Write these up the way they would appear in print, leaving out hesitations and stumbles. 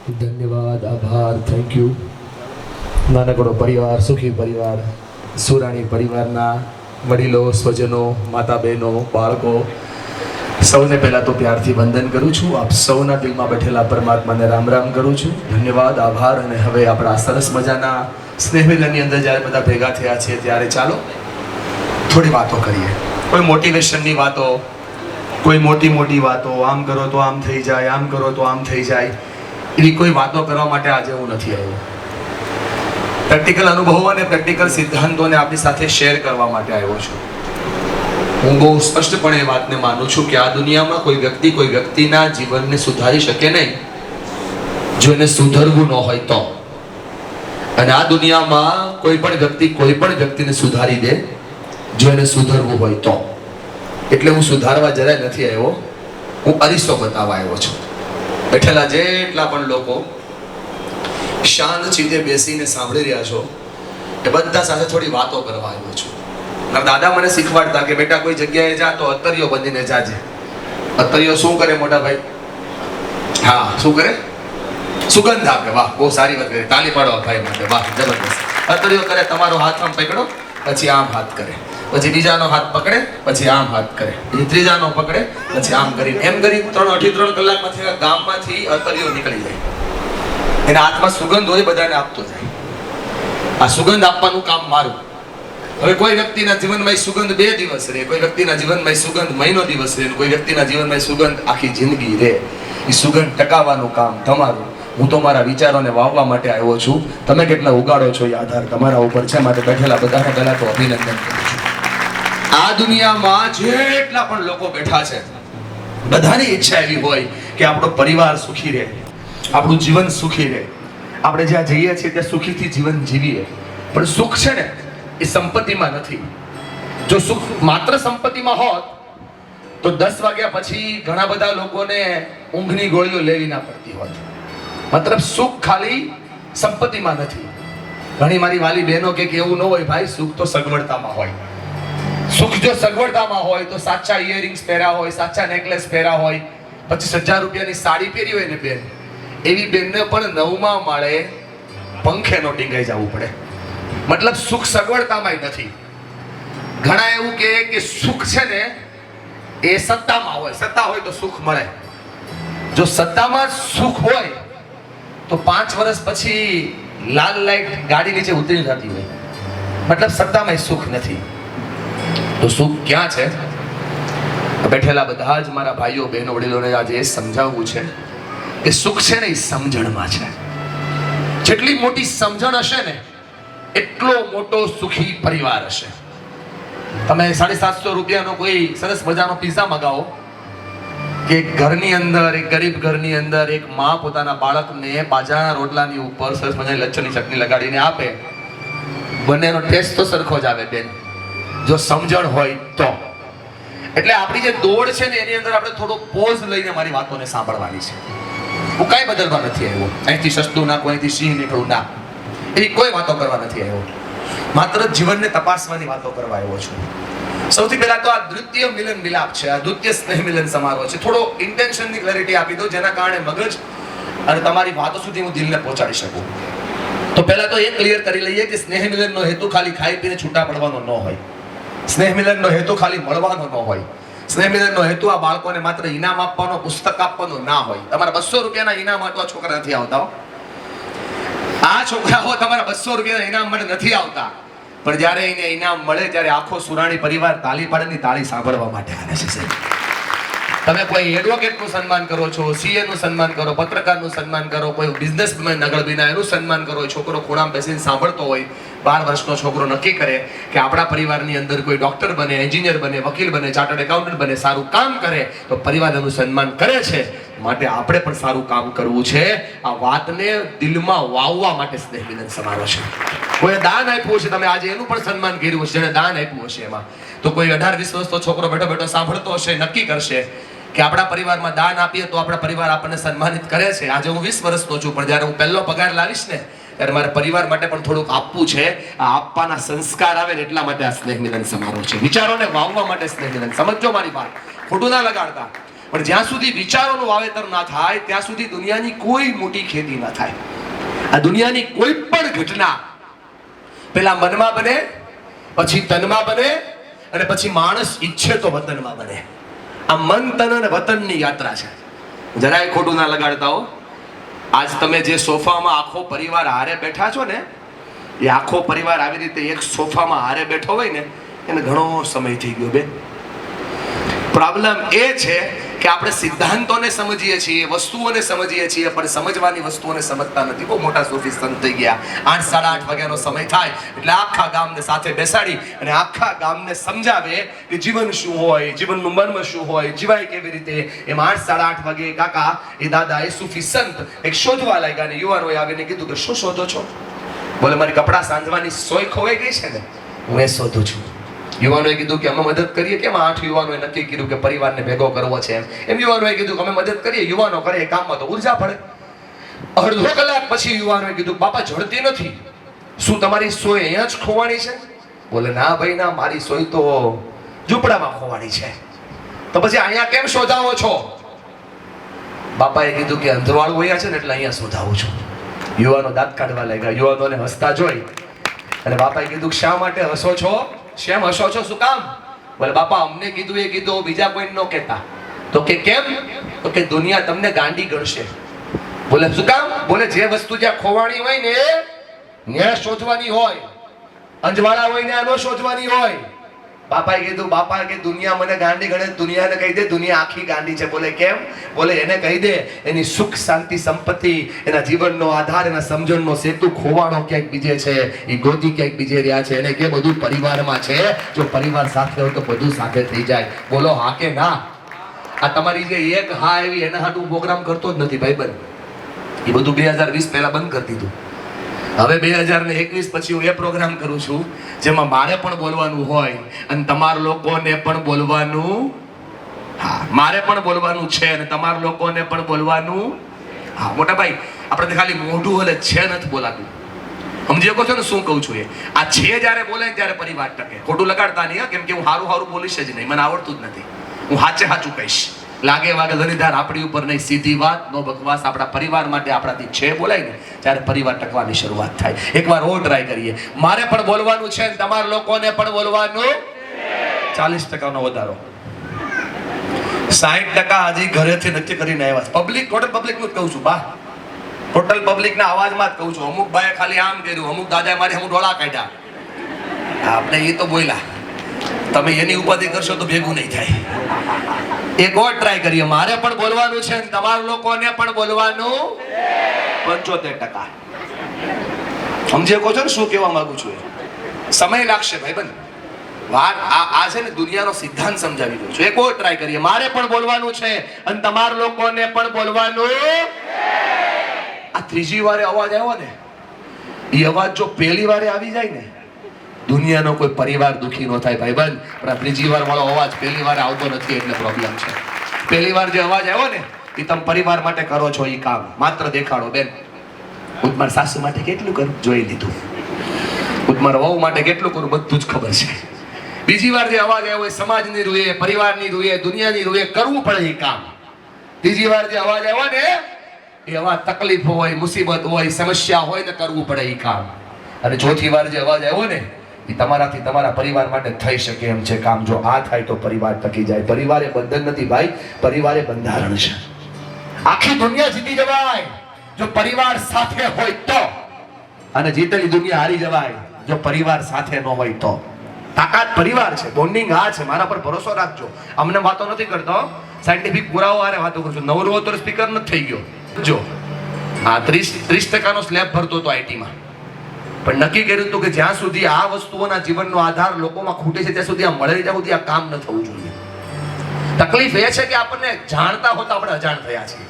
ધન્યવાદ, આભાર, thank you. નાનકડો પરિવાર, સુખી પરિવાર, સુરાણી પરિવારના વડીલો, સ્વજનો, માતા બહેનો, બાળકો, સૌને પહેલાં તો પ્યારથી વંદન કરું છું. આપ સૌના દિલમાં બેઠેલા પરમાત્માને રામ રામ કરું છું. ધન્યવાદ, આભાર. અને હવે આપણા સરસ મજાના સ્નેહમિલનની અંદર જ્યારે બધા ભેગા થયા છે ત્યારે ચાલો થોડી વાતો કરીએ. કોઈ મોટિવેશનની વાતો, કોઈ મોટી મોટી વાતો, આમ કરો તો આમ થઈ જાય, આમ કરો તો આમ થઈ જાય, એવી કોઈ વાતો કરવા માટે આજે હું નથી આવ્યો. પ્રેક્ટિકલ અનુભવો અને પ્રેક્ટિકલ સિદ્ધાંતોને આપણી સાથે શેર કરવા માટે આવ્યો છું. હું બહુ સ્પષ્ટપણે એ વાતને માનું છું કે આ દુનિયામાં કોઈ વ્યક્તિના જીવનને સુધારી શકે નહીં જો એને સુધરવું ન હોય તો. અને આ દુનિયામાં કોઈ પણ વ્યક્તિને સુધારી દે જો એને સુધરવું હોય તો. એટલે હું સુધારવા જરાય નથી આવ્યો, હું અરીસો બતાવવા આવ્યો છું. બેઠેલા જેટલા પણ લોકો શાંત ચિત્તે બેસીને સાંભળી રહ્યા છો એ બધા સાથે થોડી વાતો કરવા આવ્યો છું. દાદા મને શીખવાડતા કે બેટા કોઈ જગ્યાએ જા તો અતરિયો બંધીને જાજે. અતરિયો શું કરે મોટા ભાઈ? હા, શું કરે? સુગંધ આપે. વાહ, બહુ સારી વાત કરી. તાલી પાડો ભાઈ માટે. વાહ, જબરદસ્ત. અતરિયો કરે, તમારો હાથ આમ પકડો, પછી આમ હાથ કરે, પછી બીજાનો હાથ પકડે, પછી આમ હાથ કરે, પછી ત્રીજાનો પકડે, પછી આમ કરી, એમ કરી 3 કલાકમાંથી ગામમાંથી અતરિયો નીકળી જાય. એના હાથમાં સુગંધ હોય, બધાને આપતો જાય. આ સુગંધ આપવાનું કામ મારું. હવે કોઈ વ્યક્તિના જીવનમાં સુગંધ 2 દિવસ રહે, કોઈ વ્યક્તિના જીવનમાં સુગંધ મહિનો દિવસ રહે, કોઈ વ્યક્તિના જીવનમાં સુગંધ આખી જિંદગી રહે. એ સુગંધ ટકાવવાનું કામ તમારું. હું તો મારા વિચારોને વાવવા માટે આવ્યો છું. તમે કેટલા ઉગાડો છો એ આધાર તમારા ઉપર છે. માટે બેઠેલા બધાને પહેલા તો અભિનંદન કરું છું. આ દુનિયામાં જેટલા પણ લોકો બેઠા છે બધાની ઈચ્છા એવી હોય કે આપણો પરિવાર સુખી રહે, આપણું જીવન સુખી રહે, આપણે જ્યાં જઈએ છીએ ત્યાં સુખીથી જીવન જીવીએ. પણ સુખ છે ને એ સંપત્તિમાં નથી. જો સુખ માત્ર સંપત્તિમાં હોત તો 10 વાગ્યા પછી ઘણા બધા લોકોને ઊંઘની ગોળીઓ લેવી ના પડતી હોત. મતલબ સુખ ખાલી સંપત્તિમાં નથી. ઘણી મારી વાલી બહેનો કે એવું ન હોય ભાઈ, સુખ તો સગવડતામાં હોય. સુખ જો સગવડતામાં હોય તો સાચા ઇયરિંગ્સ પહેર્યા હોય, સાચા નેકલેસ પહેર્યા હોય, 25,000 રૂપિયાની સાડી પહેરી હોય ને બેન, એવી બેનને પણ 9મા માળે પંખે નો ટીંગાઈ જવું પડે. મતલબ સુખ સગવડતામાં નથી. ઘણા એવું કે સુખ છે ને એ સત્તામાં હોય. સત્તા હોય તો સુખ મળે. જો સત્તામાં સુખ હોય તો 5 વર્ષ પછી લાલ લાઈટ ગાડી નીચે ઉતરી જતી હોય. મતલબ સત્તામાં સુખ નથી. તો સુખ ક્યાં છે? બેઠેલા બધા જ મારા ભાઈઓ બહેનો વડીલોને આજે એ સમજાવવું છે કે સુખ છે ને એ સમજણમાં છે. જેટલી મોટી સમજણ હશે ને એટલો મોટો સુખી પરિવાર હશે. તમે 750 રૂપિયાનો કોઈ સરસ મજાનો પિઝા મગાવો કે ઘરની અંદર, એક ગરીબ ઘરની અંદર એક માં પોતાના બાળકને બાજરાના રોટલાની ઉપર સરસ મજાની લચ્છનની ચટણી લગાડીને આપે, બંનેનો ટેસ્ટ તો સરખો જ આવે બેન, જો સમજણ હોય તો. એટલે આપણી જે દોડ છે ને એની અંદર આપણે થોડો પોઝ લઈને મારી વાતોને સાંભળવાની છે. હું કાંઈ બદલવા નથી આવ્યો. અહીંથી સસ્તું નાખું, અહીંથી સિંહ નીકળું ના, એવી કોઈ વાતો કરવા નથી આવ્યો. માત્ર જીવનને તપાસવાની વાતો કરવા આવ્યો છું. સૌથી પહેલા તો આ દ્વિતીય મિલન મિલાપ છે, આ દ્વિતીય સ્નેહ મિલન સમારોહ છે. થોડો ઇન્ટેન્શનની ક્લેરિટી આપી દો જેના કારણે મગજ અને તમારી વાતો સુધી હું દિલને પહોંચાડી શકું. તો પહેલા તો એ ક્લિયર કરી લઈએ કે સ્નેહ મિલનનો હેતુ ખાલી ખાઈ પીને છૂટા પડવાનો ન હોય. સ્નેહ મિલનનો હેતુ ખાલી મળવાનો ન હોય. સ્નેહ મિલનનો હેતુ આ બાળકોને માત્ર ઇનામ આપવાનો, પુસ્તક આપવાનો ના હોય. તમારા 200 રૂપિયાના ઇનામ માટે છોકરા નથી આવતા. આ છોકરાઓ તમારા 200 રૂપિયાના ઇનામ માટે નથી આવતા. પણ જ્યારે એને ઇનામ મળે ત્યારે આખો સુરાણી પરિવાર તાલી પાડીને તાળી સાંભળવા માટે આવે છે. તમે કોઈ એડવોકેટનું સન્માન કરો છો, સીએ નું સન્માન કરો, પત્રકારનું સન્માન કરો, કોઈ બિઝનેસમેન નગરબીના એનું સન્માન કરો. છોકરો ખૂણામાં બેસીને સાંભળતો હોય. 12 વર્ષનો છોકરો નક્કી કરે કે આપણા પરિવારની અંદર કોઈ ડોક્ટર બને, એન્જિનિયર બને, વકીલ બને, ચાર્ટર્ડ એકાઉન્ટન્ટ બને, સારું કામ કરે તો પરિવાર એનું સન્માન કરે છે. માટે આપણે પણ સારું કામ કરવું છે. આ વાતને દિલમાં વાવવા માટે સ્નેહ મિલન સમારોહ છે. કોઈ દાન આપ્યું છે, તમે આજે એનું પણ સન્માન કર્યું હશે જેને દાન આપ્યું હશે. એમાં તો કોઈ 18-20 વર્ષનો છોકરો બેઠો બેઠો સાંભળતો હશે, નક્કી કરશે કે આપણા પરિવારમાં દાન આપીએ તો આપણા પરિવાર આપણને સન્માનિત કરે છે. આજે હું 20 વર્ષનો છું, પણ જ્યારે હું પહેલો પગાર લાવીશ ને ત્યારે મારા પરિવાર માટે પણ થોડુંક આપવું છે. આ આપવાના સંસ્કાર આવે ને એટલા માટે આ સ્નેહ મિલન સમારોહ છે. વિચારોને વાવવા માટે સ્નેહ મિલન. સમજો મારી વાત, ખોટું ના લગાડતા. પણ જ્યાં સુધી વિચારોનું વાવેતર ના થાય ત્યાં સુધી દુનિયાની કોઈ મોટી ખેતી ના થાય. આ દુનિયાની કોઈ પણ ઘટના પેલા મનમાં બને, પછી તનમાં બને, અને પછી માણસ ઈચ્છે તો વતનમાં બને. આ મન, તન અને વતનની યાત્રા છે. જરાય ખોટું ના લગાડતા હો. આજ તમે જે સોફામાં આખો પરિવાર હારે બેઠા છો ને, એ આખો પરિવાર આવી રીતે એક સોફામાં હારે બેઠો હોય ને, એને ઘણો સમય થઈ ગયો બેન. પ્રોબ્લેમ એ છે કે આપણે સિદ્ધાંતોને સમજીએ છીએ, વસ્તુઓને સમજીએ છીએ, પણ સમજવાની વસ્તુઓને સમજતા નથી. બહુ મોટા સૂફી સંત થઈ ગયા. 8, 8:30 વાગ્યાનો સમય થાય એટલે આખા ગામને સાથે બેસાડી અને આખા ગામને સમજાવે કે જીવન શું હોય, જીવનનું મર્મ શું હોય, જીવાય કેવી રીતે. એમ 8, 8:30 વાગે કાકા એ દાદા એ સૂફી સંત એક શોધવા લાગ્યા ને યુવાનોએ આવીને કીધું કે શું શોધો છો? બોલે મારી કપડા સાંજવાની સોય ખોવાઈ ગઈ છે ને, હું એ શોધું છું. યુવાનોએ કીધું કે અમે મદદ કરીએ. કેમ 8 યુવાનોએ નક્કી કર્યું કે પરિવારને ભેગો કરવો છે એમ યુવાનોએ કીધું કે અમે મદદ કરીએ. યુવાનો કરે એ કામમાં તો ઉર્જા પડે. અડધો કલાક પછી યુવાનોએ કીધું બાપા જડતી નથી, શું તમારી સોય અહીંયા જ ખોવાણી છે? બોલે ના ભાઈ ના, મારી સોય તો ઝૂંપડામાં ખોવાણી છે. તો પછી અહીંયા કેમ શોધાવો છો? બાપાએ કીધું કે અંધવાળું વયા છે ને એટલે અહીંયા શોધાવું છું. યુવાનો દાંત કાઢવા લાગ્યા. યુવાનોને હસતા જોઈ અને બાપાએ કીધું શા માટે હસો છો? શેમ હસો છો? શું કામ? બોલે બાપા અમને કીધું એ કીધું, બીજા કોઈ ન કહેતા. તો કે કેમ? તો કે દુનિયા તમને ગાંડી ગણશે. બોલે શું કામ? બોલે જે વસ્તુ જ્યાં ખોવાણી હોય ને ત્યાં શોધવાની હોય, અંજવાળા હોય ને આનો શોધવાની હોય. બાપાએ કીધું બાપા કે દુનિયા મને ગાંડી ગણે, દુનિયાને કહી દે દુનિયા આખી ગાંડી છે. બોલે કેમ? બોલે એને કહી દે એની સુખ શાંતિ સંપત્તિ, એના જીવનનો આધાર, એના સમજણનો સેતુ ખોવાણો ક્યાંક બીજે છે, એ ગોતી ક્યાંક બીજે રહ્યા છે. એને કે બધું પરિવારમાં છે. જો પરિવાર સાથે હોય તો બધું સાથે થઈ જાય. બોલો હા કે ના? આ તમારી જે એક હા એવી એના હાટું પ્રોગ્રામ કરતો જ નથી ભાઈબંધ. એ બધું 2020 પહેલા બંધ કરી દીધું. હવે 2021 પછી હું એ પ્રોગ્રામ કરું છું જેમાં મારે પણ બોલવાનું હોય અને તમારા લોકોને પણ બોલવાનું. હા, મારે પણ બોલવાનું છે અને તમારા લોકોને પણ બોલવાનું. હા મોટા ભાઈ, આપણે ખાલી મોઢું હલે છે નથી બોલાતું. સમજી શકો છો ને શું કહું છું? એ આ છે જ્યારે બોલે ત્યારે પરિવાર ટકે. ખોટું લગાડતા નહીં, કેમ કે હું સારું બોલીશ જ નહીં, મને આવડતું જ નથી. હું સાચું કહીશ. લાગે વાગે ધણીધાર આપણી ઉપર નહીં, સીધી વાત, નો બકવાસ. આપણા પરિવાર માટે આપણાથી છે બોલાય ને ત્યારે પરિવાર ટકવાની શરૂઆત થાય. એકવાર ઓ ટ્રાય કરીએ. મારે પણ બોલવાનું છે તમારા લોકોને પણ બોલવાનું. 40% વધારો, 60% હજી ઘરેથી નક્કી કરીને આવ્યા. પબ્લિક, ટોટલ પબ્લિક નું જ કહું છું બા, ટોટલ પબ્લિક ના અવાજમાં જ કહું છું. અમુક ભાઈ ખાલી આમ કર્યું, અમુક દાદા મારી અમુક ડોળા કાઢ્યા. આપણે એ તો બોલ્યા, તમે એની ઉપાધિ કરશો તો ભેગું નહીં થાય. એક વાર ટ્રાય કરીએ. મારે પણ બોલવાનું છે તમારા લોકોને પણ બોલવાનું. 75%. સમજે કહો છો ને શું કહેવા માંગુ છું? સમય લાગશે ભાઈબંધ. વાર આ છે ને દુનિયાનો સિદ્ધાંત સમજાવી દઉં છું. એક વાર ટ્રાય કરીએ. મારે પણ બોલવાનું છે અને તમારા લોકોને પણ બોલવાનું. આ ત્રીજી વારે અવાજ આવ્યો ને, એ અવાજ જો પહેલી વારે આવી જાય ને, દુનિયાનો કોઈ પરિવાર દુખી ન થાય ભાઈબંધ. પણ આ ત્રીજી વાર વાળો અવાજ પહેલી વાર આવતો નથી એટલે પ્રોબ્લેમ છે. પહેલી વાર જે અવાજ આવ્યો ને એ તમે પરિવાર માટે કરો છો એ કામ, માત્ર દેખાડો. બેન હું મારા સાસુ માટે કેટલું કરું જોઈ લીધું, હું મારા વહુ માટે કેટલું કરું બધું જ ખબર છે. બીજી વાર જે અવાજ આવ્યો એ સમાજની રૂએ, પરિવારની રૂએ, દુનિયાની રૂએ કરવું પડે એ કામ. ત્રીજી વાર જે અવાજ આવ્યો ને એ અવાજ તકલીફ હોય, મુસીબત હોય, સમસ્યા હોય ને કરવું પડે એ કામ. અને ચોથી વાર જે અવાજ આવ્યો ને એ તમારાથી તમારા પરિવાર માટે થઈ શકે એમ છે કામ. જો આ થાય તો પરિવાર ટકી જાય. પરિવાર એ બંધન નથી ભાઈ, પરિવાર એ બંધારણ છે. આખી દુનિયા જીતી જવાય જો પરિવાર સાથે હોય તો, અને જીતેલી દુનિયા હારી જવાય જો પરિવાર સાથે ન હોય તો. તાકાત પરિવાર છે, બોન્ડિંગ આ છે. મારા પર ભરોસો રાખજો. અમને વાતો નથી કરતો, સાયન્ટિફિક પુરાવો આરે વાતો કરું છું. નવરો તો સ્પીકર નથી થઈ ગયો. જો હા 30% સ્લેબ ભરતો હતો આઈટીમાં, પણ નક્કી કર્યું હતું કે જ્યાં સુધી આ વસ્તુઓના જીવનનો આધાર લોકોમાં ખૂટે છે ત્યાં સુધી આ મળે ત્યાં સુધી આ કામ ન થવું જોઈએ. તકલીફ એ છે કે આપણને જાણતા હોતા આપણે અજાણ થયા છીએ.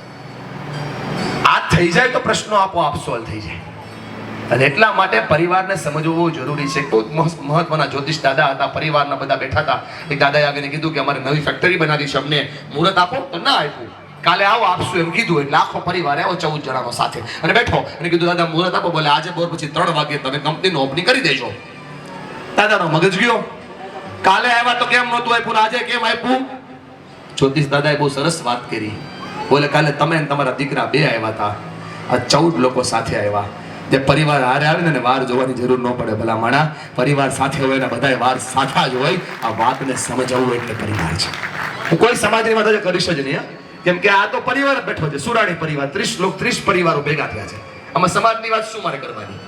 આ થઈ જાય તો પ્રશ્નો આપોઆપ સોલ્વ થઈ જાય. અને એટલા માટે પરિવારને સમજવું જરૂરી છે. બહુ મહત્વના જ્યોતિષ દાદા હતા, પરિવારના બધા બેઠા હતા. એક દાદાએ આવીને કીધું કે અમારે નવી ફેક્ટરી બનાવી છે, અમને મુહૂર્ત આપો. તો ના આપ્યું. કાલે આવો આપશું એમ કીધું. એટલે આખો પરિવાર આવ્યો 14 જણાનો સાથે અને બેઠો અને કીધું દાદા મુહૂર્ત આપો. બોલે આજે બોર પછી 3 વાગે તમે કંપનીનું ઓપનિંગ કરી દેજો. દાદાનો મગજ ગયો. કાલે આવ્યા તો કેમ નહોતું આપ્યું, આજે કેમ આપ્યું? જ્યોતિષ દાદાએ બહુ સરસ વાત કરી. બોલે કાલે તમે ને તમારા દીકરા બે આવ્યા હતા, આ 14 લોકો સાથે આવ્યા. જે પરિવાર હારે આવે ને વાર જોવાની જરૂર ન પડે. ભલા માણા પરિવાર સાથે હોય ને બધાય વાર સાથા જ હોય. આ વાતને સમજાવવું એટલે પરિવાર છે. હું કોઈ સમાજની વાત કરીશ જ નહીં, કેમ કે આ તો પરિવાર બેઠો છે, સુરાણી પરિવાર. 30 પરિવારો ભેગા થયા છે. આમાં સમાજની વાત શું મારે કરવાની?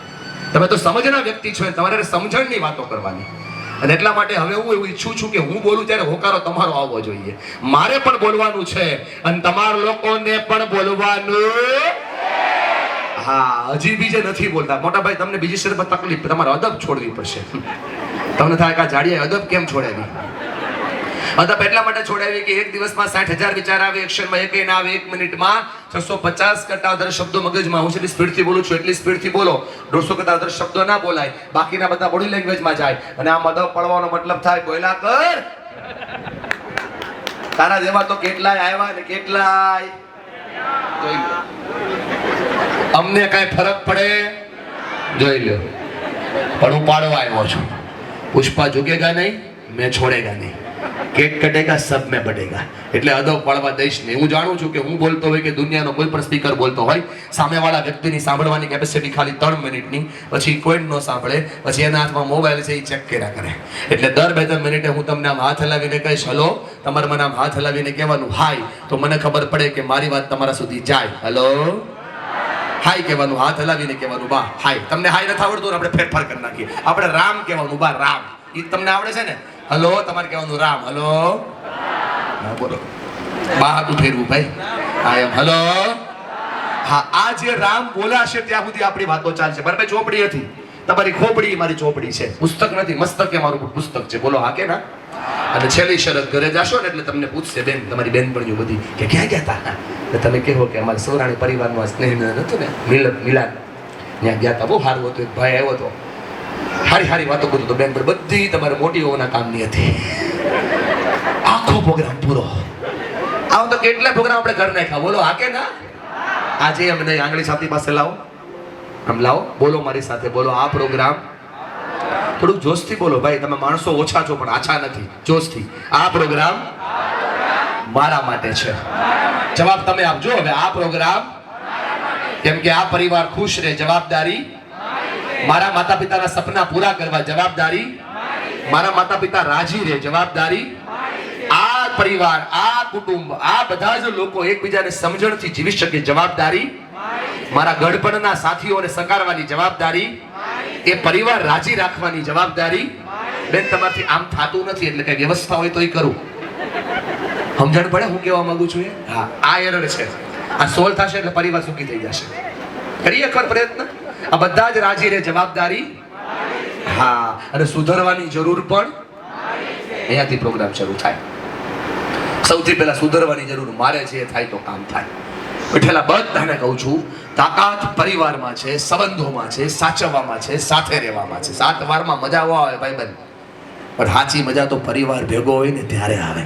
તમે તો સમજના વ્યક્તિ છો, તમારે સમજણની વાતો કરવાની. અને એટલા માટે હવે હું એવું ઈચ્છું છું કે હું બોલું ત્યારે હોકારો તમારો આવવો જોઈએ. મારે પણ બોલવાનું છે અને તમારા લોકોને પણ બોલવાનું. હા, હજી બીજે નથી બોલતા. મોટા ભાઈ, તમને બીજી શરત તકલીફ, તમારે અદબ છોડવી પડશે. તમને થાય કે આ જાડીએ અદબ કેમ છોડાવી? અદબ એટલા માટે છોડાવી કે એક દિવસમાં 60,000 વિચાર આવે, એક્શનમાં એક ના આવે. 1 મિનિટમાં 650 કરતા વધારે શબ્દો મગજમાં. હું જેટલી સ્પીડથી બોલું છું એટલી સ્પીડથી બોલો. 150 કરતા વધારે શબ્દો ના બોલાય, બાકીના બધા બોડી લેંગ્વેજમાં જાય. અને આમ અદબ પડવાનો મતલબ થાય બોયલા કર. તારા જેવા તો કેટલાય આવ્યા ને કેટલાય જોઈ લો. અમને કઈ ફરક પડે જોઈ લો, પણ હું પાડવા આવ્યો છું. પુષ્પા ઝુકેગા નહીં, મેં છોડેગા નહીં. કેક કટેગા સબ મેં બટેગા. એટલે અદબ પાડવા દઈશ નહીં. હું જાણું છું કે હું બોલતો હોય કે દુનિયાનો કોઈ પણ સ્પીકર બોલતો હોય, સામેવાળા વ્યક્તિની સાંભળવાની કેપેસિટી ખાલી 3 મિનિટની, પછી કોઈ ન સાંભળે, પછી એના હાથમાં મોબાઈલ છે એ ચેક કર્યા કરે. એટલે દર 2-3 મિનિટે હું તમને આમ હાથ હલાવીને કહીશ હલો, તમારે મને આમ હાથ હલાવીને કહેવાનું હાય, તો મને ખબર પડે કે મારી વાત તમારા સુધી જાય. હલો હાય કહેવાનું, હાથ હલાવીને કહેવાનું બા હાય. તમને હાય નથી આવડતું, આપણે ફેરફાર કરી નાખીએ. આપણે રામ કહેવાનું, બા રામ. એ તમને આવડે છે ને? હલો તમારે કહેવાનું રામ. હલો હા બોલો, બા હાથું ફેરવું ભાઈ. હા એમ હલો. હા, આ જે રામ બોલાશે ત્યાં સુધી આપણી વાતો ચાલશે. બરાબર? ચોપડી હતી તમારી, ખોપડી મારી ચોપડી છે, પુસ્તક નથી. મસ્તક એ મારું પુસ્તક છે. બોલો હા કે ના? અને છેલ્લી શરત, ઘરે જાશો ને એટલે તમને પૂછશે બેન, તમારી બેનપણીઓ બધી કે ક્યાં ગયા હતા? એટલે તમે કહો કે અમારા સૌરાણી પરિવારનો સ્નેહ હતું ને મિલાન, ત્યાં ગયા હતા. બહુ સારું હતું. એક ભાઈ આવ્યો હતો, હારી વાતો કરતો હતો. બેન પર બધી તમારે મોટીઓના કામની હતી. આખો પ્રોગ્રામ પૂરો. આવું તો કેટલા પ્રોગ્રામ આપણે ઘર નાખ્યા. બોલો હા કે ના? આજે અમને આંગળી છાતી પાસે લાવો, આમ લાવો, બોલો મારી સાથે. બોલો આ પ્રોગ્રામ. થોડુંક જોશથી બોલો ભાઈ, તમે માણસો ઓછા છો પણ આછા નથી. જોશથી. આ પ્રોગ્રામ મારા માટે છે. જવાબ તમે આપજો હવે. આ પ્રોગ્રામ, કેમ કે આ પરિવાર ખુશ રહે, જવાબદારી. મારા માતા પિતાના સપના પૂરા કરવા, જવાબદારી. મારા માતા પિતા રાજી રહે, જવાબદારી. આ પરિવાર, આ કુટુંબ, આ બધા જ લોકો એકબીજાને સમજણથી જીવી શકે, જવાબદારી. મારા ગઢપણના સાથીઓને સકારવાની જવાબદારી. એ પરિવાર રાજી રાખવાની જવાબદારી. બેન તમારથી આમ થતું નથી, એટલે કઈ વ્યવસ્થા હોય તો એ કરું. સમજણ પડે હું કેવા માંગુ છું? હા, આ એરર છે. આ સોલ્વ થશે એટલે પરિવાર સુખી થઈ જશે. કરીએ ખર પ્રયત્ન. આ બધા જ રાજી રહે, જવાબદારી. હા, અને સુધરવાની જરૂર પણ અહીંયાથી પ્રોગ્રામ શરૂ થાય. સૌથી પહેલા સુધરવાની જરૂર મારે છે, થાય તો કામ થાય. બેઠેલા બધાને કહું છું, તાકાત પરિવારમાં છે, સંબંધોમાં છે, સાચવવામાં છે, સાથે રહેવામાં છે. 7 વારમાં મજા આવે ભાઈબંધ, પણ સાચી મજા તો પરિવાર ભેગો હોય ને ત્યારે આવે.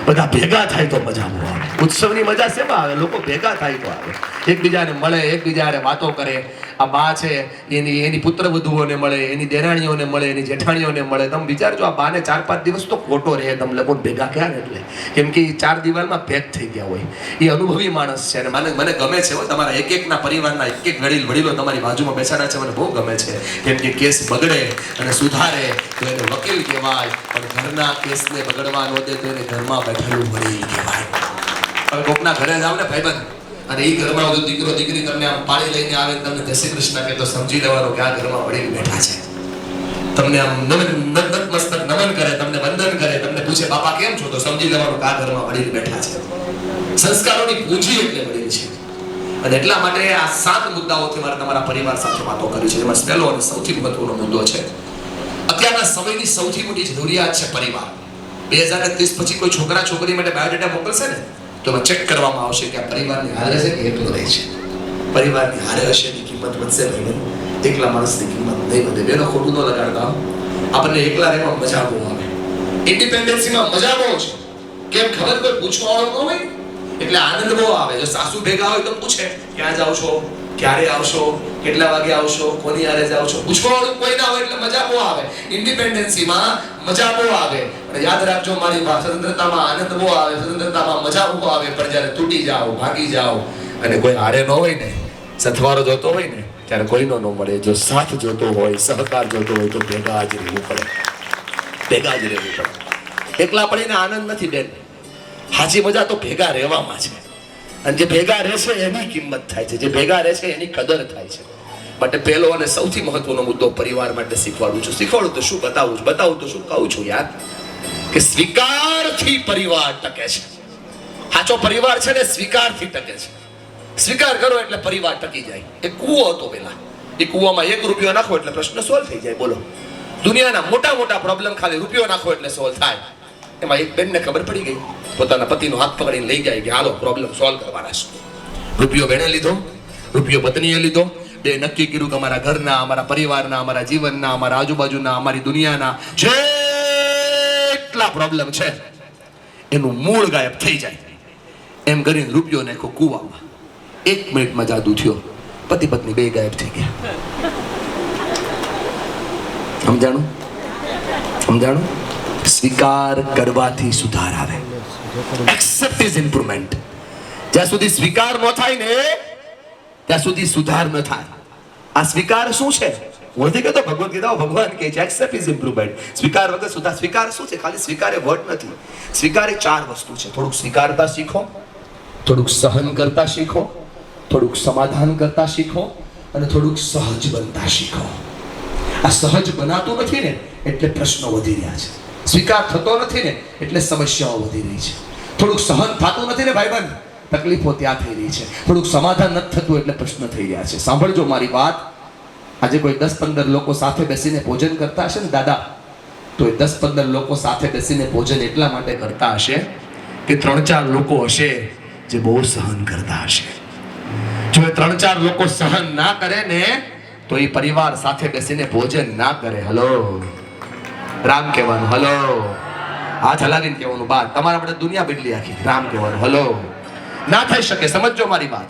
બધા ભેગા થાય તો મજા આવે. ઉત્સવની મજા શેમાં આવે? લોકો ભેગા થાય તો આવે. એકબીજાને મળે, એકબીજાને વાતો કરે. આ બા છે એની પુત્ર વધુઓને મળે, એની દેરાણીઓને મળે, એની જેઠાણીઓને મળે. તમે વિચારજો, આ બાને 4-5 દિવસ તો ખોટો રહે. તમે લોકો ભેગા ક્યાં? એટલે કેમ કે 4 દિવાલમાં પેક થઈ ગયા હોય. એ અનુભવી માણસ છે. અને મને ગમે છે તમારા એક પરિવારના એક વડીલો તમારી બાજુમાં બેસાડા છે. મને બહુ ગમે છે, કેમ કે કેસ બગડે અને સુધારે તો એને વકીલ કહેવાય, પણ ઘરના કેસને બગડવા ન દે તો એને ઘરમાં બેઠેલું વડીલ કહેવાય. હવે કોકના ઘરે જાવ ને ભાઈબંધ, અને એ ઘરમાં બધું દીકરો દીકરી તમને આમ પાણી લઈને આવે, તમને જય શ્રી કૃષ્ણ કહે તો સમજી લેવાનું કે આ ઘરમાં વડીલ બેઠા છે. તમને આમ નતમસ્તક નમન કરે, તમને વંદન કરે, તમને પૂછે બાપા કેમ છો, તો સમજી લેવાનું કે આ ઘરમાં વડીલ બેઠા છે. સંસ્કારોની પૂંજી એટલે વડીલ છે. અને એટલા માટે આ 7 મુદ્દાઓથી મારે તમારા પરિવાર સાથે વાતો કરી છે. એમાં પહેલો અને સૌથી મહત્વનો મુદ્દો છે, અત્યારના સમયની સૌથી મોટી જરૂરિયાત છે પરિવાર. 2030 પછી કોઈ છોકરા છોકરી માટે બાયોડેટા મોકલશે ને, તો એમાં ચેક કરવામાં આવશે કે આ પરિવારની હારે છે કે એકલો રહે છે. પરિવારની હારે હશે એની કિંમત વધશે ભાઈ. એકલા માણસની કિંમત નહીં વધે. બેનો ખોટું ન લગાડતા. આપણને એકલા રહેવામાં મજા બહુ આવે. ઇન્ડિપેન્ડન્સીમાં મજા બહુ છે. કેમ ખબર? કોઈ પૂછવા વાળો ન હોય. એટલે આનંદ બહુ આવે. જો સાસુ ભેગા હોય તો પૂછે ક્યાં જાવ છો, ક્યારે આવશો, કેટલા વાગે આવશો, કોની હારે જાવ છો, પૂછવાવાળું કોઈ ના હોય એટલે મજા બહુ આવે. ઇન્ડિપેન્ડન્સીમાં મજા બહુ આવે. અને યાદ રાખજો મારી સ્વતંત્રતામાં આનંદ બહુ આવે, સ્વતંત્રતામાં મજા બહુ આવે, પણ જ્યારે તૂટી જાઓ, ભાગી જાઓ અને કોઈ હારે ન હોય ને, સથવારો જોતો હોય ને, ત્યારે કોઈનો ન મળે. જો સાથ જોતો હોય, સહકાર જોતો હોય તો ભેગા જ રહેવું પડે, ભેગા જ રહેવું પડે. એકલા પડીને આનંદ નથી બેન. સાચી મજા તો ભેગા રહેવામાં છે. અને જે ભેગા રહેશે એની કિંમત થાય છે, જે ભેગા રહેશે એની કદર થાય છે. માટે પહેલો અને સૌથી મહત્વનો મુદ્દો પરિવાર માટે શીખવાડું છું. શીખવાડું તો શું, બતાવું તો શું કહું છું યાર, કે સ્વીકારથી પરિવાર ટકે છે. સાચો પરિવાર છે ને સ્વીકારથી ટકે છે. સ્વીકાર કરો એટલે પરિવાર ટકી જાય. એ કૂવો હતો પેલા, એ કૂવામાં 1 રૂપિયો નાખો એટલે પ્રશ્ન સોલ્વ થઈ જાય. બોલો, દુનિયાના મોટા મોટા પ્રોબ્લેમ ખાલી રૂપિયો નાખો એટલે સોલ્વ થાય. એમાં એક બેનને ખબર પડી ગઈ, પોતાના પતિનો હાથ પકડીને લઈ જાય કે હાલો પ્રોબ્લેમ સોલ્વ કરવાના છે. રૂપિયો બેને લીધો, રૂપિયો પત્નીએ લીધો. બે નક્કી કર્યું કે અમારા ઘરના, અમારા પરિવારના, અમારા જીવનના, અમારા આજુબાજુના, અમારી દુનિયાના જેટલા પ્રોબ્લેમ છે એનું મૂળ ગાયબ થઈ જાય એમ કરીને રૂપિયો નાખો કૂવામાં. 1 મિનિટમાં જાદુ થયો, પતિ પત્ની બે ગાયબ થઈ ગયા. સમજાણું? સમજાણું? સ્વીકાર કરવાથી સુધાર આવે. Accept is improvement. જ્યાં સુધી સ્વીકાર ન થાય ને ત્યાં સુધી સુધાર ન થાય. આ સ્વીકાર શું છે? હું નથી કહેતો, ભગવદ ગીતા ભગવાન કહે છે એક્સેપ્ટ ઇઝ ઇમ્પ્રુવમેન્ટ. સ્વીકાર વગર સુધાર. સ્વીકાર શું છે? ખાલી સ્વીકાર એ વર્ડ નથી. સ્વીકાર એ 4 વસ્તુ છે. થોડુંક સ્વીકારતા શીખો, થોડુંક સહન કરતા શીખો, થોડુંક સમાધાન કરતા શીખો અને થોડુંક સહજ બનતા શીખો. આ સહજ બનાતું નથી ને એટલે પ્રશ્નો વધી રહ્યા છે. સ્વીકાર થતો નથી ને એટલે સમસ્યાઓ વધી રહી છે. થોડુંક સહન થતું નથી ને ભાઈબંધ, તકલીફો ત્યાં થઈ રહી છે. થોડુંક સમાધાન નથી થતું એટલે પ્રશ્ન થઈ રહ્યા છે. સાંભળજો મારી વાત. આજે કોઈ 10-15 લોકો સાથે બેસીને ભોજન કરતા હશે ને દાદા, તો એ 10-15 લોકો સાથે બેસીને ભોજન એટલા માટે કરતા હશે કે 3-4 લોકો હશે જે બહુ સહન કરતા હશે. જો એ 3-4 લોકો સહન ના કરે ને તો એ પરિવાર સાથે બેસીને ભોજન ના કરે. હલો રામ કહેવાનું, હલો હાથ હલાવીને કહેવાનું, બાદ તમારા માટે દુનિયા બદલી આખી. રામ કહેવાનું, હલો ના થઈ શકે. સમજો મારી વાત.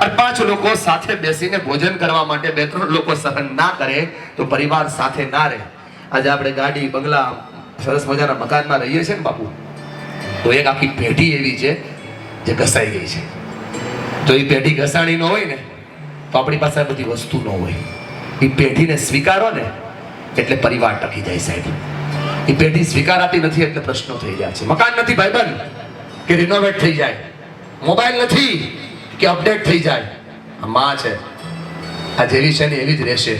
4-5 લોકો સાથે બેસીને ભોજન કરવા માટે 2-3 લોકો સહન ના કરે તો પરિવાર સાથે ના રહે. આજે આપણે ગાડી, બંગલા, સરસ મજાના મકાનમાં રહીએ છીએ ને બાપુ, તો એક આખી પેઢી એવી છે જે ઘસાઈ ગઈ છે. તો એ પેઢી ઘસાણી ન હોય ને તો આપણી પાસે બધી વસ્તુ ન હોય. એ પેઢીને સ્વીકારો ને એટલે પરિવાર ટકી જાય સાહેબ. એ પેઢી સ્વીકારાતી નથી એટલે પ્રશ્નો થઈ જાય છે. મકાન નથી ભાઈબંધ કે રિનોવેટ થઈ જાય, મોબાઈલ નથી કે અપડેટ થઈ જાય. આ માં છે, આ જેવી છે ને એવી જ રહેશે.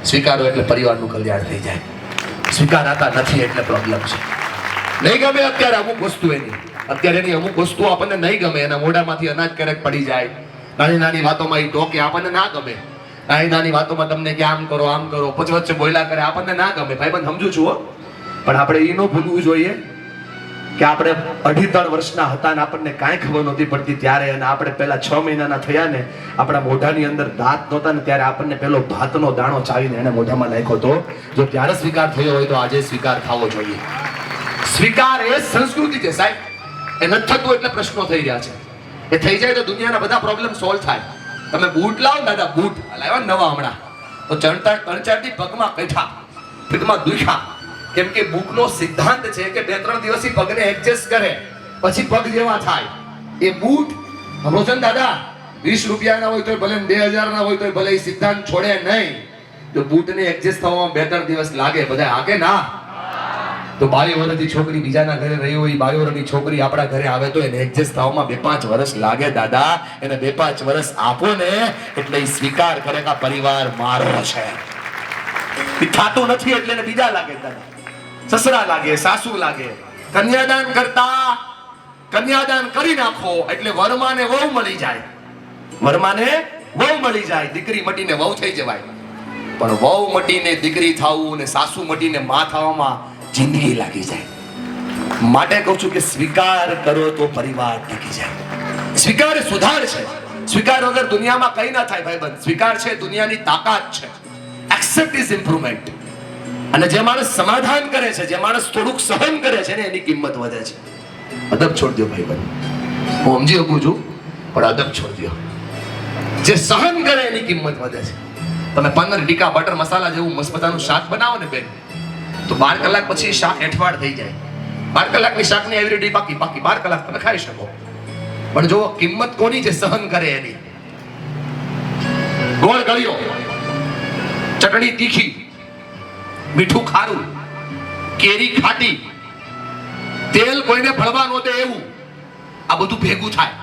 સ્વીકારો એટલે પરિવારનું કલ્યાણ થઈ જાય. સ્વીકારાતા નથી એટલે પ્રોબ્લેમ છે. નહીં ગમે અત્યારે અમુક વસ્તુ એની, અત્યારે એની અમુક વસ્તુ આપણને નહીં ગમે. એના મોઢામાંથી અનાજ ક્યારેક પડી જાય, નાની નાની વાતોમાં એ ટોકે, આપણને ના ગમે. નાની નાની વાતોમાં તમને કે આમ કરો આમ કરો, પછી વચ્ચે બોલ્યા કરે, આપણને ના ગમે. ભાઈબંધ સમજુ છું, પણ આપણે એ ન ભૂલવું જોઈએ કે આપણે 2.5-3 વર્ષના હતા ને આપણને કાંઈ ખબર નહોતી પડતી ત્યારે, અને આપણે પહેલા 6 મહિનાના થયા ને આપણા મોઢાની અંદર દાંત નહોતા ને ત્યારે આપણને પેલો ભાતનો દાણો ચાવીને એને મોઢામાં નાખ્યો હતો. જો ત્યારે સ્વીકાર થયો હોય તો આજે સ્વીકાર થવો જોઈએ. સ્વીકાર એ સંસ્કૃતિ છે સાહેબ. એ નથી થતું એટલે પ્રશ્નો થઈ રહ્યા છે. એ થઈ જાય તો દુનિયાના બધા પ્રોબ્લેમ સોલ્વ થાય. તમે બૂટ લાવો દાદા, બૂટ લાવ્યા નવા હમણાં, તો 3-4 દી પગમાં બેઠા, પગમાં દુખ્યા. કેમ કે બુકનો સિદ્ધાંત છે કે 2-3 દિવસથી પગને એડજસ્ટ કરે પછી પગ જેવા થાય. એ બૂટ હમણાં છે ને દાદા, 20 રૂપિયાના હોય તો ભલે 2000 હોય તો ભલે, એ સિદ્ધાંત છોડે નહીં. જો બૂટને એડજસ્ટ થવામાં 2-3 દિવસ લાગે, બધા આગે ના. તો 22 વર્ષની છોકરી બીજાના ઘરે રહી હોય, 22 વર્ષની છોકરી આપણા ઘરે આવે તો એને એડજસ્ટ થવામાં 2-5 વર્ષ લાગે દાદા. એને 2-5 વર્ષ આપો ને એટલે એ સ્વીકાર કરે કે પરિવાર મારો છે. થતું નથી એટલે એને બીજા લાગે દાદા, સસરા લાગે, સાસુ લાગે. કન્યાદાન કરી નાખો એટલે વરમાને વહુ મળી જાય. વરમાને વહુ મળી જાય, દીકરી મટીને વહુ થઈ જવાય. પણ વહુ મટીને દીકરી થવું ને સાસુ મટીને માં થવામાં જિંદગી લાગી જાય. માટે કહું છું કે સ્વીકાર કરો તો પરિવાર ટકી જાય. સ્વીકાર એ સુધાર છે. સ્વીકાર વગર દુનિયામાં કઈ ના થાય ભાઈબંધ. સ્વીકાર છે દુનિયાની તાકાત છે. Accept is improvement. અને જે માણસ સમાધાન કરે છે, જે માણસ થોડુંક સહન કરે છે ને એની કિંમત વધે છે. અદબ છોડ દો ભાઈબંધ. હું સમજી શકું છું, પણ અદબ છોડી દો. જે સહન કરે એની કિંમત વધે છે. તમે પનીર ટીકા બટર મસાલા જેવું મસ્ત શાક બનાવો ને બેન, તો 12 કલાક પછી શાક એઠવાડ થઈ જાય. 12 કલાકની શાકની એવરીડે પાકી 12 કલાક તમે ખાઈ શકો. પણ જો કિંમત કોની છે? સહન કરે એની. ગોળ ગળ્યો, ચટણી તીખી, મીઠું ખારું, કેરી ખાટી, તેલ કોઈને ભળવા ન દે એવું, આ બધું ભેગું થાય.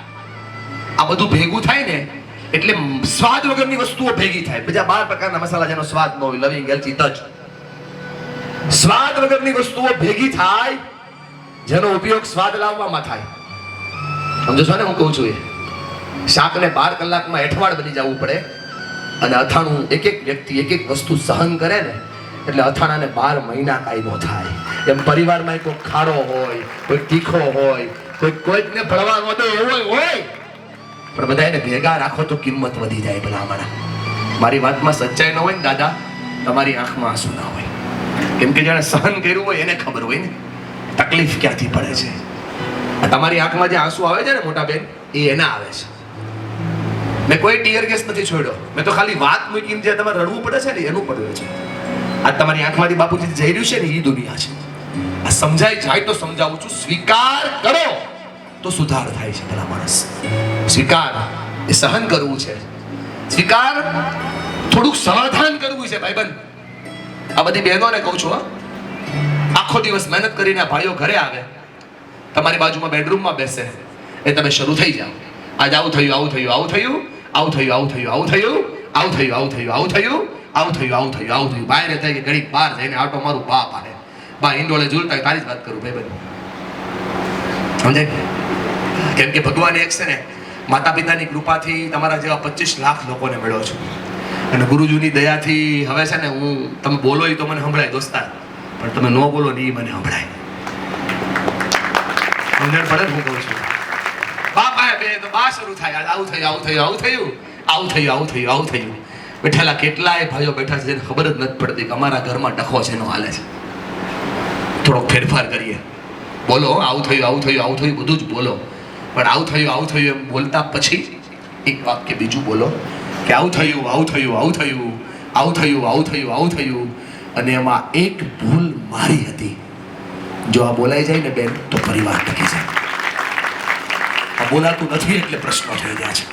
આ બધું ભેગું થાય ને એટલે સ્વાદ વગરની વસ્તુઓ ભેગી થાય. બીજા 12 પ્રકારના મસાલા જેનો સ્વાદ ન હોય, લવિંગ, એલચી, તજ, સ્વાદ વગરની વસ્તુઓ ભેગી થાય જેનો ઉપયોગ સ્વાદ લાવવામાં થાય. સમજો છો ને હું કહું છું? એ શાકને 12 કલાકમાં એઠવાડ બની જવું પડે, અને અથાણું એક વ્યક્તિ એક વસ્તુ સહન કરે ને એટલે અથાણાને 12 મહિના કાંઈ ન થાય. એમ પરિવારમાં કોઈ ખાડો હોય, કોઈ તીખો હોય, કોઈકને ભળવા ન દે એવું હોય, પણ બધા એને ભેગા રાખો તો કિંમત વધી જાય. ભલામણા મારી વાતમાં સચ્ચાઈ ન હોય ને દાદા, તમારી આંખમાં આંસુ ના હોય. કેમ કે જેણે સહન કર્યું હોય એને ખબર હોય ને તકલીફ ક્યાંથી પડે છે. તમારી આંખમાં જે આંસુ આવે છે ને મોટા બેન, એ એના આવે છે. મેં કોઈ ટીયર ગેસ નથી છોડ્યો, મેં તો ખાલી વાત મૂકીને જે તમારે રડવું પડે છે ને એનું પડ્યું છે. આ તમારી આંખમાંથી બાપુજી જઈ રહ્યું છે ને એ દુનિયા છે. આ સમજાય જાય તો સમજાવું છું. સ્વીકાર કરો તો સુધાર થાય છે. પેલા માણસ સ્વીકાર એ સહન કરવું છે. સ્વીકાર થોડુંક સમાધાન કરવું છે. ભાઈબંધ, આ બધી બહેનોને કહું છું, આખો દિવસ મહેનત કરીને ભાઈઓ ઘરે આવે, તમારી બાજુમાં બેડરૂમમાં બેસે, એ તમે શરૂ થઈ જાઓ. આજ આવું થયું, આવું થયું, આવું થયું, આવું થયું, આવું થયું, આવું થયું, આવું થયું, આવું થયું, આવું થયું, આવું થયું, આવું થયું, આવું થયું. બહાર થાય કે ઘડીક બહાર જઈને આટો મારું બાપ આવે, બા ઈંડોળે ઝૂલતા તારી જ વાત કરું ભાઈબંધ. સમજાય? કેમ કે ભગવાન એક છે ને, માતા પિતાની કૃપાથી તમારા જેવા 25 લાખ લોકોને મળ્યો છું, અને ગુરુજીની દયાથી હવે છે ને હું તમે બોલો એ તો મને સંભળાય દોસ્તાર, પણ તમે ન બોલો ને એ મને સંભળાય. સમજણ પડે હું કહું છું? બાપ આવે બે તો બા શરૂ થાય, આવું થયું, આવું થયું, આવું થયું, આવું થયું, આવું થયું, આવું થયું. બેઠેલા કેટલાય ભાઈઓ બેઠા છે જેને ખબર જ નથી પડતી કે અમારા ઘરમાં ડખો છે એનો હાલે છે. થોડોક ફેરફાર કરીએ, બોલો આવું થયું, આવું થયું, આવું થયું, બધું જ બોલો. પણ આવું થયું, આવું થયું એમ બોલતા પછી એક વાક્ય બીજું બોલો કે આવું થયું, આવું થયું, આવું થયું, આવું થયું, આવું થયું, આવું થયું, અને એમાં એક ભૂલ મારી હતી. જો આ બોલાઈ જાય ને બેન તો પરિવાર ટકી જાય. આ બોલાતું નથી એટલે પ્રશ્નો થઈ રહ્યા છે.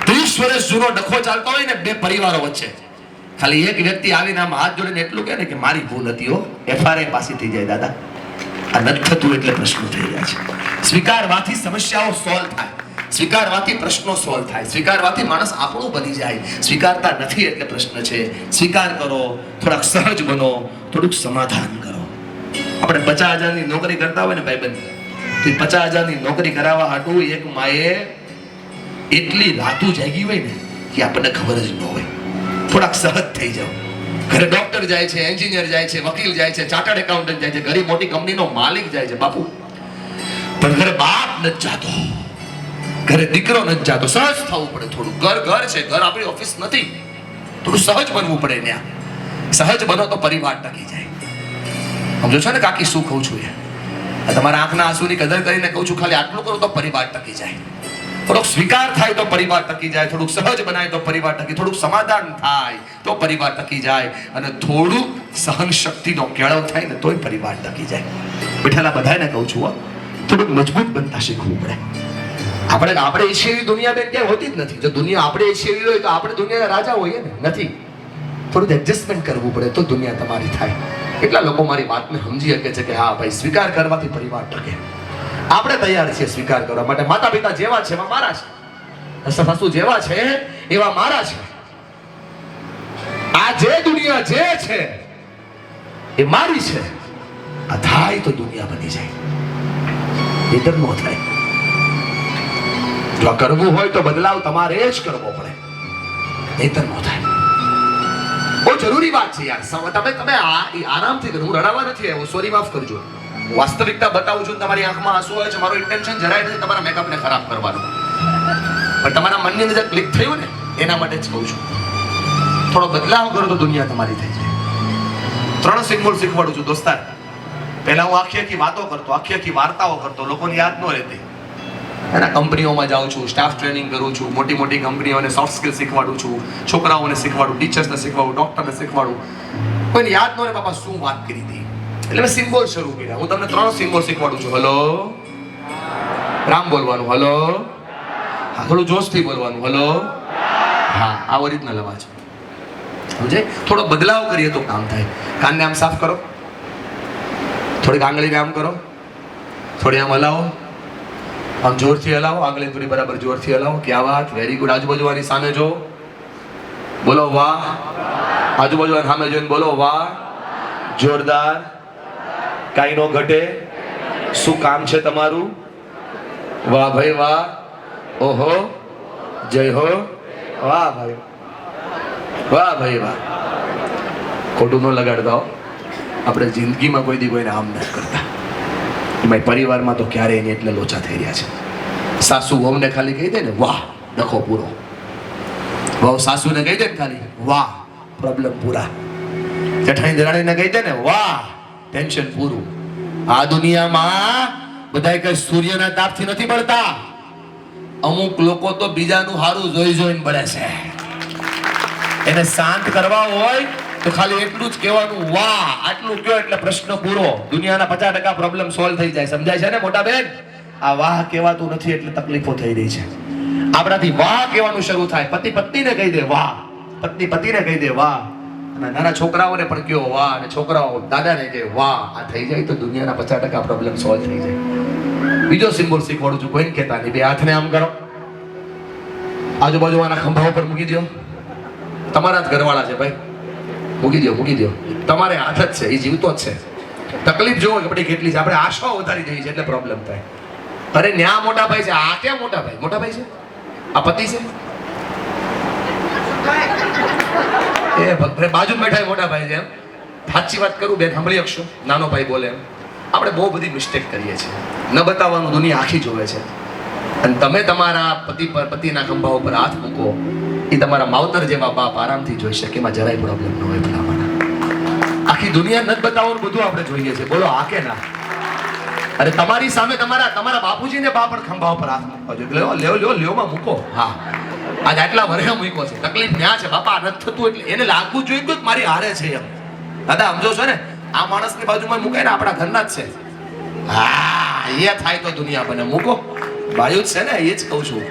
30 વર્ષ જૂનો ડખો ચાલતો હોય ને બે પરિવારો વચ્ચે, ખાલી એક વ્યક્તિ આવીને આમ હાથ જોડીને એટલું કહે ને કે મારી ભૂલ હતી હો, FRA પાછી થઈ જાય. દાદા આ નથી થતું એટલે પ્રશ્નો થઈ રહ્યા છે. સ્વીકારવાથી સમસ્યાઓ સોલ્વ થાય, સ્વીકારવાથી પ્રશ્નો સોલ્વ થાય, સ્વીકારવાથી માણસ આપણું બની જાય. સ્વીકારતા નથી એટલે પ્રશ્ન છે. સ્વીકાર કરો, થોડાક સહજ બનો, થોડુંક સમાધાન કરો. આપણે 50,000ની નોકરી કરતા હોય ને ભાઈબંધ, તો 50,000ની નોકરી કરાવવા હાટું એક માએ એટલી રાતું જાગી હોય ને કે આપણને ખબર જ ન હોય. થોડાક સહજ થઈ જાઓ. ઘરે ડોક્ટર જાય છે, એન્જિનિયર જાય છે, વકીલ જાય છે, ચાર્ટર્ડ એકાઉન્ટન્ટ જાય છે, ઘણી મોટી કંપનીનો માલિક જાય છે બાપુ, પણ ઘરે બાપ નથી જાતો, ઘરે દીકરો નથી જાતો. સહજ થવું પડે થોડું. ઘર છે, ઘર આપણી ઓફિસ નથી. થોડું સહજ બનવું પડે. ત્યાં સહજ બનો તો પરિવાર ટકી જાય. સમજો છો ને કાકી શું કહું છું? એ તમારા આંખના આંસુની કદર કરીને કહું છું, ખાલી આટલું કરો તો પરિવાર ટકી જાય. થોડોક સ્વીકાર થાય તો પરિવાર ટકી જાય, થોડુંક સહજ બનાય તો પરિવાર ટકી, થોડુંક સમાધાન થાય તો પરિવાર ટકી જાય, અને થોડુંક સહન શક્તિનો કેળવ થાય ને તોય પરિવાર ટકી જાય. બેઠેલા બધાને કહું છું, થોડુંક મજબૂત બનતા શીખવું પડે. આપણે ઈચ્છીએ એવી દુનિયા બેન ક્યાંય હોતી જ નથી. જો દુનિયા આપણે ઈચ્છીએ એવી હોય તો આપણે દુનિયાના રાજા હોઈએ ને? નથી. થોડું એડજસ્ટમેન્ટ કરવું પડે તો દુનિયા તમારી થાય. એટલા લોકો મારી વાતને સમજી શકે છે કે હા ભાઈ, સ્વીકાર કરવાથી પરિવાર ટકે. આપણે તૈયાર છીએ સ્વીકાર કરવા માટે. માતા પિતા જેવા છે એવા મારા છે, સાસુ જેવા છે એવા મારા છે. આ જે દુનિયા જે છે એ મારી છે. આ થાય તો દુનિયા બની જાય, ઇધર નો થાય. જો કરવું હોય તો બદલાવ તમારે જ કરવો પડે, નહીતર નો થાય. બહુ જરૂરી વાત છે યાર. તમે આરામથી કરો. હું રડાવા નથી આવ્યો, સોરી માફ કરજો. વાસ્તવિકતા બતાવું છું. તમારી આંખમાં આંસુ આવે છે, મારો ઇન્ટેન્શન જરાય નથી તમારા મેકઅપને ખરાબ કરવાનું, પણ તમારા મનની અંદર ક્લિક થયું ને એના માટે જ કહું છું. થોડો બદલાવ કરો તો દુનિયા તમારી થઈ જાય. 3 સિમ્બોલ શીખવાડું છું દોસ્તાર. પહેલા હું આખી વાતો કરતો, આખી વાર્તાઓ કરતો, લોકોને યાદ ન રહેતી. એના કંપનીઓમાં જાઉં છું, સ્ટાફ ટ્રેનિંગ કરું છું, મોટી મોટી કંપનીઓને સોફ્ટ સ્કિલ શીખવાડું છું, છોકરાઓને શીખવાડું, ટીચર્સને શીખવાડું, ડૉક્ટરને શીખવાડું. કોઈને યાદ ન રહે બાપા શું વાત કરી હતી, એટલે મેં સિમ્બોલ શરૂ કર્યા. હું તમને 3 સિમ્બોલ શીખવાડું છું. હલો, રામ બોલવાનું. હલો, હા, થોડું જોશથી બોલવાનું. હલો, હા, આ ઓરિજિનલ અવાજ. સમજે? થોડો બદલાવ કરીએ તો કામ થાય. કાનને આમ સાફ કરો, થોડીક આંગળીને આમ કરો, થોડી આમ હલાવો, આમ જોરથી હલાવો, આંગળી થોડી બરાબર જોરથી હલાવો. ક્યાં વાત, વેરી ગુડ. આજુબાજુવાળી સામે જો, બોલો વાહ. આજુબાજુવાળી સામે જોઈને બોલો વાહ. જોરદાર. કાંઈ નો ઘટે. શું કામ છે તમારું? વાહ ભાઈ વાહ. ઓહો, જય હો. વાહ ભાઈ, વાહ ભાઈ વાહ. ખોટું ન લગાડતા હો. આપણે જિંદગીમાં કોઈ દી કોઈને આમ નથી કરતા. એમાં પરિવારમાં તો ક્યારેય નહીં એટલે લોચા થઈ રહ્યા છે. સાસુ વહુને ખાલી કહી દે ને વાહ, ડખો પૂરો. વહુ સાસુને કહી દે ને ખાલી વાહ, પ્રોબ્લેમ પૂરા. જેઠાણી દેરાણીને કહી દે ને વાહ, ટેન્શન પૂરું. આ દુનિયામાં બધાય કઈ સૂર્યના તાપથી નથી બળતા. અમુક લોકો તો બીજાનું હારું જોઈ જોઈને બળે છે. એને શાંત કરવા હોય તો ખાલી એટલું જ કહેવાનું વાહ. આટલું કયો એટલે પ્રશ્ન પૂરો. દુનિયાના 50% પ્રોબ્લેમ સોલ્વ થઈ જાય. સમજાય છે ને મોટા બેન? આ વાહ કહેવાતું નથી એટલે તકલીફો થઈ રહી છે. આપણાથી વાહ કહેવાનું શરૂ થાય. પતિ પત્નીને કહી દે વાહ, પત્ની પતિને કહી દે વાહ, અને નાના છોકરાઓને પણ કહો વાહ, અને છોકરાઓ દાદાને કહે વાહ. આ થઈ જાય તો દુનિયાના 50% પ્રોબ્લેમ સોલ્વ થઈ જાય. બીજો સિમ્બોલ શીખવાડું છું. કોઈને કહેતા નહીં. 2 હાથને આમ કરો, આજુબાજુના ખંભા ઉપર મૂકી દો. તમારા જ ઘરવાળા છે ભાઈ, મૂકી દો, મૂકી દો. તમારે હાથ જ છે, એ જીવતો જ છે. તકલીફ જોવો કે આપણી કેટલી છે. આપણે આશાઓ વધારી દઈએ છીએ એટલે પ્રોબ્લેમ થાય. અરે ન્યા મોટા ભાઈ છે, આ ક્યાં મોટા ભાઈ? મોટા ભાઈ છે, આ પતિ છે. એ બાજુ બેઠા મોટા ભાઈ છે. એમ સાચી વાત કરું બેન, સાંભળી શકશો? નાનો ભાઈ બોલે એમ. આપણે બહુ બધી મિસ્ટેક કરીએ છીએ. ન બતાવવાનું દુનિયા આખી જોવે છે. અને તમે તમારા પતિના ખંભા ઉપર હાથ મૂકો, એ તમારા માવતર જેવા બાપ આરામથી જોઈ શકે. એમાં જરાય પ્રોબ્લેમ ન હોય. ભલામણ આખી દુનિયા નથી બતાવવાનું, બધું આપણે જોઈએ છે. બોલો હા કે ના? અરે તમારી સામે તમારા બાપુજીને બા પણ ખંભા ઉપર હાથ મૂકવા જોઈએ. લ્યોમાં મૂકો. હા, આજ આટલા વર્ષે મૂક્યો છે. તકલીફ ન્યા છે બાપા, નથી થતું એટલે એને લાગવું જોઈએ કે મારી હારે છે એમ. દાદા સમજો છો ને? આ માણસની બાજુમાં મૂકાય ને, આપણા ઘરના જ છે. હા, એ થાય તો દુનિયા બને. મૂકો, બાયું જ છે ને, એ જ કહું છું.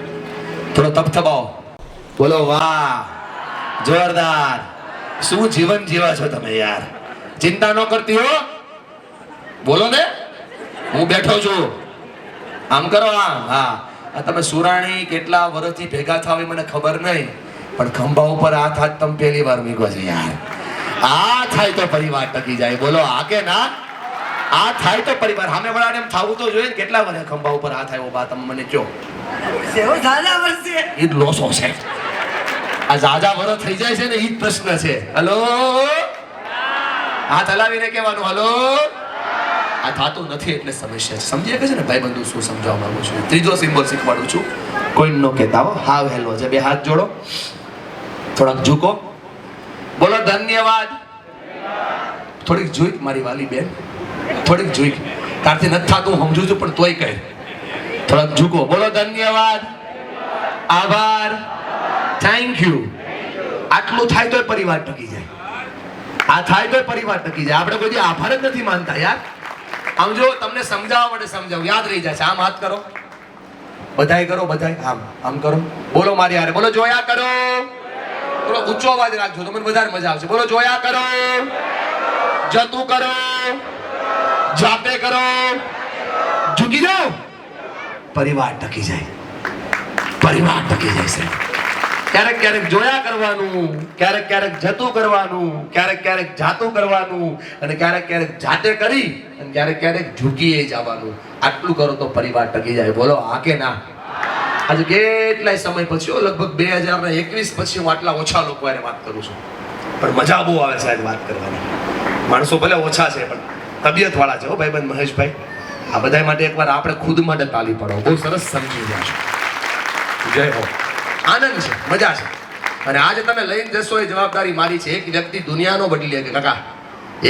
થોડો તપથબાવો, બોલો વાહ, જોરદાર. શું જીવન જીવા છો તમે યાર. ચિંતા ન કરતી હો, બોલો ને, હું બેઠો છું. આમ કરો આમ. હા, તમે સુરાણી કેટલા વર્ષથી ભેગા થાવ એ મને ખબર નહીં, પણ ખંભા ઉપર હાથ તમે પહેલી વાર મૂક્યો છે યાર. આ થાય તો પરિવાર ટકી જાય. બોલો આ કે ના? આ થાય તો પરિવાર. સામે વાળાને એમ થાવું તો જોઈએ. કેટલા વર્ષે ખંભા ઉપર હાથ આવ્યો બા, તમે મને કહો. એ જ લોસો છે. આ જાજા વર્ષ થઈ જાય છે ને, એ જ પ્રશ્ન છે. હલો, હાથ હલાવીને કહેવાનું હલો. આ થતું નથી એટલે સમસ્યા છે. સમજી શકે છે ને ભાઈ બંધુ શું સમજાવવા માંગુ છું? ત્રીજો સિમ્બોલ શીખવાડું છું. કોઈ નો કહેતા હો, હાવ હેલો છે. 2 હાથ જોડો, થોડાક ઝૂકો, બોલો ધન્યવાદ. થોડીક જોઈક મારી વાલી બેન, થોડીક જોઈક. તારથી નથી થતું સમજુ છું, પણ તોય કહે. થોડાક ઝૂકો, બોલો ધન્યવાદ, આભાર, થેન્ક યુ. આટલું થાય તો પરિવાર ટકી જાય. આ થાય તો પરિવાર ટકી જાય. આપણે કોઈ આભાર જ નથી માનતા યાર. આમ જો તમને સમજાવવા માટે સમજાવું, યાદ રહી જાય છે. આમ હાથ કરો, બધાય કરો, બધાય આમ આમ કરો. બોલો મારી હારે, બોલો જોયા કરો. થોડો ઊંચો અવાજ રાખજો તો મને વધારે મજા આવશે. બોલો જોયા કરો, જતું કરો, જાતે કરો, ઝૂકી જાઓ. પરિવાર ટકી જાય. પરિવાર ટકી જાય છે. ક્યારેક ક્યારેક જોયા કરવાનું, ક્યારેક ક્યારેક જતું કરવાનું, ક્યારેક ક્યારેક જાતું કરવાનું, અને ક્યારેક ક્યારેક જાતે કરી અને ક્યારેક ક્યારેક ઝૂકીએ જવાનું. આટલું કરો તો પરિવાર ટકી જાય. બોલો હા કે ના? આજે કેટલાય સમય પછી, લગભગ 2021 પછી હું આટલા ઓછા લોકો હારે વાત કરું છું, પણ મજા બહુ આવે છે આજ વાત કરવાની. માણસો ભલે ઓછા છે પણ તબિયત વાળા છે. હો ભાઈબંધ મહેશભાઈ, આ બધા માટે એકવાર આપણે ખુદ માટે તાલી પાડો. બહુ સરસ સમજી ગયા છો. જય હો. આનંદ છે, મજા છે. અને આજે તમે લઈને જશો એ જવાબદારી મારી છે. એક વ્યક્તિ દુનિયાનો બદલી શકે કાકા,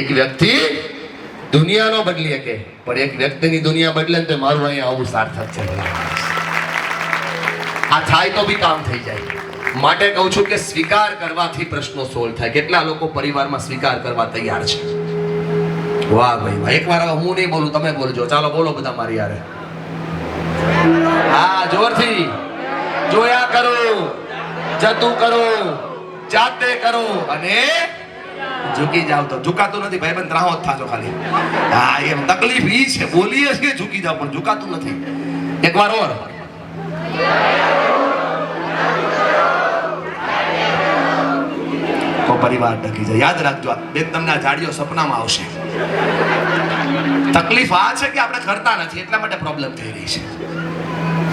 એક વ્યક્તિ દુનિયાનો બદલી શકે, પણ એક વ્યક્તિની દુનિયા બદલે ને તો મારું અહીંયા આવું સાર્થક છે. આ થાય તો બી કામ થઈ જાય. માટે કહું છું કે સ્વીકાર કરવાથી પ્રશ્નો સોલ્વ થાય. કેટલા લોકો પરિવારમાં સ્વીકાર કરવા તૈયાર છે? વાહ ભાઈ વાહ. એકવાર હવે હું નહીં બોલું, તમે બોલજો. ચાલો બોલો બધા મારી યારે. હા, જોરથી. જોયા કરો, જતું કરો, જાતે કરો અને ઝૂકી જાવ. તો ઝુકાતું નથી ભાઈ, બંધ રાહો જ થાજો ખાલી. હા, એમ તકલીફ ઈ છે, બોલીએ છીએ ઝૂકી જાવ પણ ઝુકાતું નથી. એકવાર ઓર. તો પરિવાર ટકી જાય. યાદ રાખજો, બેન તમને આ જાડીઓ સપનામાં આવશે. તકલીફ આ છે કે આપણે કરતા નથી એટલા માટે પ્રોબ્લેમ થઈ રહી છે.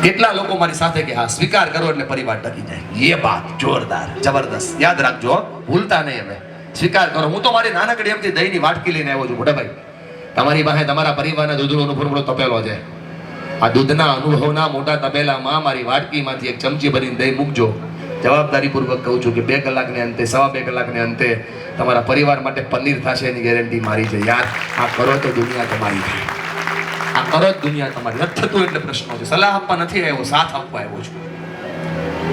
કેટલા લોકો મારી સાથે કે હા સ્વીકાર કરો એટલે પરિવાર ટકી જાય. એ બાત જોરદાર, જબરદસ્ત. યાદ રાખજો, ભૂલતા નહીં. હવે સ્વીકાર કરો. હું તો મારી નાનકડી એમથી દહીંની વાટકી લઈને આવ્યો છું. મોટા ભાઈ, તમારી પાસે તમારા પરિવારના દૂધનો અનુભવ તપેલો છે. આ દૂધના અનુભવના મોટા તપેલામાં મારી વાટકીમાંથી એક ચમચી ભરીને દહીં મૂકજો. જવાબદારીપૂર્વક કહું છું કે 2 કલાકને અંતે, 2.5 કલાકને અંતે તમારા પરિવાર માટે પનીર થશે એની ગેરંટી મારી છે. યાર, આ કરો તો દુનિયા તમારી થાય. આ કરો જ દુનિયા તમારી. નથી થતું એટલે પ્રશ્નો છે. સલાહ આપવા નથી આવ્યો, સાથ આપવા આવ્યો છું.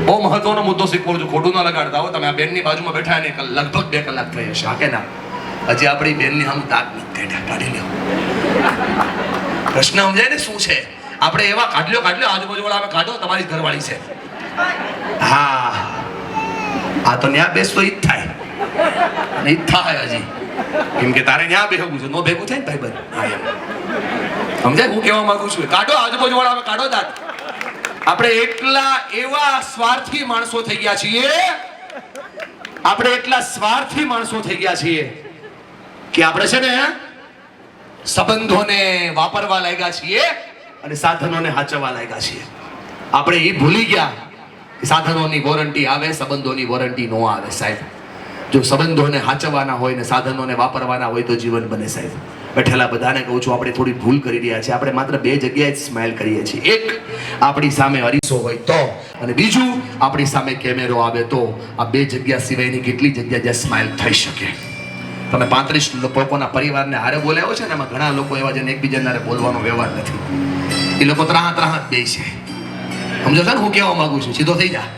બહુ મહત્વનો મુદ્દો શીખવું છું. ખોટું ના લગાડતા હો. તમે આ બેનની બાજુમાં બેઠા ને લગભગ 2 કલાક થઈ હશે. હા કે ના? હજી આપણી બેનની આમ દાંત નથી કાઢી લ્યો. પ્રશ્ન સમજાય ને શું છે? આપણે એવા કાઢલ્યો આજુબાજુ વાળા કાઢો, તમારી ઘરવાળી છે. હા, આ તો ન્યા બેસતો ઈ જ થાય. ઈ જ થાય હજી. કેમ કે તારે ન્યા બેહવું છે. નો ભેગું થાય ને ભાઈ બંધ. હા, એમ સમજાય હું કહેવા માંગુ છું? કાઢો આજુબાજુ વાળા, કાઢો દાંત. આપણે એટલા એવા સ્વાર્થી માણસો થઈ ગયા છીએ. આપણે એટલા સ્વાર્થી માણસો થઈ ગયા છીએ કે આપણે છે ને સંબંધોને વાપરવા લાગ્યા છીએ અને સાધનોને હાચવવા લાગ્યા છીએ. આપણે એ ભૂલી ગયા કે સાધનોની વોરંટી આવે, સંબંધોની વોરંટી નો આવે. સાહેબ, જો સંબંધોને હાચવવાના હોય ને સાધનોને વાપરવાના હોય તો જીવન બને. સાહેબ, બેઠેલા બધાને કહું છું, આપણે થોડી ભૂલ કરી રહ્યા છીએ. આપણે માત્ર 2 જગ્યાએ જ સ્માઇલ કરીએ છીએ. એક, આપણી સામે અરીસો હોય તો, અને બીજું, આપણી સામે કેમેરો આવે તો. આ 2 જગ્યા સિવાયની કેટલી જગ્યા જ્યાં સ્માઇલ થઈ શકે? તમે 35 લોકોના પરિવારને હારે બોલાવ્યો છે ને, એમાં ઘણા લોકો એવા જેને એકબીજાને બોલવાનો વ્યવહાર નથી. એ લોકો ત્રાહ જ બે છે. સમજો છો ને હું કહેવા માંગુ છું? સીધો થઈ જા.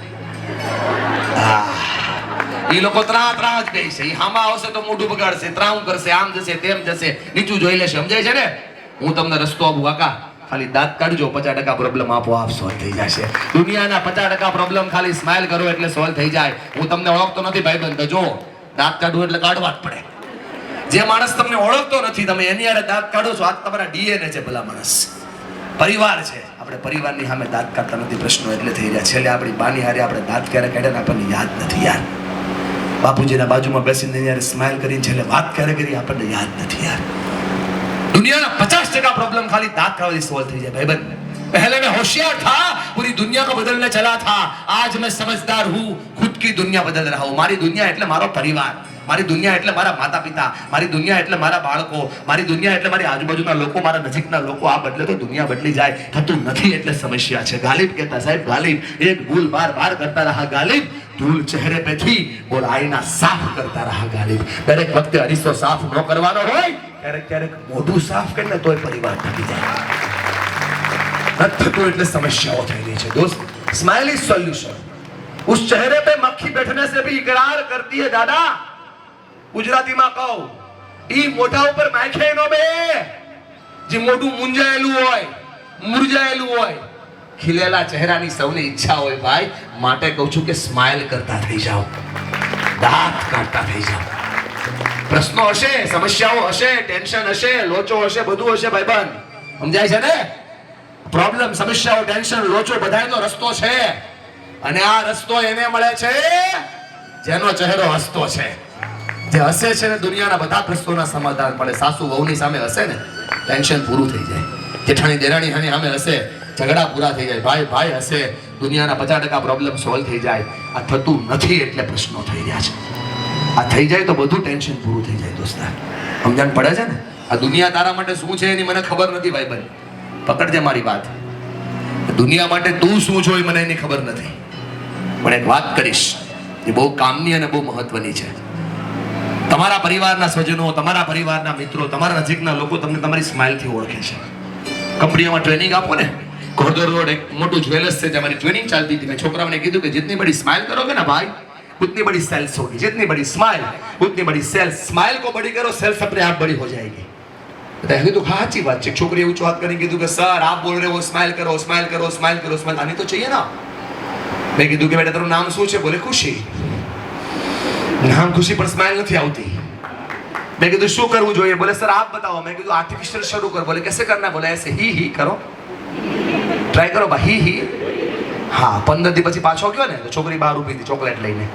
એ લોકો ત્રાહ જ બે છે. એ હામાં આવશે તો મોઢું બગાડશે, ત્રાહું કરશે, આમ જશે, તેમ જશે, નીચું જોઈ લેશે. સમજાય છે ને? હું તમને રસ્તો આપું કાકા, ખાલી દાંત કાઢજો, 50% પ્રોબ્લેમ આપોઆપ સોલ્વ થઈ જશે. દુનિયાના 50% પ્રોબ્લેમ ખાલી સ્માઇલ કરો એટલે સોલ્વ થઈ જાય. હું તમને ઓળખતો નથી ભાઈબંધ, જો દાંત કાઢવું એટલે કાઢવા જ પડે. જે માણસ તમને ઓળખતો નથી, તમે એની હારે દાંત કાઢો છો, આ તમારા ડીએનએ છે. ભલા માણસ પરિવાર છે. આપણે પરિવારની સામે દાંત કાઢતા નથી. પ્રશ્નો એટલે થઈ રહ્યા. છેલ્લે આપણી બાની હારે આપણે દાંત ક્યારે કાઢ્યા ને આપણને યાદ નથી. યાર, બાપુજીના બાજુમાં બેસીને યાર સ્માઇલ કરીને છેલ્લે વાત ક્યારે કરી આપણને યાદ નથી. યાર, दुनिया का 50% प्रॉब्लम खाली दांत का वजह से सॉल्व થઈ જાય ભાઈબંધ. पहले मैं होशियार था, पूरी दुनिया को बदलने चला था. आज मैं समझदार हूँ, खुद की दुनिया बदल रहा हूँ. मारी दुनिया એટલે મારો પરિવાર, મારી દુનિયા એટલે મારા માતા પિતા, મારી દુનિયા એટલે મારા બાળકો, મારી દુનિયા એટલે મારી આજુબાજુના લોકો, મારા નજીકના લોકો. આ બદલે તો દુનિયા બદલી જાય. થતું નથી એટલે સમસ્યા છે. ગાલિબ કહેતા, સાહેબ ગાલિબ એક ભૂલ બાર બાર કરતા રહા ગાલિબ, ધૂલ ચહેરે पे थी और आईना साफ करता रहा गालिब. દરેક વખતે અરીસો સાફ ન કરવાનો હોય, ક્યારેક ક્યારેક મોઢું સાફ કરીને તોય પરિવાર ટકી જાય. થતું એટલે સમસ્યાઓ થઈ રહી છે. દોસ્ત, સ્માइल इज सॉल्यूशन. उस चेहरे पे मक्खी बैठने से भी इकरार करती है दादा. ગુજરાતીમાં કહું, ઈ મોઢા ઉપર માખે નો બે જે મોઢું મુંજાયેલું હોય, મુરઝાયેલું હોય. ખીલેલા ચહેરાની સૌની ઈચ્છા હોય ભાઈ. માટે કહું છું કે સ્માઇલ કરતા થઈ જાઓ, દાંત કાઢતા થઈ જાઓ. પ્રશ્નો હશે, સમસ્યાઓ હશે, ટેન્શન હશે, લોચો હશે, બધું હશે ભાઈબંધ. સમજાય છે ને? પ્રોબ્લેમ, સમસ્યાઓ, ટેન્શન, લોચો બધાયનો રસ્તો છે. અને આ રસ્તો એને મળે છે જેનો ચહેરો હસતો છે. જે હસે છે ને દુનિયાના બધા પ્રશ્નોના સમાધાન મળે. સાસુ વહુની સામે હસે ને ટેન્શન પૂરું થઈ જાય. જેઠાણી દેરાણી હાની સામે હસે, ઝઘડા પૂરા થઈ જાય. ભાઈ ભાઈ હસે, દુનિયાના 50% પ્રોબ્લેમ સોલ્વ થઈ જાય. આ થતું નથી એટલે પ્રશ્નો થઈ રહ્યા છે. આ થઈ જાય તો બધું ટેન્શન પૂરું થઈ જાય. દોસ્તા, સમજણ પડે છે ને? આ દુનિયા તારા માટે શું છે એની મને ખબર નથી ભાઈબંધ. પકડજે મારી વાત. દુનિયા માટે તું શું છો એ મને એની ખબર નથી. પણ એક વાત કરીશ, એ બહુ કામની અને બહુ મહત્વની છે. તમારા પરિવારના સ્વજનો, તમારા પરિવારના મિત્રો, તમારા નજીકના લોકો તમને તમારી સ્માઇલથી ઓળખે છે. કંપનીઓમાં ટ્રેનિંગ આપો ને, ઘોડદોર રોડ એક મોટું જ્વેલર્સ છે, જ્યાં મારી ટ્રેનિંગ ચાલતી હતી. મેં છોકરાઓને કીધું કે जितनी बड़ी स्माइल करोगे ना भाई उतनी बड़ी सेल्स होगी, जितनी बड़ी स्माइल उतनी बड़ी सेल्स. स्माइल को बड़ी करो, सेल्स अपने आप बड़ी हो जाएगी. तो कીધું સાચી વાત છે. છોકરી એવું વાત કરીને કીધું કે સર આપ બોલ रहे हो स्माइल करो स्माइल करो स्माइल करो स्माइल, आनी तो चाहिए ना. મેં કીધું કે બેટા તારું નામ શું છે? બોલે ખુશી. નામ ખુશી પણ સ્માइल નથી આવતી. मैं कीधु शू करवू જોઈએ? बोले सर आप बताओ. मैं कीधु आर्टिफिशियल शुरू कर. बोले कैसे करना? बोले ऐसे ही करो, ट्राई करो बा ही. हाँ 15 दिन પછી પાછો ગયો ને તો છોકરી બહાર ઊભી હતી ચોકલેટ લઈને.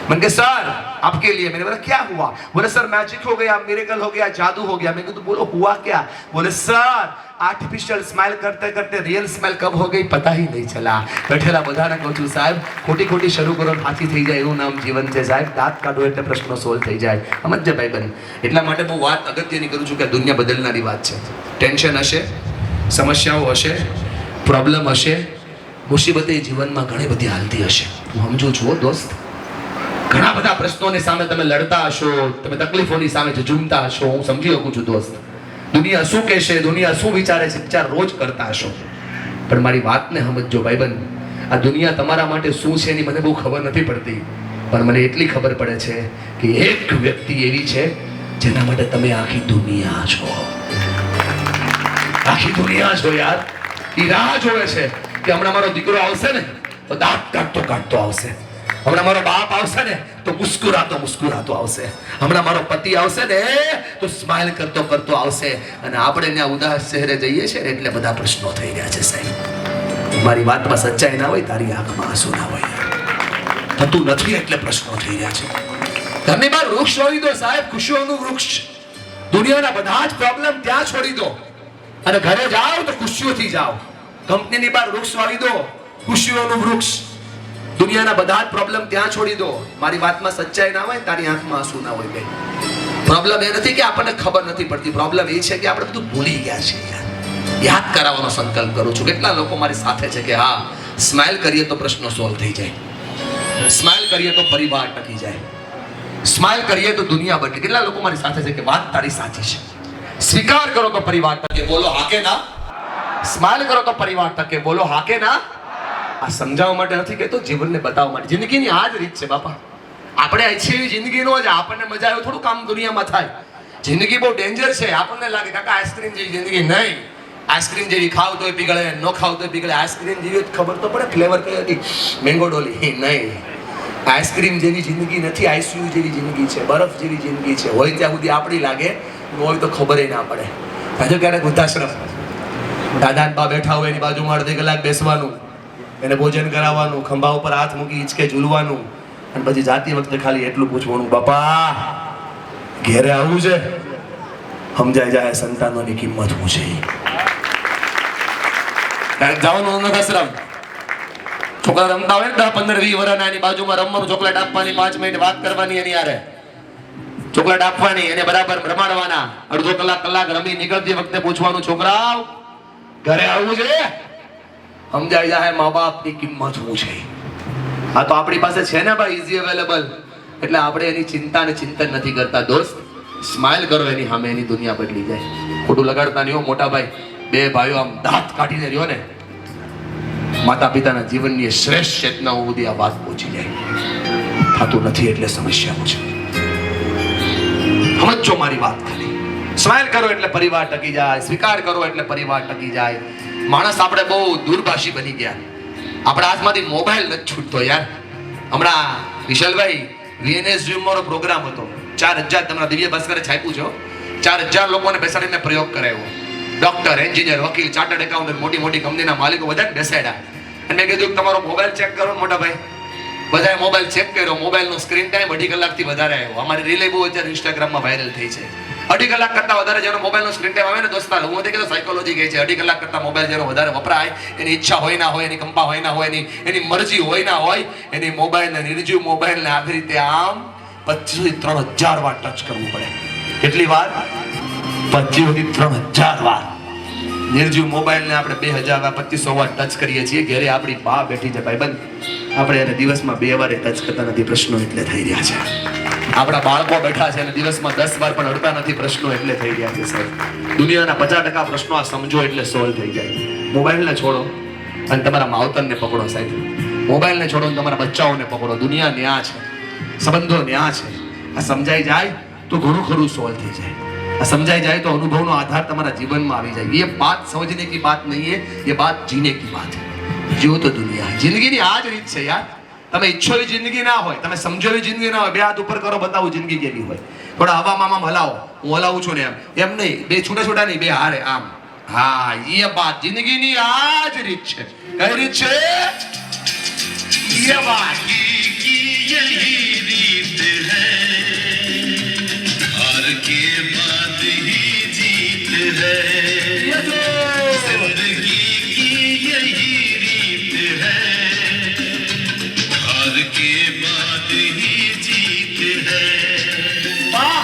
मैंने कहा सर आपके लिए. मैंने बोला क्या हुआ? बोले सर मैजिक हो गया, मिरेकल हो गया, जादू हो गया. मैं कहा तो बोलो हुआ क्या? बोले सर आर्टिफिशियल स्माइल करते करते रियल स्माइल कब हो गई पता ही नहीं चला. બેઠેલા બધાને કહું છું સાહેબ ખોટી ખોટી શરૂ કરો સાચી થઈ જાય એવું નામ જીવન છે સાહેબ. દાંત કાઢો એટલે પ્રશ્નો સોલ્વ થઈ જાય. સમજજે ભાઈબંધ. એટલા માટે હું વાત અગત્યની કરું છું કે દુનિયા બદલનારી વાત છે. ટેન્શન હશે, સમસ્યાઓ હશે, પ્રોબ્લેમ હશે, મુસીબતે જીવનમાં ઘણી બધી હાલતી હશે. હું સમજુ છું દોસ્ત. ઘણા બધા પ્રશ્નોની સામે તમે લડતા હશો, તમે તકલીફોની સામે ઝૂમતા હશો. હું સમજી શકું છું દોસ્ત. દુનિયા શું કહેશે, દુનિયા શું વિચારે છે, વિચાર રોજ કરતા હશો. પણ મારી વાતને સમજજો ભાઈબંધ. આ દુનિયા તમારા માટે શું છે એની મને બહુ ખબર નથી પડતી, પણ મને એટલી ખબર પડે છે કે એક વ્યક્તિ એવી છે જેના માટે તમે આખી દુનિયા છો. આખી દુનિયા છો યાર. એ રાહ જોવે છે કે હમણાં મારો દીકરો આવશે ને તો દાંત કાઢતો કાઢતો આવશે. હમણાં મારો બાપ આવશે ને તો મુસ્કુરાતો મુસ્કુરાતો આવશે. હમણાં મારો પતિ આવશે ને તો સ્માઇલ કરતો કરતો આવશે. અને આપણે ત્યાં ઉદાસ ચહેરે જઈએ છીએ ને એટલે બધા પ્રશ્નો થઈ રહ્યા છે સાહેબ. મારી વાતમાં સચ્ચાઈ ના હોય, તારી આંખમાં આંસુ ના હોય. થતું નથી એટલે પ્રશ્નો થઈ રહ્યા છે. ઘરની બહાર વૃક્ષ વાવી દો સાહેબ, ખુશીઓનું વૃક્ષ. દુનિયાના બધા જ પ્રોબ્લેમ ત્યાં છોડી દો અને ઘરે જાઓ તો ખુશીઓથી જાઓ. કંપનીની બહાર વૃક્ષ વાવી દો, ખુશીઓનું વૃક્ષ. દુનિયાના બધા જ પ્રોબ્લેમ ત્યાં છોડી દો. મારી વાતમાં સચ્ચાઈ ના હોય, તારી આંખમાં આંસુ ના હોય. ભાઈ પ્રોબ્લેમ એ નથી કે આપણને ખબર નથી પડતી, પ્રોબ્લેમ એ છે કે આપણે બધું ભૂલી ગયા છીએ. યાદ કરાવવાનો સંકલ્પ કરું છું. કેટલા લોકો મારી સાથે છે કે હા સ્માઇલ કરીએ તો પ્રશ્નો સોલ્વ થઈ જાય, સ્માઇલ કરીએ તો પરિવાર ટકી જાય, સ્માઇલ કરીએ તો દુનિયા બદલે. કેટલા લોકો મારી સાથે છે કે વાત તારી સાચી છે. સ્વીકાર કરો તો પરિવાર ટકે. બોલો હા કે ના? સ્માઇલ કરો તો પરિવાર ટકે. બોલો હા કે ના? આ સમજાવવા માટે નથી કહેતો, જીવનને બતાવવા માટે. જિંદગીની આ જ રીત છે બાપા. આપણે ઈચ્છીએ એવી જિંદગી નો જ આપણને મજા આવે થોડું કામ દુનિયામાં થાય. જિંદગી બહુ ડેન્જર છે. આપણને લાગે કાકા આઈસ્ક્રીમ જેવી જિંદગી નહીં. આઈસ્ક્રીમ જેવી ખાવ તોય પીગળે, ન ખાવ તોય પીગળે. આઈસ્ક્રીમ જેવી ખબર તો પડે ફ્લેવર કઈ હતી, મેંગો ડોલી નહીં. આઈસ્ક્રીમ જેવી જિંદગી નથી, આઈસીયુ જેવી જિંદગી છે, બરફ જેવી જિંદગી છે. હોય ત્યાં સુધી આપણી લાગે, હોય તો ખબર ના પડે. હજુ ક્યારેક વૃદ્ધાશ્રમ દાદા બા બેઠા હોય એની બાજુમાં અડધી કલાક બેસવાનું, એને ભોજન કરાવવાનું, ખંભા ઉપર હાથ મૂકી હિંચકે ઝૂલવાનું, અને પછી જાતી વખતે ખાલી એટલું પૂછવાનું બાપા ઘેરે આવવું છે. સમજાય જાય સંતાનોની કિંમત શું છે. ક્યારેક જવાનું અનાથાશ્રમ, છોકરા રમતા હોય ને 10, 15, 20 વર્ષના, એની બાજુમાં રમવાનું, ચોકલેટ આપવાની, 5 મિનિટ વાત કરવાની એની હારે, ચોકલેટ આપવાની, એને બરાબર રમાડવાના. અડધો કલાક રમી નીકળતી વખતે પૂછવાનું છોકરાઓ ઘરે આવવું છે. સમજાઈ જાય મા બાપની કિંમત શું છે. આ તો આપણી પાસે છે ને ભાઈ, ઇઝી અવેલેબલ, એટલે આપણે એની ચિંતા ને ચિંતન નથી કરતા. દોસ્ત સ્માઇલ કરો, એની સામે એની દુનિયા બદલી જાય. ખોટું લગાડતા નહીં હો મોટા ભાઈ. બે ભાઈઓ આમ દાંત કાઢીને રહ્યો ને, માતા પિતાના જીવનની શ્રેષ્ઠ ચેતનાઓ સુધી આ વાત પહોંચી જાય. થતું નથી એટલે સમસ્યાઓ છે. સમજો મારી વાત ખાલી. સ્માઇલ કરો એટલે પરિવાર ટકી જાય, સ્વીકાર કરો એટલે પરિવાર ટકી જાય. માણસ આપણે બહુ દૂરભાષી બની ગયા. આપણા હાથમાંથી મોબાઈલ નથી છૂટતો યાર. હમણાં વિશાલભાઈ VNS મારો પ્રોગ્રામ હતો. 4000 તમારા દિવ્ય ભાસ્કરે છાપ્યું છે. 4000 લોકોને બેસાડીને પ્રયોગ કરાવ્યો. ડોક્ટર, એન્જિનિયર, વકીલ, ચાર્ટર્ડ એકાઉન્ટન્ટ, મોટી મોટી કંપનીના માલિકો બધાને બેસાડ્યા. અને મેં કીધું તમારો મોબાઈલ ચેક કરો મોટા ભાઈ. બધાએ મોબાઈલ ચેક કર્યો. મોબાઈલનો સ્ક્રીન ટાઈમ 2.5 કલાકથી વધારે આવ્યો. અમારી રીલે બહુ અત્યારે ઇન્સ્ટાગ્રામમાં વાયરલ થઈ છે. 2.5 કલાક કરતા વધારે જેનો મોબાઈલનો સ્ક્રીન ટાઈમ આવે ને દોસ્તાર, હું નથી કહેતો સાયકોલોજી કહે છે 2.5 કલાક કરતા મોબાઈલ જેનો વધારે વપરાય, એની ઈચ્છા હોય ના હોય, એની કંપા હોય ના હોય, એની મરજી હોય ના હોય, એની મોબાઈલને નિર્જીવ મોબાઈલને આવી રીતે આમ 25 થી 3000 વાર ટચ કરવું પડે. કેટલી વાર? 25 થી 3000 વાર. નિર્જીવ મોબાઈલને આપણે 2000 વાર 2500 વાર ટચ કરીએ છીએ. ઘરે આપણી બા બેઠી છે ભાઈબંધ, આપણે એને દિવસમાં 2 વાર ટચ કરતા નથી. પ્રશ્નો એટલે થઈ રહ્યા છે. આપણા બાળકો બેઠા છે અને દિવસમાં 10 વાર પણ અડતા નથી. પ્રશ્નો એટલે થઈ રહ્યા છે સાહેબ. દુનિયાના 50% પ્રશ્નો આ સમજો એટલે સોલ્વ થઈ જાય. મોબાઈલને છોડો, અને તમારા માવતરને પકડો સાહેબ. મોબાઈલને છોડો, તમારા બચ્ચાઓને પકડો. દુનિયા ન્યા છે, સંબંધો ન્યા છે. આ સમજાઈ જાય તો ઘણું ખરું સોલ્વ થઈ જાય. આ સમજાઈ જાય તો અનુભવનો આધાર તમારા જીવનમાં આવી જાય. ये बात समझने की बात नहीं है, ये बात जीने की बात है. જીવો તો દુનિયા. જિંદગીની આ જ રીત છે યાર. તમે ઈચ્છો એવી જિંદગી ના હોય, તમે સમજો એવી જિંદગી ના હોય. બે હાથ ઉપર કરો, બતાવો જિંદગી કેવી હોય. થોડા હવામાં હલાવો, હું હલાવું છું ને એમ નહીં. બે છૂટા છૂટા નહીં, બે હારે આમ. હા, ये बात જિંદગીની આ જ રીત છે. કઈ રીત છે? ये बात की यही રીત है, हार के बाद ही जीत है. जिंदगी की यही रीत है, हार के बाद ही जीत है. वाह!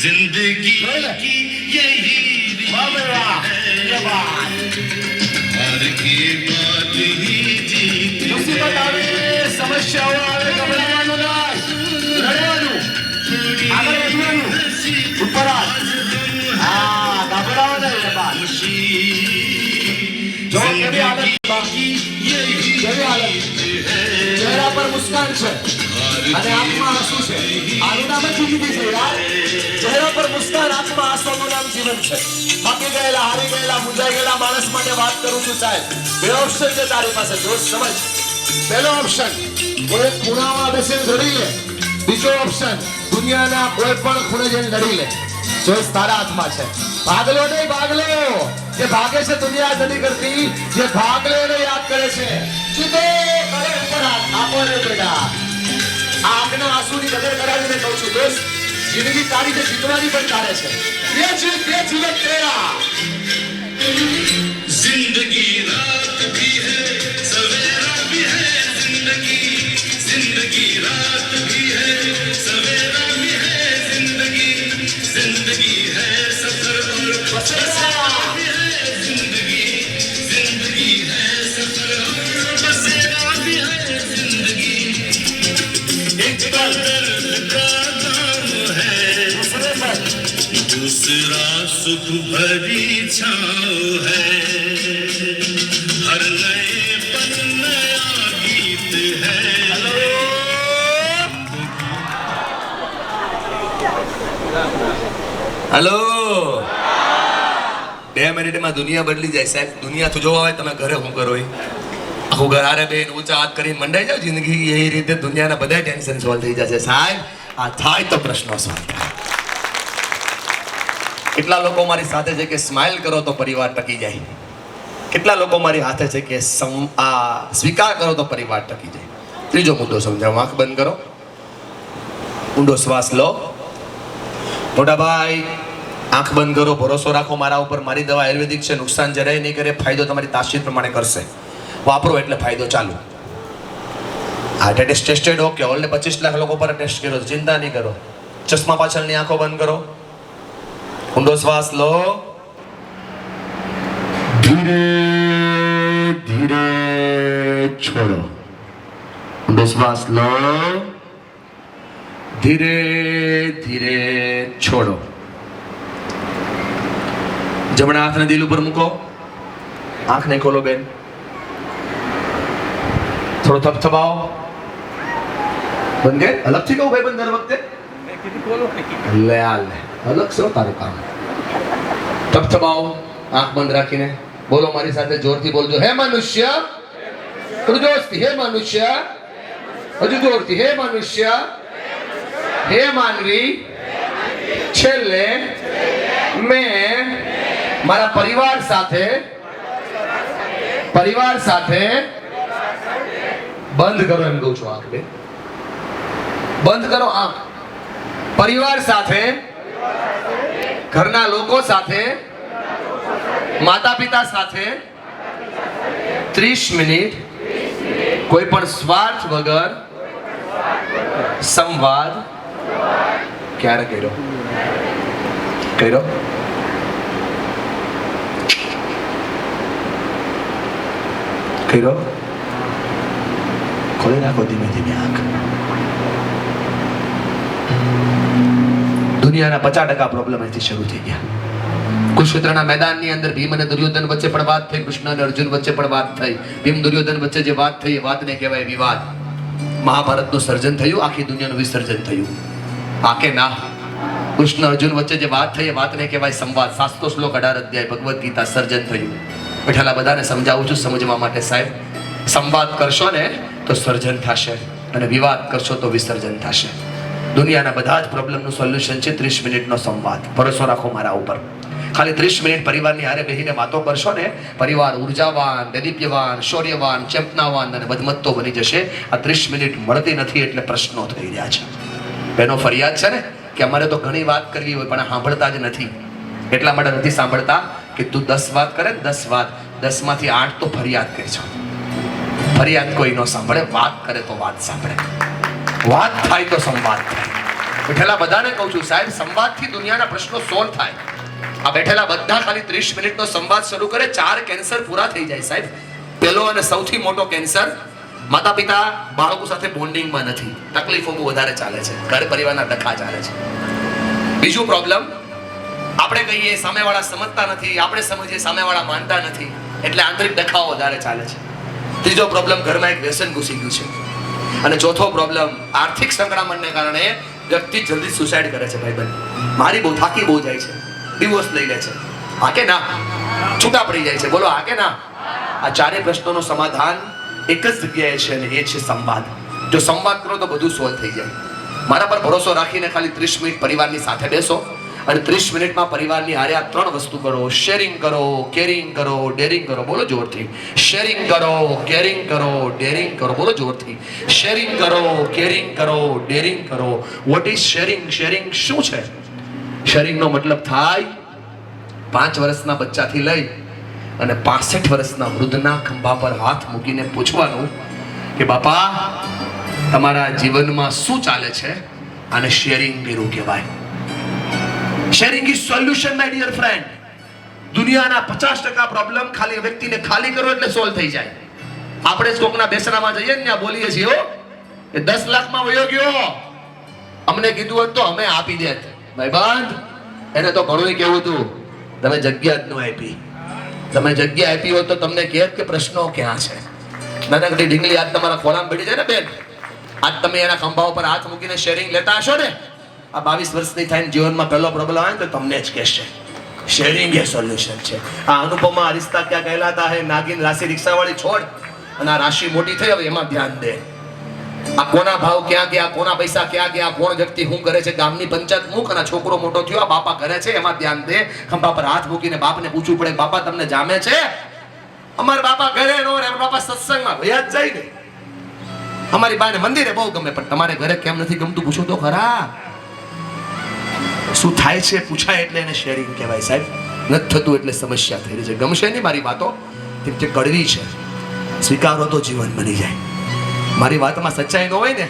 जिंदगी की यही रीत है, हार के बाद ही जीत. मुसीबत આવે, સમસ્યાઓ આવે, ગભરાવાનું નહીં, લડવાનું, આગળ વધવાનું, ઉપર હા, ગભરાવો નહીં. એ બાત જો કેવી હાલત, કેવી હાલત. ચહેરા પર મુસ્કાન છે અને આંખમાં આંસુ છે. આનું નામ જ જિંદગી છે યાર. ચહેરા પર મુસ્કાન, આંખમાં આંસુનું નામ જીવન છે. થાકી ગયેલા, હારી ગયેલા, મૂંઝાઈ ગયેલા માણસ માટે વાત કરું છું સાહેબ. બે ઓપ્શન છે તારી પાસે, જો સમજ. પહેલો ઓપ્શન, કોઈ એક ખૂણામાં બેસીને લડી લે. બીજો ઓપ્શન, દુનિયાના કોઈ પણ ખૂણે જઈને લડી લે. ચોઈસ તારા હાથમાં છે. ભાગલો નહીં, ભાગલો. જે ભાગે છે દુનિયા નથી કરતી, જે ભાગલે એને યાદ કરે છે. જીતો કરે ઉપર હાથ આપો રે બેટા. આંખના આંસુની કદર કરાવીને કહું છું દોસ્ત, જિંદગી તારી છે, જીતવાની પણ તારે છે. બે જીવન તેરા. जिंदगी रात भी है, सवेरा भी है. जिंदगी रात भी है, सवेरा भी है. जिंदगी है सफर और बसेरा भी है. जिंदगी है सफर और बसेरा भी है. जिंदगी एक दर्द का नाम है, दूसरा सुख भरी छाँव है. हर नए पल नया गीत है. हेलो 2 મિનિટમાં દુનિયા બદલી જાય સાહેબ. દુનિયા તો જોવા હોય તમે ઘરે શું કરો? આખું ઘર હારે બેન ઊંચા હાથ કરીને મંડાઈ જાવ. જિંદગી એ રીતે દુનિયાના બધા ટેન્શન સોલ્વ થઈ જશે સાહેબ. આ થાય તો પ્રશ્નો સોલ્વ થાય. કેટલા લોકો મારી સાથે છે કે સ્માઇલ કરો તો પરિવાર ટકી જાય. કેટલા લોકો મારી સાથે છે કે સ્વીકાર કરો તો પરિવાર ટકી જાય. ત્રીજો મુદ્દો સમજાવો. આંખ બંધ કરો, ઊંડો શ્વાસ લો. મોટા ભાઈ આંખ બંધ કરો, ભરોસો રાખો મારા ઉપર. મારી દવા આયુર્વેદિક છે, નુકસાન જરાય નહીં કરે. ફાયદો તમારી તાસીર પ્રમાણે કરશે. વાપરો એટલે ફાયદો ચાલુ. Heart attack tested okay. ઓલને 25 લાખ લોકો પર ટેસ્ટ કર્યો, ચિંતા નહીં કરો. ચશ્મા પાછળની આંખો બંધ કરો, ઊંડો શ્વાસ લો. ધીરે ધીરે છોડો. ઊંડો શ્વાસ લો, ધીરે ધીરે છોડો. જમણા હાથને દિલ ઉપર મૂકો. આંખને ખોલો બેન. થોડો થપથપાવો. બંધ ગઈ અલગથી કહું ભાઈ બંધ દર વખતે લે હાલ અલગ છે તારું કામ. થપથપાવો આંખ બંધ રાખીને. બોલો મારી સાથે, જોરથી બોલજો. હે મનુષ્ય. થોડું જોરથી. હે મનુષ્ય. હજુ જોરથી. હે મનુષ્ય. હે માનવી. છેલ્લે મેં મારા પરિવાર સાથે બંધ કરો એમ કહું છું. આંખ બે બંધ કરો. આંખ. પરિવાર સાથે, ઘરના લોકો સાથે, માતા પિતા સાથે 30 મિનિટ કોઈ પણ સ્વાર્થ વગર સંવાદ ક્યારે કર્યો? ખોલી નાખો ધીમે ધીમે આંખ. દુનિયાના 50% પ્રોબ્લેમ અહીંથી શરૂ થઈ ગયા. કુરુક્ષેત્રના મેદાનની અંદર ભીમ અને દુર્યોધન વચ્ચે પણ વાત થઈ, કૃષ્ણ અને અર્જુન વચ્ચે પણ વાત થઈ. ભીમ દુર્યોધન વચ્ચે જે વાત થઈ એ વાતને કહેવાય વિવાદ. મહાભારતનું સર્જન થયું, આખી દુનિયાનું વિસર્જન થયું. આ કે ના? કૃષ્ણ અર્જુન વચ્ચે જે વાત થઈ એ વાતને કહેવાય સંવાદ. 700 શ્લોક 18 અધ્યાય ભગવદ્ ગીતા સર્જન થયું. બેઠેલા બધાને સમજાવું છું સમજવા માટે સાહેબ. સંવાદ કરશો ને તો સર્જન થશે અને વિવાદ કરશો તો વિસર્જન થશે. દુનિયાના બધા જ પ્રોબ્લેમનું સોલ્યુશન છે 30 મિનિટનો સંવાદ. ભરોસો રાખો મારા ઉપર. ખાલી 30 મિનિટ પરિવારની હારે બેસીને વાતો કરશો ને, પરિવાર ઉર્જાવાન, દૈદીપ્યવાન, શૌર્યવાન, ચેતનાવાન અને વધમત્તો બની જશે. આ 30 મિનિટ મળતી નથી એટલે પ્રશ્નો થઈ રહ્યા છે. બેનો ફરિયાદ છે ને કે અમારે તો ઘણી વાત કરવી હોય પણ સાંભળતા જ નથી. એટલા માટે નથી સાંભળતા કે તું 10 વાત કરે, 10 વાત, 10 માંથી 8 તો ફરિયાદ કરજો. ફરિયાદ કોઈ ન સાંભળે, વાત કરે તો વાત સાંભળે. વાત થાય તો સંવાદ થાય. બેઠેલા બધાને કહું છું સાહેબ, સંવાદથી દુનિયાના પ્રશ્નો સોલ્વ થાય. આ બેઠેલા બધા ખાલી 30 મિનિટનો સંવાદ શરૂ કરે, 4 કેન્સર પૂરા થઈ જાય સાહેબ. પહેલો અને સૌથી મોટો કેન્સર, માતા પિતા બાળકો સાથે બોન્ડિંગમાં નથી. તકલીફો બહુ વધારે ચાલે છે, ઘર પરિવારના ડખા ચાલે છે. બીજું પ્રોબ્લેમ, આપણે કહીએ સામેવાળા સમજતા નથી, આપણે સમજીએ સામેવાળા માનતા નથી, એટલે આંતરિક ડખાઓ વધારે ચાલે છે. ત્રીજો પ્રોબ્લેમ, ઘરમાં એક વ્યસન ઘૂસી ગયું છે. અને ચોથો પ્રોબ્લેમ, આર્થિક સંકળામણને કારણે વ્યક્તિ જલ્દી સુસાઇડ કરે છે. ભાઈબંધ, મારી બહુ થાકી બહુ જાય છે, ડિવોર્સ લઈ લે છે. હા કે ના? છૂટા પડી જાય છે. બોલો હા કે ના? આ 4 પ્રશ્નોનું સમાધાન એક જ જગ્યાએ છે અને એ છે સંવાદ. જો સંવાદ કરો તો બધું સોલ્વ થઈ જાય. મારા પર ભરોસો રાખીને ખાલી 30 મિનિટ પરિવારની સાથે બેસો અને 30 મિનિટમાં પરિવારની હારે આ 3 વસ્તુ કરો. શેરિંગ કરો, કેરિંગ કરો, ડેરિંગ કરો. બોલો જોરથી. શેરિંગ કરો, કેરિંગ કરો, ડેરિંગ કરો. બોલો જોરથી. શેરિંગ કરો, કેરિંગ કરો, ડેરિંગ કરો. What is sharing? શેરિંગ શું છે? શેરિંગનો મતલબ થાય 5 વર્ષના બચ્ચાથી લઈ અને 65 વર્ષના વૃદ્ધના ખંભા પર હાથ મૂકીને પૂછવાનું કે બાપા તમારા જીવનમાં શું ચાલે છે? આને શેરિંગ કર્યું કહેવાય. Sharing is solution my dear friend. દુનિયાના 50% પ્રોબ્લેમ ખાલી વ્યક્તિને ખાલી કરો એટલે સોલ્વ થઈ જાય. આપણે જ કોકના બેસણામાં જઈએ ને ત્યાં બોલીએ છીએ હો કે 10 લાખમાં વયો ગયો, અમને કીધું હોત તો અમે આપી દેત. ભાઈબંધ, એને તો ઘણું કેવું હતું, તમે જગ્યા જ ન આપી. તમે જગ્યા આપી હોત તો તમને કહે કે પ્રશ્નો ક્યાં છે. નાનકડી ઢીંગલી આજ તમારા ખોળામાં બેઠી જાય ને બેન, આજ તમે એના ખંભા ઉપર હાથ મૂકીને શેરિંગ લેતા હશો ને, આ 22 વર્ષની થઈને જીવનમાં પહેલો પ્રોબ્લેમ આવે તો તમને જ કહેશે શેરિંગ એ સોલ્યુશન છે. આ અનુપમા રિશ્તા ક્યાં કહેલાતા હે, નાગિન રાશિ રિક્ષાવાળી છોડ અને આ રાશિ મોટી થઈ હવે એમાં ધ્યાન દે. આ કોના ભાવ ક્યાં ગયા, કોના પૈસા ક્યાં ગયા, કોણ વ્યક્તિ શું કરે છે, ગામની પંચાયત મૂક અને છોકરો મોટો થયો, આ બાપા કરે છે એમાં ધ્યાન દે. ખંભા પર હાથ મૂકીને બાપને પૂછવું પડે, બાપા તમને જામે છે? અમારા બાપા ઘરે નો રે, બાપા સત્સંગમાં ભયા જ જાય ને. અમારી બાને મંદિરે બહુ ગમે, પણ તમારે ઘરે કેમ નથી ગમતું પૂછો તો ખરા. શું થાય છે પૂછાય એટલે એને શેરિંગ કહેવાય સાહેબ. નથી થતું એટલે સમસ્યા થઈ રહી છે. ગમશે નહીં મારી વાતો, કેમ કે કડવી છે, સ્વીકારો તો જીવન બની જાય. મારી વાતમાં સચ્ચાઈ ન હોય ને,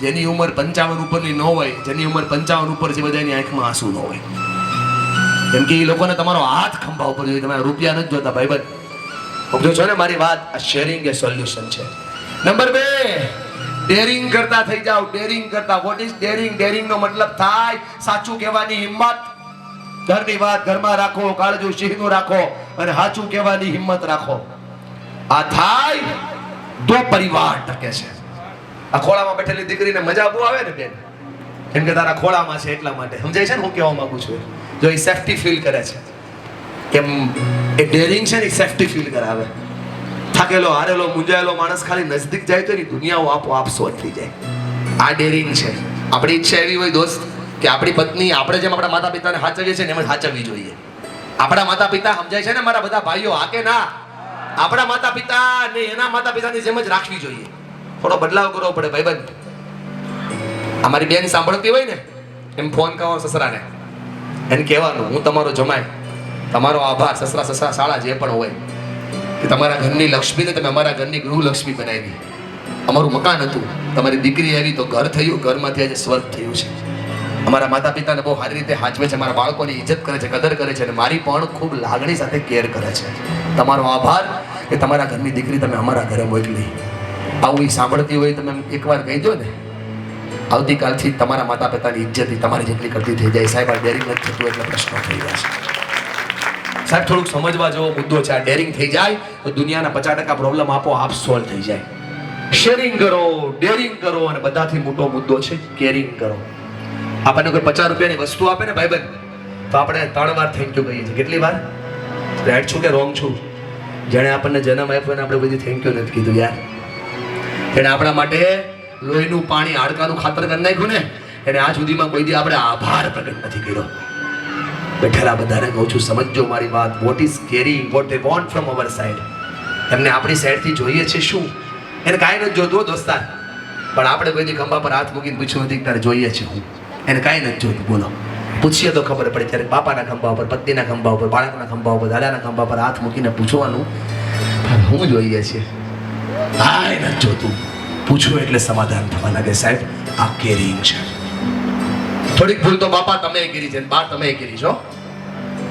જેની ઉંમર 55 ઉપરની ન હોય, જેની ઉંમર 55 ઉપર છે બધાની આંખમાં આંસુ ન હોય. કેમ કે એ લોકોને તમારો હાથ ખંભા ઉપર જોઈએ, તમારા રૂપિયા નથી જોતા. ભાઈબંધ, સમજો છો ને મારી વાત? આ શેરિંગ એ સોલ્યુશન છે. નંબર 2, ડેરિંગ કરતા થઈ જાવ. ડેરિંગ કરતા. What is daring? ડેરિંગ નો મતલબ થાય સાચું કહેવાની હિંમત. ઘરની વાત ઘરમાં રાખો, કાળજું સિંહનું રાખો અને સાચું કહેવાની હિંમત રાખો. આ થાય તો પરિવાર ટકે છે. આ ખોળામાં બેઠેલી દીકરીને મજા બહુ આવે ને બેન, કેમ કે તારા ખોળામાં છે એટલા માટે. સમજાય છે ને હું કહેવા માંગુ છું? જો એ સેફટી ફીલ કરે છે, કેમ એ ડેરિંગ છે ને, એ સેફટી ફીલ કરાવે. થાકેલો હારેલો મૂંઝાયેલો માણસ ખાલી નજદીક જાય તો એની દુનિયાઓ આપોઆપ સોલ્વ થઈ જાય. આ ડેરિંગ છે. આપણી ઈચ્છા એવી હોય દોસ્ત કે આપણી પત્ની આપણે જેમ આપણા માતા પિતાને સાચવીએ છીએ ને એમ જ સાચવવી જોઈએ. આપણા માતા પિતા સમજાય છે ને મારા બધા ભાઈઓ? હા કે ના? આપણા માતા પિતા ને એના માતા પિતાની જેમ જ રાખવી જોઈએ. થોડો બદલાવ કરવો પડે ભાઈબંધ. અમારી બેન સાંભળતી હોય ને, એમ ફોન કરો સસરાને, એને કહેવાનું હું તમારો જમાય, તમારો આભાર સસરા સસરા શાળા જે પણ હોય, કે તમારા ઘરની લક્ષ્મીને તમે અમારા ઘરની ગૃહલક્ષ્મી બનાવી. અમારું મકાન હતું, તમારી દીકરી આવી તો ઘર થયું, ઘરમાંથી આજે સ્વર્ગ થયું છે. અમારા માતા પિતાને બહુ સારી રીતે સાચવે છે, મારા બાળકોની ઇજ્જત કરે છે, કદર કરે છે અને મારી પણ ખૂબ લાગણી સાથે કેર કરે છે. તમારો આભાર કે તમારા ઘરની દીકરી તમે અમારા ઘરે મોકલી. આવું સાંભળતી હોય તમે એકવાર કહી દો ને, આવતીકાલથી તમારા માતા પિતાની ઇજ્જત તમારી જેટલી કરતી થઈ જાય. સાહેબ, આ ડેરિંગ નથી થતું એટલે પ્રશ્નો થઈ જશે. સાહેબ, થોડુંક સમજવા જેવો મુદ્દો છે. આ ડેરિંગ થઈ જાય તો દુનિયાના 50% પ્રોબ્લેમ આપોઆપ સોલ્વ થઈ જાય. શેરિંગ કરો, ડેરિંગ કરો, અને બધાથી મોટો મુદ્દો છે કેરિંગ કરો. આપણને કોઈ 50 રૂપિયાની વસ્તુ આપે ને ભાઈબંધ, તો આપણે 3 વાર થેન્ક યુ કહીએ છીએ. કેટલી વાર? રાઈટ છું કે રોંગ છું? જેણે આપણને જન્મ આપ્યો ને આપણે બધી થેન્ક યુ નથી કીધું યાર. એને આપણા માટે લોહીનું પાણી હાડકાનું ખાતર કરી નાખ્યું ને, એને આજ સુધીમાં કોઈ દી આપણે આભાર પ્રગટ નથી કર્યો. બેઠેલા બધાને કહું છું, સમજો મારી વાત. What is caring, what they want from our side. એમને આપણી સાઈડથી જોઈએ છે શું? એને કાંઈ નથી જોતું દોસ્તાર, પણ આપણે કોઈ દી ખંભા પર હાથ મૂકીને પૂછ્યું નથી તારે જોઈએ છે હું? એને કાંઈ નથી જોતું. બોલો, પૂછીએ તો ખબર પડે. ત્યારે બાપાના ખંભા ઉપર, પત્નીના ખંભા ઉપર, બાળકના ખંભા ઉપર, દાદાના ખંભા પર હાથ મૂકીને પૂછવાનું હું જોઈએ છે? કાંઈ નથી જોતું. પૂછવું એટલે સમાધાન થવા લાગે. સાહેબ, આ કેરિંગ છે. થોડીક ભૂલ તો બાપા તમે કરી છે, બા તમે કરી છો.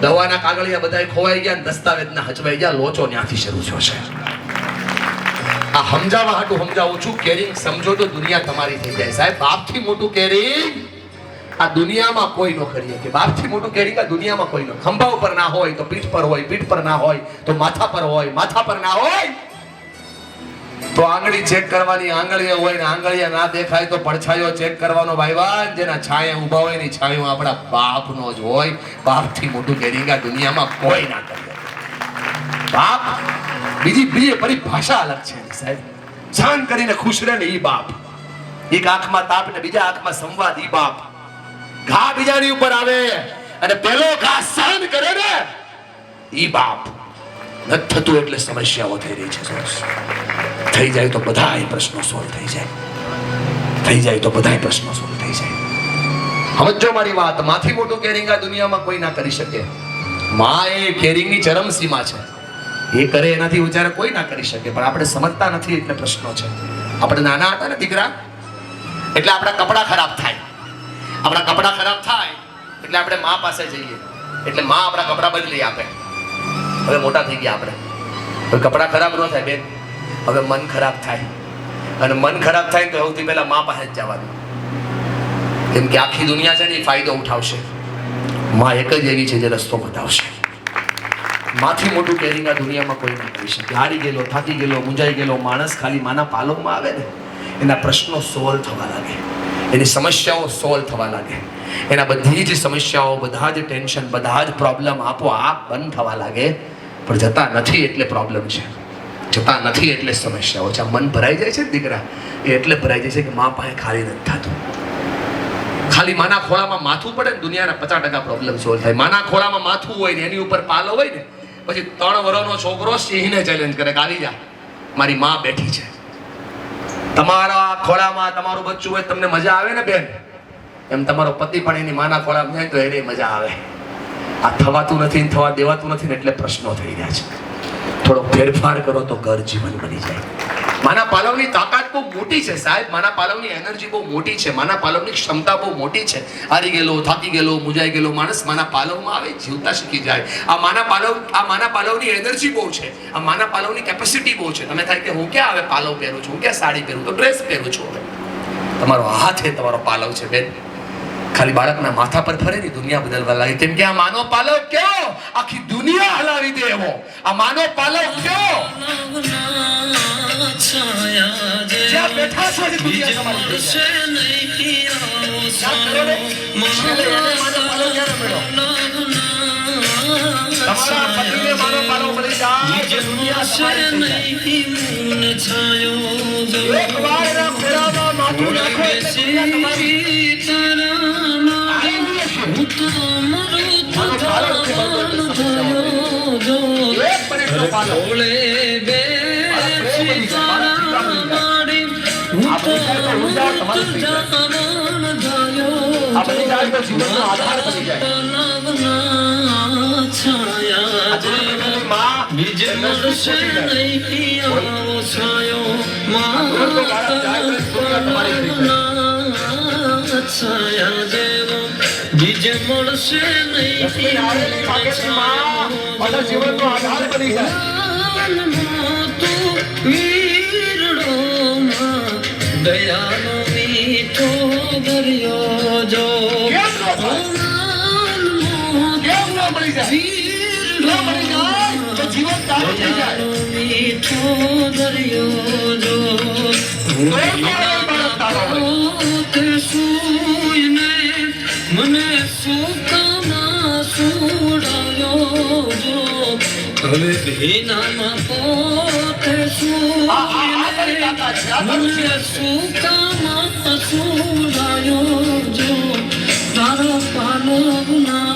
દવાના કાગળિયા બધા ખોવાઈ ગયા, દસ્તાવેજના હચવાઈ ગયા, લોચો ત્યાંથી શરૂ થયો છે. આ સમજાવવા હાટું સમજાવું છું. કેરિંગ સમજો તો દુનિયા તમારી થઈ જાય. સાહેબ, બાપથી મોટું કેરિંગ આ દુનિયામાં કોઈ ન કરીએ. કે બાપથી મોટું કેરિંગ આ દુનિયામાં કોઈ ન. ખંભા ઉપર ના હોય તો પીઠ પર હોય, પીઠ પર ના હોય તો માથા પર હોય, માથા પર ના હોય તો આંગળી ચેક કરવાની, આંગળીઓ હોય ને આંગળીયા ના દેખાય તો પડછાયો ચેક કરવાનો. ભાઈવાન, જેના છાયા ઊભા હોય ને છાયો આપણા બાપનો જ હોય. બાપથી મોટું કેરિંગ આ દુનિયામાં કોઈ ના કરે. બાપ બીજી પરિભાષા અલગ છે સાહેબ. શાન કરીને ખુશ રહે ને ઈ બાપ. એક આંખમાં તાપ ને બીજા આંખમાં સંવાદ, ઈ બાપ. ઘા બીજાની ઉપર આવે અને પેલો ઘા સહન કરે ને ઈ બાપ. નથી થતું એટલે સમસ્યાઓ થઈ રહી છે. થઈ જાય તો બધાય પ્રશ્નો સોલ્વ થઈ જાય. થઈ જાય તો બધાય પ્રશ્નો સોલ્વ થઈ જાય. સમજો મારી વાત. માથી મોટું કેરિંગ આ દુનિયામાં કોઈ ના કરી શકે. માં એ કેરિંગની ચરમ સીમા છે. એ કરે એનાથી વિચારે કોઈ ના કરી શકે, પણ આપણે સમજતા નથી એટલે પ્રશ્નો છે. આપણે નાના હતા ને દીકરા, એટલે આપણા કપડા ખરાબ થાય. આપણા કપડા ખરાબ થાય એટલે આપણે માં પાસે જઈએ, એટલે માં આપણા કપડા બદલી આપે. હવે મોટા થઈ ગયા આપણે, હવે કપડા ખરાબ ન થાય બેન. હવે મન ખરાબ થાય, અને મન ખરાબ થાય તો સૌથી પહેલા માં પાસે જ જવાનું. કેમ કે આખી દુનિયા છે ને એ ફાયદો ઉઠાવશે. માં એક જ એવી છે જે રસ્તો બતાવશે. માથી મોટું કેરિંગ આ દુનિયામાં કોઈ ના કરી શકે. હારી ગયેલો, થાકી ગયેલો, મૂંઝાઈ ગયેલો માણસ ખાલી માના પાલવમાં આવે ને, એના પ્રશ્નો સોલ્વ થવા લાગે, એની સમસ્યાઓ સોલ્વ થવા લાગે. એના બધી જ સમસ્યાઓ, બધા જ ટેન્શન, બધા જ પ્રોબ્લેમ આપોઆપ બંધ થવા લાગે. પણ જતા નથી એટલે પ્રોબ્લેમ છે. જતા નથી એટલે સમસ્યાઓ છે. મન ભરાઈ જાય છે દીકરા, એ એટલે ભરાઈ જાય છે કે મા પાસે ખાલી નથી થતું. ખાલી માના ખોળામાં માથું પડે ને દુનિયાના 50% પ્રોબ્લેમ સોલ્વ થાય. માના ખોળામાં માથું હોય ને એની ઉપર પાલો હોય ને, પછી 3 વર્ષનો છોકરો સિંહને ચેલેન્જ કરે કે આવી જા, મારી માં બેઠી છે. તમારા ખોળામાં તમારું બચ્ચું હોય, તમને મજા આવે ને બેન? એમ તમારો પતિ પણ એની માના ખોળામાં જાય તો એને મજા આવે. આ થવાતું નથી, થવા દેવાતું નથી ને એટલે પ્રશ્નો થઈ રહ્યા છે. થોડો ફેરફાર કરો તો ઘર જીવન બની જાય. માના પાલવની તાકાત બહુ મોટી છે સાહેબ. માના પાલવની એનર્જી બહુ મોટી છે. માના પાલવની ક્ષમતા બહુ મોટી છે. હારી ગયેલો, થાકી ગયેલો, મૂંઝાઈ ગયેલો માણસ માના પાલવમાં આવે, જીવતા શીખી જાય. આ માના પાલવની એનર્જી બહુ છે. આ માના પાલવની કેપેસિટી બહુ છે. તમે થાય કે હું ક્યાં આવે પાલવ પહેરું છું, હું ક્યાં સાડી પહેરું, તો ડ્રેસ પહેરું છું. તમારો હાથ એ તમારો પાલવ છે બેન. ખાલી બાળકના માથા પર ફરે ની દુનિયા બદલવા લાગે. કેમ કે આ માનો પાલવ કયો આખી દુનિયા હલાવી દે એવો. આ માનો પાલવ કયો જ્યાં બેઠા છો એ દુનિયા તમારી થઈ જાય. તમારા પતિને માનો પાલવ મળી જાય તો દુનિયા તમારી થઈ જાય. એકવાર એના ફેરામાં માથું નાખો એટલે દુનિયા તમારી. બીજે મળશે નહીં જીવનનો આધાર બની જાય. વીરડો દયાનો મીઠો દરિયો જો કેમ ન થાય? કેમ ન મળી જાય? ન મળી જાય તો જીવન તારું થઈ જાય. મીઠો દરિયો જો પોતે સૂઈને મને સુકામાં સુડાયો જો હવે ભીનામાં પોતે સૂઈને મને સુકામાં સુડાયો જો તારા પાલવના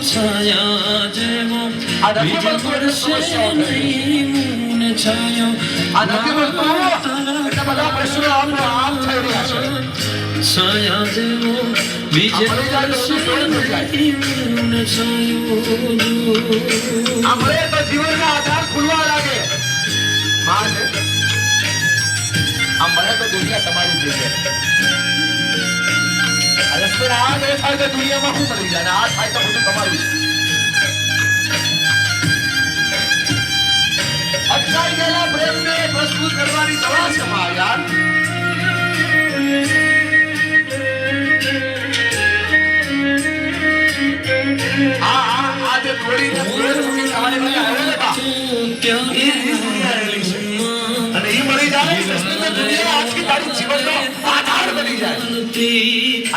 છાયા જેવો બીજ પડશે નહીં મૂન છાયો આ નથી બોલતું એટલા બધા પ્રશ્નો આપણો આમ થઈ રહ્યા છે. છાયા જેવો બીજ પડશે નહીં મૂન છાયો આ મળે તો જીવનના આધાર ખુલવા લાગે. માં છે આ મળે તો દુનિયા તમારી થઈ જાય. અને સર આ ન થાય તો દુનિયામાં શું મળી જાય? અને આ થાય તો બધું તમારું છે. અટકાઈ ગયેલા પ્રેમને પ્રસ્તુત કરવાની દવા છે માં યાર. આ જે થોડીને પ્રેમ તમારે મને આવે બા અને એ મળી જાય તો દુનિયા આખી તારી જીવનનો આધાર બની જાય.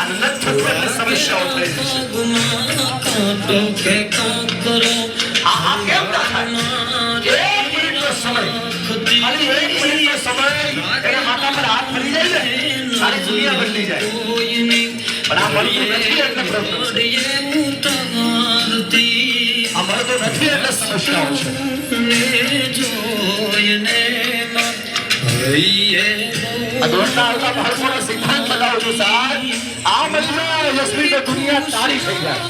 અને નથત્વની સમસ્યાઓ થઈ જશે. આ કેમ ના થાય? એક મિનિટનો સમય, ખાલી એક મિનિટનો સમય એના માથા પર હાથ ફરી જાય ને સારી દુનિયા બદલી જાય. પણ આ મળતું નથી એટલે પ્રોબ્લેમ છે. આ મળતું નથી એટલે સમસ્યાઓ છે. આ દોડતા આવતા બાળકોને સિદ્ધાંત બતાવું છું સાહેબ. આ મહિના યશવી તો દુનિયા તારી થઈ જાય.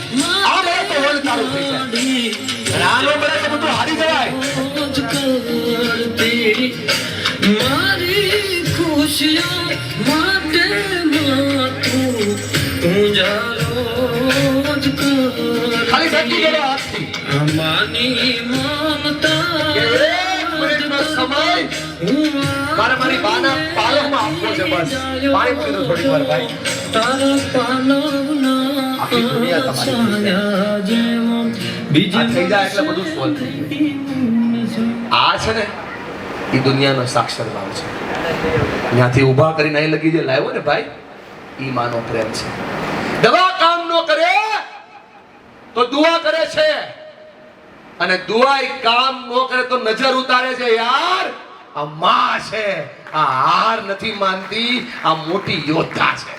આ મળે તો વર્લ્ડ તારું થઈ જાય. અને આ નો મળે તો બધું હારી જવાય. મારી ખુશિયા માટે તું જારો જ ખાલી બેઠી ગયો હાથથી. અમાની મમતા કે એક મિનિટનો સમય મારે મારી બાના પાલવમાં આપવો છે બસ. પાણી મૂકી દો થોડીક વાર ભાઈ. તારા પાલવના આખી દુનિયા તમારી છાયા જેવો બીજ આ થઈ જાય એટલે બધું સોલ્વ થઈ જાય. આ છે ને એ દુનિયાનો સાક્ષર ભાવ છે. ત્યાંથી ઊભા કરીને અહીં લગી જે લાવ્યો ને ભાઈ ઈ માનો પ્રેમ છે. દવા કામ નો કરે તો દુઆ કરે છે અને દુઆ કામ નો કરે તો નજર ઉતારે છે યાર. આ માં છે, આ હાર નથી માનતી, આ મોટી યોદ્ધા છે.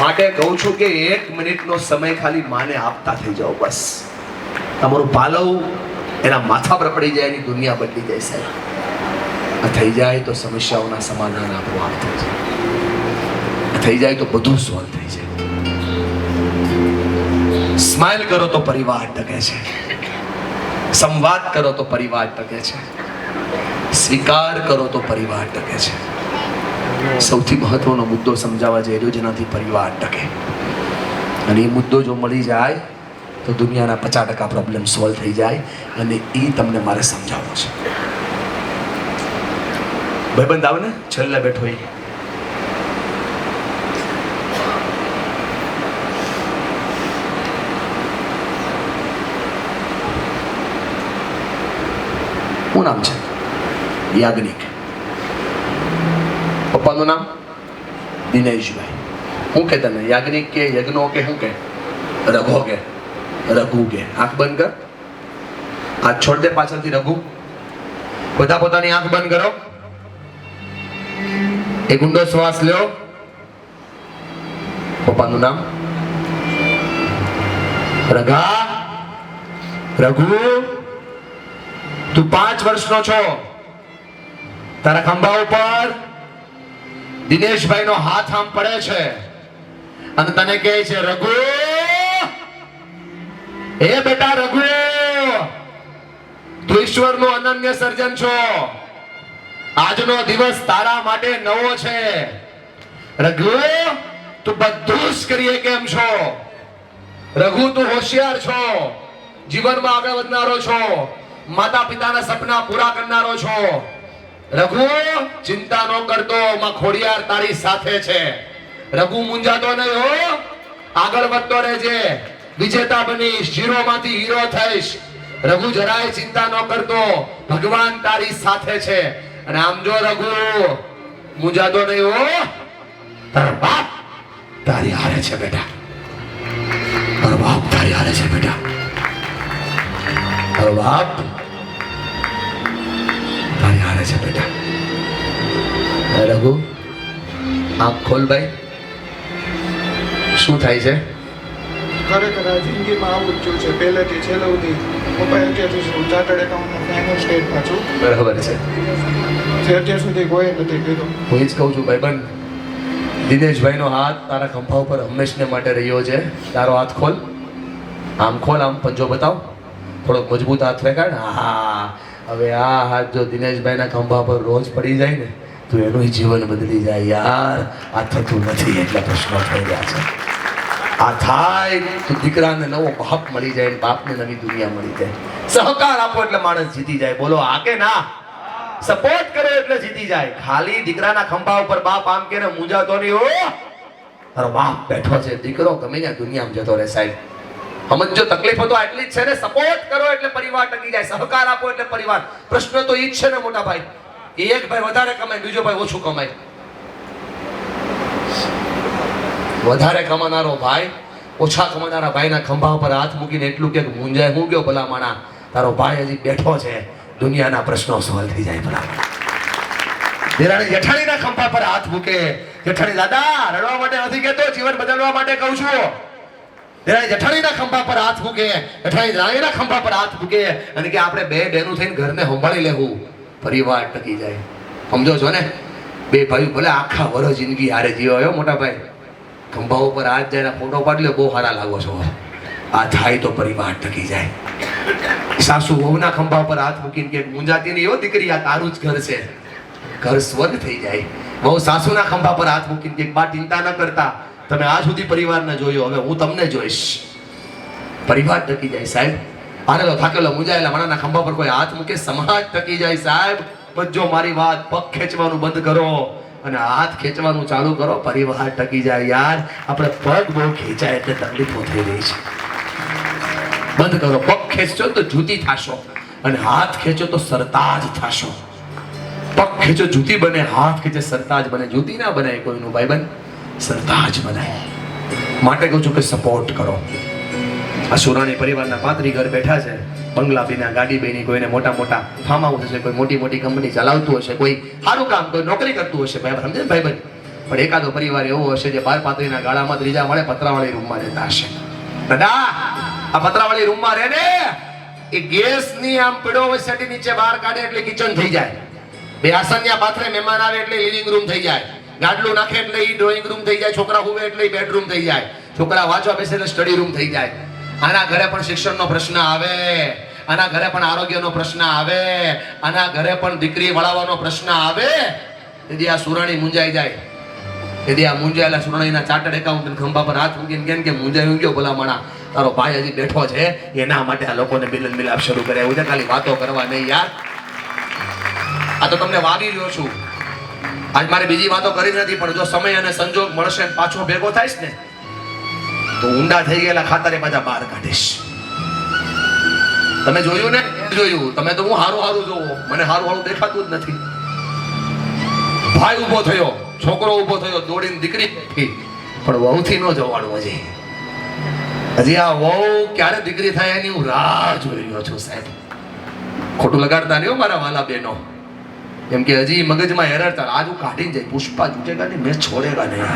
માટે કહું છું કે એક મિનિટનો સમય ખાલી માને આપતા થઈ જાઓ બસ. તમારું પાલવ એના માથા પર પડી જાય, એની દુનિયા બદલી જાય સાહેબ. આ થઈ જાય તો સમસ્યાઓના સમાધાન આપોઆપ થઈ જાય. આ થઈ જાય તો બધું સોલ્વ થઈ જાય. સ્માઇલ કરો તો પરિવાર ટકે છે. સંવાદ કરો તો પરિવાર ટકે છે. સ્વીકાર કરો તો પરિવાર ટકે છે. સૌથી મહત્વનો મુદ્દો સમજાવવા જઈ રહ્યો જેનાથી પરિવાર ટકે. અને એ મુદ્દો જો મળી જાય તો દુનિયાના 50% પ્રોબ્લેમ સોલ્વ થઈ જાય. અને એ તમને મારે સમજાવવો છે. ભાઈબંધ આવે ને છેલ્લે બેઠો એ શું નામ છે? યાજ્ઞિક. પપ્પાનું નામ દિનેશભાઈ. હું કે તને યાજ્ઞિક કે યજ્ઞો કે શું કે રઘો કે રઘુ કે? આંખ બંધ કર. હાથ છોડ દે પાછળથી. રઘુ બધા પોતાની આંખ બંધ કરો. એક ઊંડો શ્વાસ લ્યો. પપ્પાનું નામ રઘા. રઘુ તું 5 વર્ષનો છો. તારા ખંભા ઉપર દિનેશભાઈ નો હાથ આમ પડે છે અને તને કહે છે રઘુ, એ બેટા રઘુ, તું ઈશ્વરનું અનન્ય સર્જન છો. આજનો દિવસ તારા માટે નવો છે. રઘુ તું બધું જ કરીએ કેમ છો. રઘુ તું હોશિયાર છો, જીવનમાં આગળ વધનારો છો, માતા પિતાના સપના પૂરા કરનારો છો. રઘુ ચિંતા ન કરતો, માં ખોડિયાર તારી સાથે છે. રઘુ મુંજાતો નહીં હો, આગળ વધતો રહેજે, વિજેતા બનીશ, ઝીરો માંથી હીરો થઈશ. રઘુ જરાય ચિંતા ન કરતો, ભગવાન તારી સાથે છે. અને આમ જો રઘુ મુંજાતો નહીં હો, તારો બાપ તારી હારે છે બેટા, તારો બાપ તારી હારે છે બેટા, તારો બાપ તારી હારે છે બેટા. રઘુ આંખ ખોલ ભાઈ, શું થાય છે? ખરેખર આ જિંદગીમાં આવું જ થયું છે. પહેલેથી છેલ્લે સુધી પપ્પા અત્યારથી હું ચાર્ટર્ડ એકાઉન્ટમાં ફાઇનલ સ્ટેટમાં છું. બરાબર છે, જે અત્યાર સુધી કોઈ નથી કીધું. હું જ કહું છું ભાઈબંધ, દિનેશભાઈનો હાથ તારા ખંભા ઉપર હંમેશને માટે રહ્યો છે. તારો હાથ ખોલ, આમ ખોલ, આમ પંજો બતાવ, થોડોક મજબૂત હાથ રેખાડ. હા, હવે આ હાથ જો દિનેશભાઈના ખંભા પર રોજ પડી જાય ને તો એનું જીવન બદલી જાય. યાર આ થતું નથી એટલે પ્રશ્નો થઈ રહ્યા છે. આ થાય તો દીકરાને નવો બાપ મળી જાય, બાપને નવી દુનિયા મળી જાય. સહકાર આપો એટલે માણસ જીતી જાય. બોલો આ કે ના? સપોર્ટ કરો એટલે જીતી જાય. ખાલી દીકરાના ખંભા ઉપર બાપ આમ કે મૂંઝાતો નહીં હો, તારો બાપ બેઠો છે. દીકરો ગમે ત્યાં દુનિયામાં જતો રહે સાહેબ. સમજો, તકલીફ તો આટલી જ છે ને. સપોર્ટ કરો એટલે પરિવાર ટકી જાય, સહકાર આપો એટલે પરિવાર. પ્રશ્ન તો ઈ જ છે ને મોટા ભાઈ, એક ભાઈ વધારે કમાય, બીજો ભાઈ ઓછું કમાય. વધારે કમાનારો ભાઈ ઓછા કમાનારા ભાઈના ખંભા પર હાથ મૂકીને એટલું કે મૂંઝાય, હું ગયો ભલા માણા, તારો ભાઈ હજી બેઠો છે, દુનિયાના પ્રશ્નો સોલ્વ થઈ જાય. ભલા દેરાણી જેઠાણીના ખંભા પર હાથ મૂકે. જેઠાણી દાદા રડવા માટે નથી કહેતો, જીવન બદલવા માટે કહું છું. દેરાણી જેઠાણીના ખંભા પર હાથ મૂકે, જેઠાણી રાણીના ખંભા પર હાથ મૂકે અને કે આપણે બે બહેનું થઈને ઘરને સંભાળી લેવું, પરિવાર ટકી જાય. સમજો છો ને? બે ભાઈ ભલે આખા વર્ષ જિંદગી હારે જીવ્યો મોટા ભાઈ, ખંભા ઉપર હાથ જાય ફોટો પાડી લે, બહુ સારા લાગો છો. આ થાય તો પરિવાર ટકી જાય. સાસુ વહુના ખંભા પર હાથ મૂકીને કે મુંજાતી નહીં હો દીકરી, આ તારું જ ઘર છે, ઘર સ્વર્ગ થઈ જાય. બહુ સાસુના ખંભા પર હાથ મૂકીને કે બા ચિંતા ન કરતા, તમે આ સુધી પરિવારને જોયો, હવે હું તમને જોઈશ. પરિવાર ટકી જાય સાહેબ. આનેલો થાકેલો મુંજાયેલા માણાના ખંભા પર કોઈ હાથ મૂકે, સમાજ ટકી જાય સાહેબ. બજો મારી વાત, પગ ખેંચવાનું બંધ કરો અને હાથ ખેંચવાનું ચાલુ કરો, પરિવાર ટકી જાય. યાર આપણે પગ બહુ ખેંચાય એટલે તકલીફો થઈ રહી છે. બંધ કરો. પગ ખેંચો તો જૂતી થાશો અને હાથ ખેંચો તો સરતાજ થાશો. પગ ખેંચો જૂતી બને, હાથ ખેંચે સરતાજ બને. જૂતી ના બનાય કોઈનું ભાઈબંધ, સરતાજ બનાય. માટે કહું છું કે સપોર્ટ કરો. આ સુરાણી પરિવારના 35 ઘર બેઠા છે, બંગલા બીના, ગાડી બેની, કોઈને મોટા મોટા ફાર્મ હાઉસ હશે, કોઈ મોટી મોટી કંપની ચલાવતું હશે, કોઈ સારું કામ, કોઈ નોકરી કરતું હશે, ભાઈ સમજે ને ભાઈબંધ. પણ એકાદો પરિવાર એવો હશે જે 12-35 ગાળામાં ત્રીજા માળે પતરાવાળી રૂમમાં રહેતા હશે. દાદા આ પતરાવાળી રૂમમાં રહે ને, એ ગેસની આમ પીડો વસેટી નીચે બહાર કાઢે એટલે કિચન થઈ જાય. બે આસનિયા પાથરે, મહેમાન આવે એટલે લિવિંગ રૂમ થઈ જાય. ગાડલું નાખે એટલે ઈ ડ્રોઈંગ રૂમ થઈ જાય. છોકરા હુવે એટલે ઈ બેડરૂમ થઈ જાય. છોકરા વાંચવા બેસે એટલે સ્ટડી રૂમ થઈ જાય. આના ઘરે પણ શિક્ષણનો પ્રશ્ન આવે, આના ઘરે પણ આરોગ્યનો પ્રશ્ન આવે, આના ઘરે પણ દીકરી વળાવવાનો પ્રશ્ન આવે. તેથી આ સુરાણી મુંજાઈ જાય. તેથી આ મુંજાયેલા સુરાણીના ચાર્ટર્ડ એકાઉન્ટન્ટ ખંભા પર હાથ મૂકીને કેમ કે મુંજાઈ ગયો ભલા માણા, તારો ભાઈ હજી બેઠો છે, એના માટે આ લોકોને મિલન મિલાપ શરૂ કરે. એવું છે, ખાલી વાતો કરવા નહીં યાર. આ તો તમને વાગી રહ્યો છું. આજ મારે બીજી વાતો કરી નથી, પણ જો સમય અને સંજોગ મળશે પાછો ભેગો થાયશ ને તો ઊંડા થઈ ગયેલા ખાતરે પાછા બહાર કાઢીશ. તમે જોયું ને? જોયું તમે તો. હું હારું હારું જોવો, મને હારું હારું દેખાતું જ નથી. ભાઈ ઊભો થયો, છોકરો ઊભો થયો, દોડીને દીકરી બેઠી, પણ વહુથી ન જવાડું. હજી આ વહુ ક્યારે દીકરી થાય એની હું રાહ જોઈ રહ્યો છું સાહેબ. ખોટું લગાડતા નહીં મારા વાલા બહેનો, કેમ કે હજી મગજમાં હેરડતા આજ હું કાઢીને જાય. પુષ્પા જૂટેગા નહીં, મેં છોડેગા નહીં.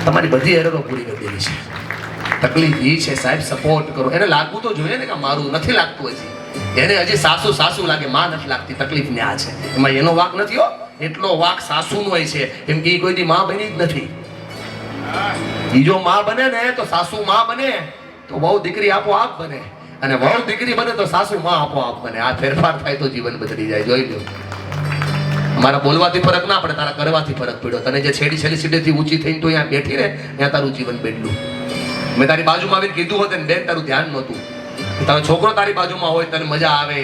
તમારી બધી એરરો પૂરી કરી દેવી છે. તકલીફ એ છે સાહેબ, સપોર્ટ કરો. એને લાગવું તો જોઈએ ને કે મારું નથી લાગતું હજી. એને હજી સાસુ સાસુ લાગે, માં નથી લાગતી. તકલીફ ને આ છે, એમાં એનો વાક નથી હો. એટલો વાક સાસુનો હોય છે, કેમ કે એ કોઈની માં બની જ નથી. ઈ જો માં બને ને તો સાસુ માં બને, તો બહુ દીકરી આપોઆપ બને, અને બહુ દીકરી બને તો સાસુ માં આપોઆપ બને. આ ફેરફાર થાય તો જીવન બદલી જાય. જોઈ લો, મારા બોલવાથી ફરક ના પડે, તારા કરવાથી ફરક પડ્યો. તને જે છેડી સીડેથી ઊંચી થઈને તો અહીંયા બેઠી ને, ત્યાં તારું જીવન બદલ્યું. મેં તારી બાજુમાં આવીને કીધું હોત ને બેન, તારું ધ્યાન નહોતું. તારો છોકરો તારી બાજુમાં હોય તને મજા આવે,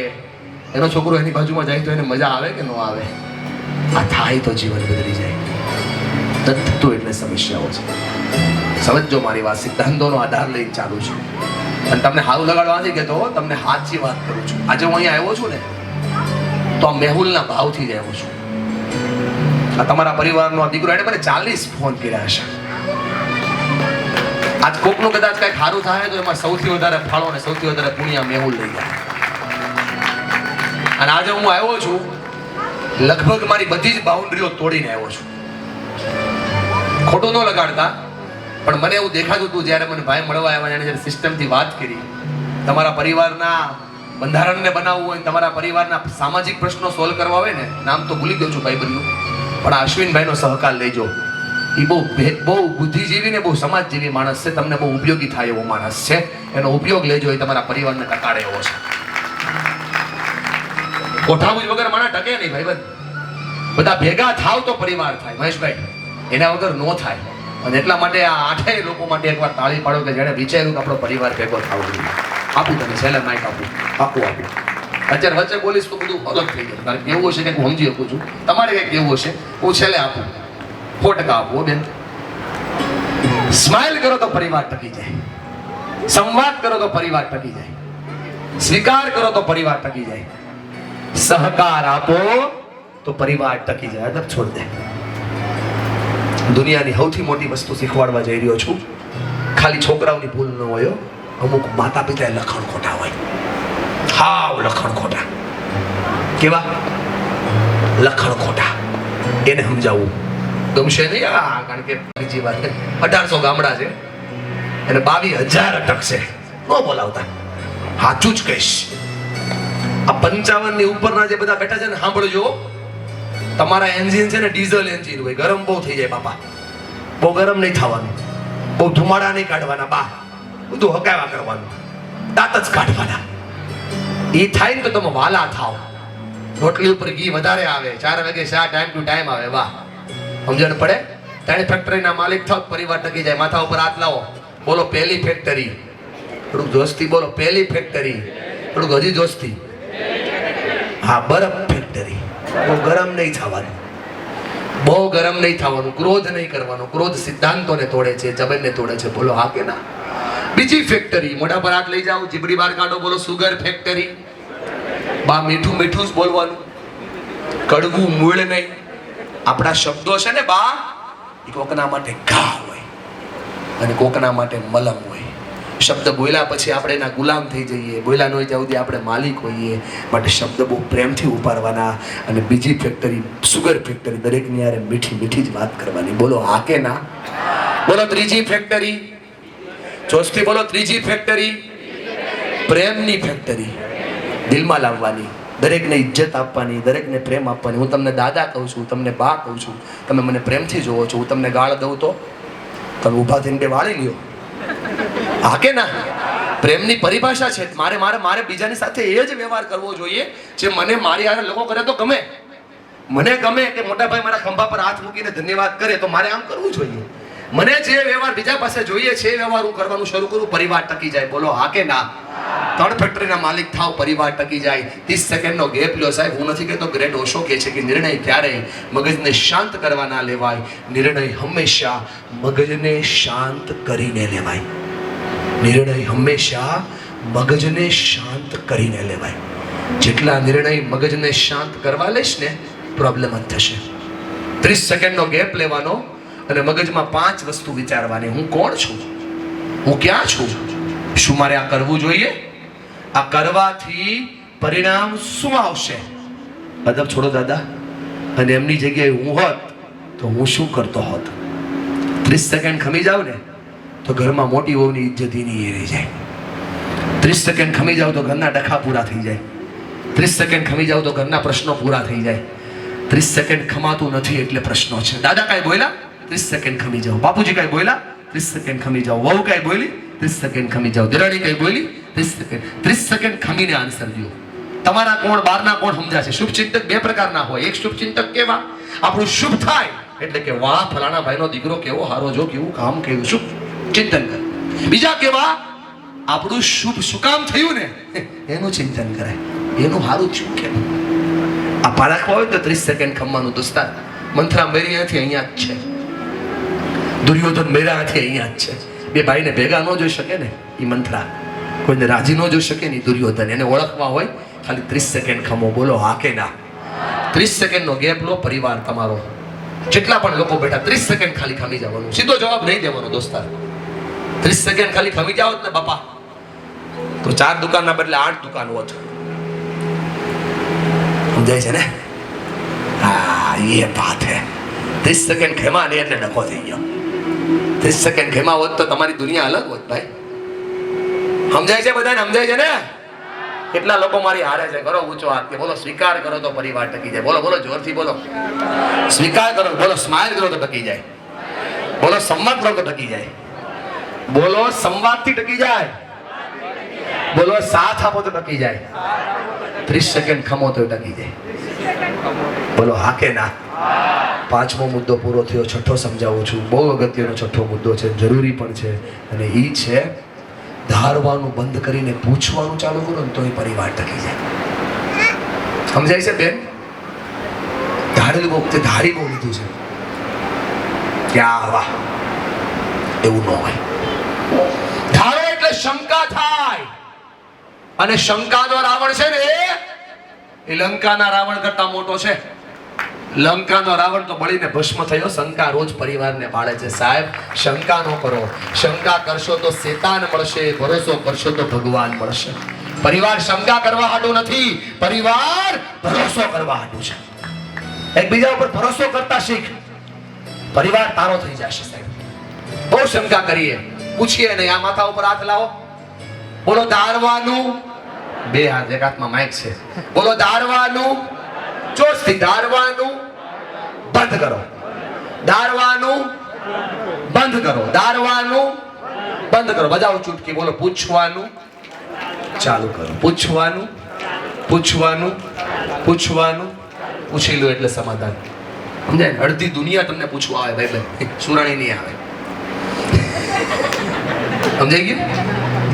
એનો છોકરો એની બાજુમાં જાય તો એને મજા આવે કે ન આવે? આ થાય તો જીવન બદલી જાય. નથી થતું એટલે સમસ્યાઓ છે. સમજો મારી વાત, સિદ્ધાંતોનો આધાર લઈને ચાલુ છું અને તમને હારું લગાડવા નથી કહેતો, તમને સાચી વાત કરું છું. આજે હું અહીંયા આવ્યો છું ને તો આ મેહુલના ભાવથી જ આવ્યો છું. આ તમારા પરિવારનો આ દીકરો, એને મને 40 ફોન કર્યા હશે. આજ કોકનું કદાચ કંઈક સારું થાય તો એમાં સૌથી વધારે ફાળો અને સૌથી વધારે પુણ્ય મેહુલ લઈ જાય. અને આજે હું આવ્યો છું લગભગ મારી બધી જ બાઉન્ડ્રીઓ તોડીને આવ્યો છું. ખોટું ન લગાડતા, પણ મને એવું દેખાતું હતું જ્યારે મને ભાઈ મળવા આવ્યા, એને જ્યારે સિસ્ટમથી વાત કરી, તમારા પરિવારના બંધારણને બનાવવું હોય, તમારા પરિવારના સામાજિક પ્રશ્નો સોલ્વ કરવા હોય ને, નામ તો ભૂલી ગયો છું ભાઈબંધનું, પણ અશ્વિનભાઈનો સહકાર લેજો. એ બહુ બુદ્ધિજીવી ને બહુ સમાજજીવી માણસ છે, તમને બહુ ઉપયોગી થાય એવો માણસ છે. એનો ઉપયોગ લેજો, એ તમારા પરિવારને ટકાડે એવો છે. કોઠાબુજ વગર માણસ ટકે નહીં ભાઈબંધ. બધા ભેગા થાવ તો પરિવાર થાય મહેશભાઈ, એના વગર નો થાય. અને એટલા માટે આ 8 લોકો માટે એકવાર તાળી પાડો કે જેણે વિચાર્યું કે આપણો પરિવાર ભેગો થવો જોઈએ. આપું તમે છેલ્લે માઇક આપું. અત્યારે વચ્ચે બોલીશ તો બધું અલગ થઈ જાય. કારણ કે એવું હશે કે હું સમજી શકું છું, તમારે કંઈક એવું હશે, હું છેલ્લે આપું. 100% આપું બેન. સ્માઇલ કરો તો પરિવાર ટકી જાય, સંવાદ કરો તો પરિવાર ટકી જાય, સ્વીકાર કરો તો પરિવાર ટકી જાય, સહકાર આપો તો પરિવાર ટકી જાય. અદબ છોડ દે. દુનિયાની સૌથી મોટી વસ્તુ શીખવાડવા જઈ રહ્યો છું. ખાલી છોકરાઓની ભૂલ ન હોય, અમુક માતા પિતા લખણ ખોટા હોય. હાવ લખણ ખોટા. કેવા લખણ ખોટા? એને સમજાવવું ગમશે નહીં. કારણ કે બીજી વાત 1800 ગામડા છે અને 22,000 અટકશે. ન બોલાવતા, સાચું જ કહીશ. આ 55 ની ઉપરના જે બધા બેઠા છે ને, સાંભળજો. તમારા એન્જિન છે ને ડીઝલ એન્જિન હોય, ગરમ બહુ થઈ જાય બાપા. બહુ ગરમ નહીં થવાનું, બહુ ધુમાડા નહીં કાઢવાના બા, બધું હકાવા કરવાનું, દાંત જ કાઢવાના. એ થાય ને તો તમે વાલા થાવ. રોટલી ઉપર ઘી વધારે આવે, 4 વાગે શા ટાઈમ ટુ ટાઈમ આવે, વાહ. સમજણ પડે? તારી ફેક્ટરીના માલિક થાવ, પરિવાર ટકી જાય. માથા ઉપર હાથ લાવો, બોલો પહેલી ફેક્ટરી. થોડુંક જોસ્તી બોલો, પહેલી ફેક્ટરી. થોડુંક હજી જોસ્તી. હા, બરફ ફેક્ટરી. બહુ ગરમ નહીં થવાનું, બહુ ગરમ નહીં થવાનું, ક્રોધ નહીં કરવાનો. ક્રોધ સિદ્ધાંતોને તોડે છે, જબરને તોડે છે. બોલો હા કે ના? બીજી ફેક્ટરી, મોઢા પર હાથ લઈ જાઓ, જીબડી બહાર કાઢો, બોલો સુગર ફેક્ટરી. બા મીઠું મીઠું જ બોલવાનું, કડવું મૂળ નહીં. આપણા શબ્દો છે ને બા, એ કોકના માટે ઘા હોય અને કોકના માટે મલમ હોય. શબ્દ બોલ્યા પછી આપણે એના ગુલામ થઈ જઈએ, બોલ્યા ન હોય ત્યાં સુધી આપણે માલિક હોઈએ. માટે શબ્દ બહુ પ્રેમથી ઉપાડવાના. અને બીજી ફેક્ટરી સુગર ફેક્ટરી, દરેકની યારે મીઠી મીઠી જ વાત કરવાની. બોલો હા કે ના? બોલો ત્રીજી ફેક્ટરી, જોશથી બોલો ત્રીજી ફેક્ટરી, પ્રેમની ફેક્ટરી. દિલમાં લાવવાની, દરેકને ઇજ્જત આપવાની, દરેકને પ્રેમ આપવાની. હું તમને દાદા કહું છું, તમને બા કહું છું, તમે મને પ્રેમથી જોવો છો. હું તમને ગાળ દઉં તો તમે ઊભા થઈને બે વાળી લ્યો. હા કે ના? પ્રેમની પરિભાષા છે. મારે બીજાની સાથે એ જ વ્યવહાર કરવો જોઈએ જે મને મારી હારે લોકો કરે તો ગમે. મને ગમે કે મોટા ભાઈ મારા ખંભા પર હાથ મૂકીને ધન્યવાદ કરે તો મારે આમ કરવું જોઈએ. મને જે વ્યવહાર બીજા પાસે જોઈએ છે એ વ્યવહાર હું કરવાનું શરૂ કરું, પરિવાર ટકી જાય. બોલો હા કે ના? 3 ફેક્ટરીના માલિક થાવ, પરિવાર ટકી જાય. 30 સેકન્ડનો ગેપ લ્યો સાહેબ. હું નથી કહેતો, ગ્રેટ ઓશો કહે છે કે નિર્ણય ક્યારેય મગજને શાંત કરવા ના લેવાય. નિર્ણય હંમેશા મગજને શાંત કરીને લેવાય. નિર્ણય હંમેશા મગજને શાંત કરીને લેવાય. જેટલા નિર્ણય મગજને શાંત કરવા લેશ ને, પ્રોબ્લેમ જ થશે. 30 સેકન્ડનો ગેપ લેવાનો અને મગજમાં 5 વસ્તુ વિચારવાની. હું કોણ છું? હું ક્યાં છું? શું મારે આ કરવું જોઈએ? આ કરવાથી પરિણામ શું આવશે? અદબ છોડો દાદા. અને એમની જગ્યાએ હું હોત તો હું શું કરતો હોત? 30 સેકન્ડ ખમી જાવ ને તો ઘરમાં મોટી વહુની ઇજ્જત એની એ રહી જાય. 30 સેકન્ડ ખમી જાવ તો ઘરના ડખા પૂરા થઈ જાય. 30 સેકન્ડ ખમી જાવ તો ઘરના પ્રશ્નો પૂરા થઈ જાય. 30 સેકન્ડ ખમાતું નથી એટલે પ્રશ્નો છે. દાદા કાંઈ બોલ્યા? 30 સેકન્ડ ખમી જાઓ. બાપુજી કાંઈ બોલ્યા? 30 સેકન્ડ ખમી જાઓ. વહુ કાંઈ બોલી? 30 સેકન્ડ ખમી જાઓ. દિરાણી કાંઈ બોલી? 30 સેકન્ડ ખમીને આન્સર દો. તમારા કોણ બહારના કોણ સમજાશે? શુભચિંતક 2 પ્રકારના હોય. એક શુભચિંતક કેવા? આપણું શુભ થાય એટલે કે વાહ ફલાણા ભાઈનો દીકરો કેવો હારો, જો કેવું કામ કર્યું, શુભ ચિંતન કર. બીજા કેવા? આપણું શુભ શું કામ થયું ને એનું ચિંતન કરાય, એનું હારું થયું કેમ. આ પારખવા હોય તો 30 સેકન્ડ ખમવાનું. દોસ્તાર મંથરા મેરી અહીંયાથી અહીંયા જ છે. દુર્યોધન મેરા હાથે અહીંયા જ છે. બે ભાઈને ભેગા ન જોઈ શકે ને એ મંથરા, કોઈને રાજી ન જોઈ શકે ને દુર્યોધન. એને ઓળખવા હોય ખાલી 30 સેકન્ડ ખમો, બોલો હા કે ના. 30 સેકન્ડનો ગેપ લો, પરિવાર તમારો જેટલા પણ લોકો બેઠા 30 સેકન્ડ ખાલી ખમી જવાનું, સીધો જવાબ નહીં દેવાનો દોસ્તાર. 30 સેકન્ડ ખાલી ખમી જાઓ ને બાપા, તો 4 દુકાનના બદલે 8 દુકાન હોત. સમજાય છે ને? હા, એ વાત હે. 30 સેકન્ડ ખેમા ને એટલે ડખો થઈ ગયો. 30 સેકન્ડ ખેમા હોત તો તમારી દુનિયા અલગ હોત ભાઈ. સમજાય છે બધાને? સમજાય છે ને? કેટલા લોકો મારી હારે છે? કરો ઊંચો હાથ કે બોલો સ્વીકાર કરો તો પરિવાર ટકી જાય. બોલો બોલો જોરથી બોલો સ્વીકાર કરો. બોલો સ્માઈલ કરો તો ટકી જાય. બોલો સંવાદ કરો તો ટકી જાય. બોલો સંવાદથી ટકી જાય. બોલો સાથ આપો તો ટકી જાય. 30 સેકન્ડ ખમો તો ટકી જાય. બોલો હા કે ના? 5મો મુદ્દો પૂરો થયો. 6થો સમજાવું છું. બહુ અગત્યનો 6થો મુદ્દો છે, જરૂરી પણ છે, અને એ છે ધારવાનું બંધ કરીને પૂછવાનું ચાલુ કરો ને તો એ પરિવાર ટકી જાય. સમજાય છે બેન? ધારેલું વખતે ધારી બહુ લીધું છે કે આ વાહ, એવું ન હોય. ધારો એટલે શંકા થાય, અને શંકાનો રાવણ છે ને એ લંકાના રાવણ કરતા મોટો છે. લંકાનો રાવણ તો બળીને ભસ્મ થયો. શંકા રોજ પરિવારને પાડે છે. સાહેબ, શંકા ન કરો. શંકા કરશો તો શેતાન મળશે, ભરોસો કરશો તો ભગવાન મળશે. પરિવાર શંકા કરવા હાટું નથી, પરિવાર ભરોસો કરવા હાટું છે. એકબીજા ઉપર ભરોસો કરતા શીખ, પરિવાર તારો થઈ જશે. સાહેબ, બહુ શંકા કરીએ, પૂછીએ નહીં. આ માથા ઉપર હાથ લાવો. બોલો ધારવાનું. 2 હાથ, એક હાથમાં માઇક છે. બોલો ધારવાનું. જોશથી ધારવાનું બંધ કરો. ધારવાનું બંધ કરો. ધારવાનું બંધ કરો. બજાવો ચૂટકી. બોલો પૂછવાનું ચાલુ કરો. પૂછવાનું, પૂછવાનું, પૂછવાનું. પૂછી લો એટલે સમાધાન. સમજાય? અડધી દુનિયા તમને પૂછવા આવે ભાઈ ભાઈ, સુરાણી નહીં આવે. સમજાઈ ગયું?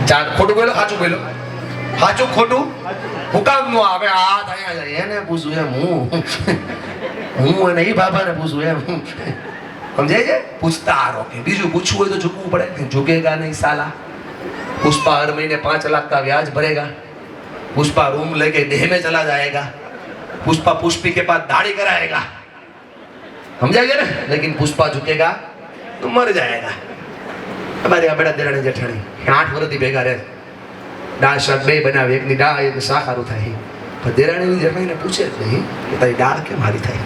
4 ખોટું બોલો, સાચું બોલો. સાચું ખોટું હું કામ નો આવે? આ થાય એને પૂછું એમ, હું એને એ બાબાને પૂછું એમ. સમજાય છે? પૂછતા રોકે. બીજું પૂછવું હોય તો ઝૂકવું પડે. ઝૂકેગા નહીં સાલા. પુષ્પા हर महीने 5 लाख का ब्याज भरेगा. पुष्पा रूम लेके देह में चला जाएगा. पुष्पा पुष्पी के पास दाढ़ी कराएगा. समझाइए ना? लेकिन पुष्पा झुकेगा तो मर जाएगा. हमारे यहाँ बड़ा देरानी जेठानी 8 વર્ષથી ભેગા રહે. દાળ શાક 2 બનાવે, એકની દાળ એક શાક સારું થાય. પણ દેરાણી જેઠાણીને પૂછે જ નહીં કે તારી દાળ કેમ હારી થાય.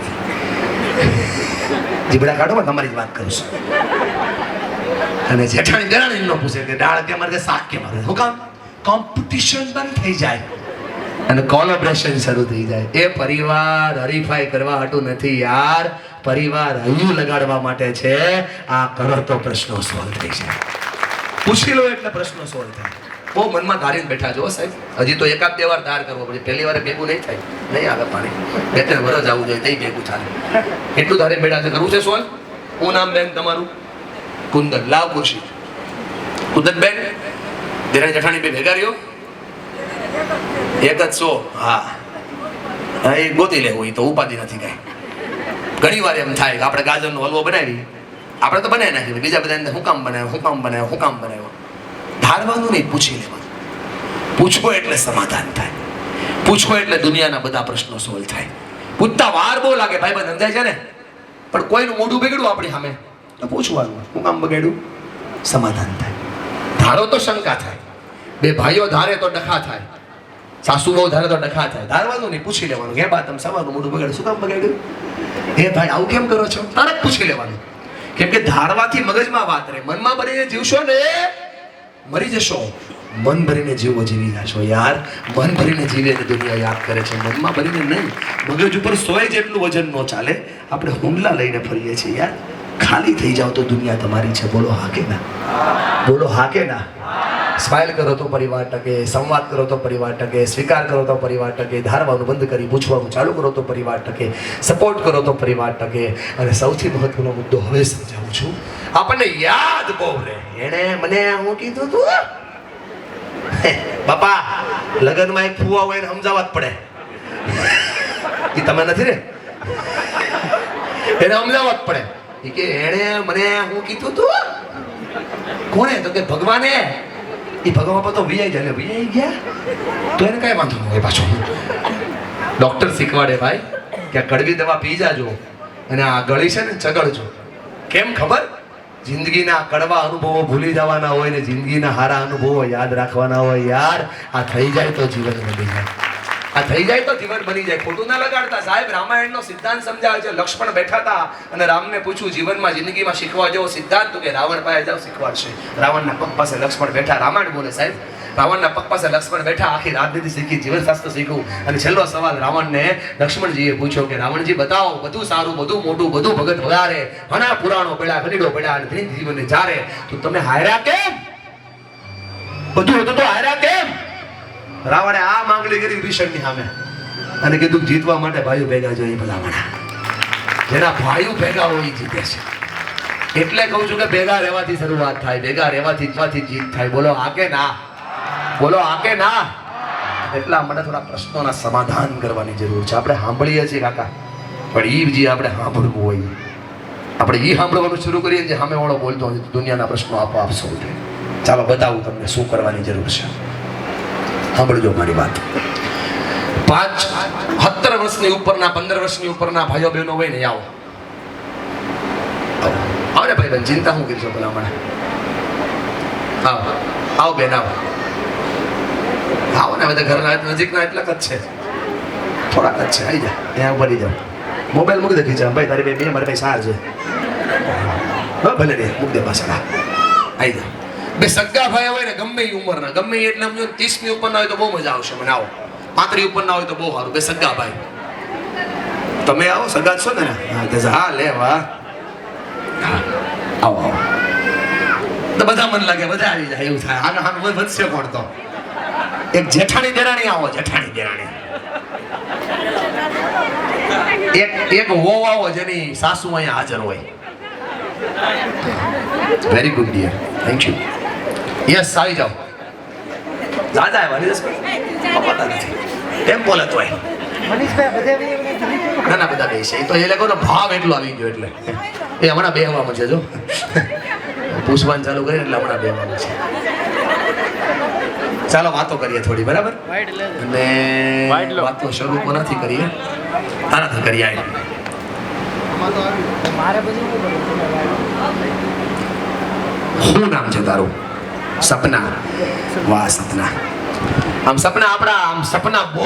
જીબડા કાઢો, તમારી જ વાત કરું છું. અને જેઠાણી દેરાણી ન પૂછે કે દાળ કેમ હારે, શાક કેમ હારે. શું કામ? કોમ્પિટિશન બંધ થઈ જાય અને કોલેબોરેશન શરૂ થઈ જાય. એ પરિવાર હરીફાઈ કરવા હાટું નથી યાર, પરિવાર હૈયું લગાડવા માટે છે. આ કરો તો પ્રશ્નો સોલ્વ થઈ જાય. પૂછી લો એટલે પ્રશ્નો સોલ્વ થાય. બહુ મનમાં ધારીને બેઠા છો સાહેબ. હજી તો 1-2 વાર ધાર કરવો પડે. પહેલી વાર ભેગું નહીં થાય, નહીં આવે પાણી. 2-3 વર્ષ આવવું જોઈએ તઈ ભેગું થાય. એટલું ધારે બેઠા છે. કરવું છે સોલ્વ? હું નામ બેન તમારું? કુંદન. લાવ ખુરશી. કુંદન બેન, દેરાણી જેઠાણી બે ભેગા રહ્યો? એક જ છો? હા, એ ગોતી લેવું. એ તો ઉપાધિ નથી કઈ. ઘણી વાર એમ થાય કે આપણે ગાજરનો હલવો બનાવી, આપણે તો બનાવી નાખીએ, બીજા બધા હું કામ બનાવ્યો, હું કામ બનાવ્યો, હું કામ બનાવ્યો. ધારવાનું નહીં, પૂછી લેવાનું. પૂછવો એટલે સમાધાન થાય. પૂછવો એટલે દુનિયાના બધા પ્રશ્નો સોલ્વ થાય. પૂછતા વાર બહુ લાગે ભાઈ, બંધ સમજાય છે ને? પણ કોઈનું મોઢું બગડ્યું આપણી સામે તો પૂછવાનું, હું કામ બગાડ્યું? સમાધાન થાય. ધારો તો શંકા થાય. 2 ભાઈઓ ધારે તો ડખા થાય. સાસુ બહુ ધારે તો ડખા થાય. ધારવાનું નહીં, પૂછી લેવાનું. હે બા, તમે સવારનું મોઢું બગાડ્યું, શું કામ બગાડ્યું? હે ભાઈ, આવું કેમ કરો છો? તરત પૂછી લેવાનું. કેમ કે ધારવાથી મગજમાં વાત રહે. મનમાં ભરીને જીવશો ને મરી જશો. મન ભરીને જીવો જીવી જશો યાર. મન ભરીને જીવે ને દુનિયા યાદ કરે છે, મનમાં ભરીને નહીં. મગજ ઉપર 100 જેટલું વજન ન ચાલે. આપણે હુમલા લઈને ફરીએ છીએ યાર. ખાલી થઈ જાવ તો દુનિયા તમારી છે. બોલો હા કે ના? બોલો હા કે ના? સ્માઇલ કરો તો પરિવાર ટકે, સંવાદ કરો તો પરિવાર ટકે, સ્વીકાર કરો તો પરિવાર ટકે, ધારવાનું બંધ કરી પૂછવાનું ચાલુ કરો તો પરિવાર ટકે, સપોર્ટ કરો તો પરિવાર ટકે. અને સૌથી મહત્વનો મુદ્દો હવે સમજાવું છું. આપણને યાદ બહુ રહે. એણે મને હું કીધું તું બાપા, લગ્નમાં એક ફુવા હોય એને સમજાવવા જ પડે. એ તમે નથી રે, એને સમજાવવા જ પડે. એ કે એણે મને હું કીધું તું? કોણે? તો કે ભગવાને. એ ભગવાન પર તો વીઆઈ જાય, વીઆઈ ગયા તો એને કઈ વાંધો ન હોય. પાછો ડોક્ટર શીખવાડે ભાઈ કે આ કડવી દવા પી જાજો અને આ ગળી છે ને ચગડજો. કેમ ખબર? જિંદગીના કડવા અનુભવો ભૂલી જવાના હોય ને જિંદગીના સારા અનુભવો યાદ રાખવાના હોય. યાર આ થઈ જાય તો જીવન બની જાય, આ થઈ જાય તો જીવન બની જાય. ખોટું ના લગાડતા સાહેબ. રામાયણનો સિદ્ધાંત સમજાવે છે. લક્ષ્મણ બેઠા હતા અને રામને પૂછ્યું જીવનમાં જિંદગીમાં શીખવા જેવો સિદ્ધાંત, તો કે રાવણ પાસે જાવ શીખવાડશે. રાવણના પગ પાસે લક્ષ્મણ બેઠા. રામાયણ બોલે સાહેબ. રાવણના પગ પાસે લક્ષ્મણ બેઠા, આખી રાજનીતિ શીખી, જીવનશાસ્ત્ર શીખ્યું. અને છેલ્લો સવાલ રાવણને લક્ષ્મણજીએ પૂછ્યો કે રાવણજી બતાવો, બધું સારું, બધું મોટું, બધું ભગત વધારે, ઘણા પુરાણો પડ્યા, ગલીડો પડ્યા અને ધીરે જીવનને જારે, તો તમે હાર્યા કેમ? બધું હતું તો હાર્યા કેમ? રાવણે આ માંગણી કરી વિભીષણની સામે અને કીધું જીતવા માટે ભાઈઓ ભેગા જોઈએ. ભલામણા જેના ભાઈઓ ભેગા હોય એ જીતે છે. એટલે કહું છું કે ભેગા રહેવાથી શરૂઆત થાય, ભેગા રહેવાથી જીત થાય. બોલો આ કે ના? બોલો આ કે ના? એટલા માટે થોડા પ્રશ્નોના સમાધાન કરવાની જરૂર છે. આપણે સાંભળીએ છીએ કાકા, પણ એ જે આપણે સાંભળવું હોય, આપણે એ સાંભળવાનું શરૂ કરીએ જે સામે વાળો બોલતો હોય તો દુનિયાના પ્રશ્નો આપોઆપ સોલ્વ થાય. ચાલો બતાવું તમને શું કરવાની જરૂર છે. સાંભળજો મારી વાત. 17 વર્ષની ઉપરના, 15 વર્ષની ઉપરના ભાઈઓ બહેનો હોય ને, આવો આવો ને ભાઈ બેન, ચિંતા શું કરીશો પેલા મને? આવો આવો બેન, આવો આવો ને. બધા ઘરના નજીકના એટલા જ છે, થોડાક જ છે. આવી જા, ત્યાં ઉભા રહી જાઓ. મોબાઈલ મૂકી દે ખીચા ભાઈ, તારી બે મારી પાસે સાર છે. ભલે રે મૂકી દે પાછળ. આવી જા. બે સગા ભાઈ હોય ને, ગમે એ ઉંમરના, ગમે એ એટલે સમજો 30 ની ઉપરના હોય તો બહુ મજા આવશે મને. આવો 35 ઉપરના હોય તો બહુ સારું. બે સગા ભાઈ, તમે આવો, સગા છો ને? હા લે વાહ, આવો આવો. તો બધા મન લાગે, બધા આવી જાય એવું થાય. આનો હાથ વધશે કોણ? તો એક જેઠાણી દેરાણી આવો, જેઠાણી દેરાણી. એક વહુ આવો જેની સાસુ અહીંયા હાજર હોય. Very good dear, thank you. Yes, આવી જાઓ. દાદા આવ્યા પપ્પા નથી. કેમ બોલે તો ના ના બધા બેસે. તો એ લોકોનો ભાવ એટલો આવી ગયો એટલે એ હમણાં બેહવામાં છે. જો પૂછવાનું ચાલુ કરીએ એટલે હમણાં બેહવાનું છે. ચાલો વાતો કરીએ થોડી, બરાબર? અને વાતો શરૂ કોનાથી કરીએ? આનાથી કરીએ. શું નામ છે તારું? સપના. વાહ સપના. આમ સપના આપણા, આમ સપના બહુ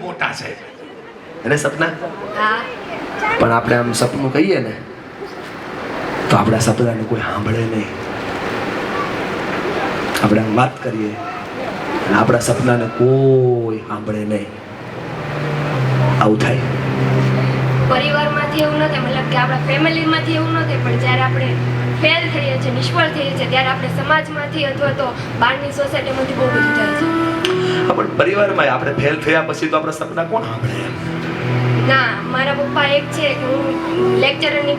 મોટા છે અને સપના પણ આપણે આમ સપનું કહીએ ને તો આપણા સપનાને કોઈ સાંભળે નહીં. આપણે આમ વાત કરીએ અને આપણા સપનાને કોઈ સાંભળે નહીં. આવું થાય. પરિવારમાંથી એવું નથી, મતલબ કે આપણા ફેમિલીમાંથી એવું નથી, પણ જ્યારે આપણે ફેલ થઈએ છીએ, નિષ્ફળ થઈએ છીએ, ત્યારે આપણે સમાજમાંથી અથવા તો બહારની સોસાયટીમાંથી બહુ બધું થાય છે. પણ પરિવારમાં આપણે ફેલ થયા પછી તો આપણા સપના કોણ સાંભળે? ના, મારા પપ્પા એક છે કે હું લેક્ચરની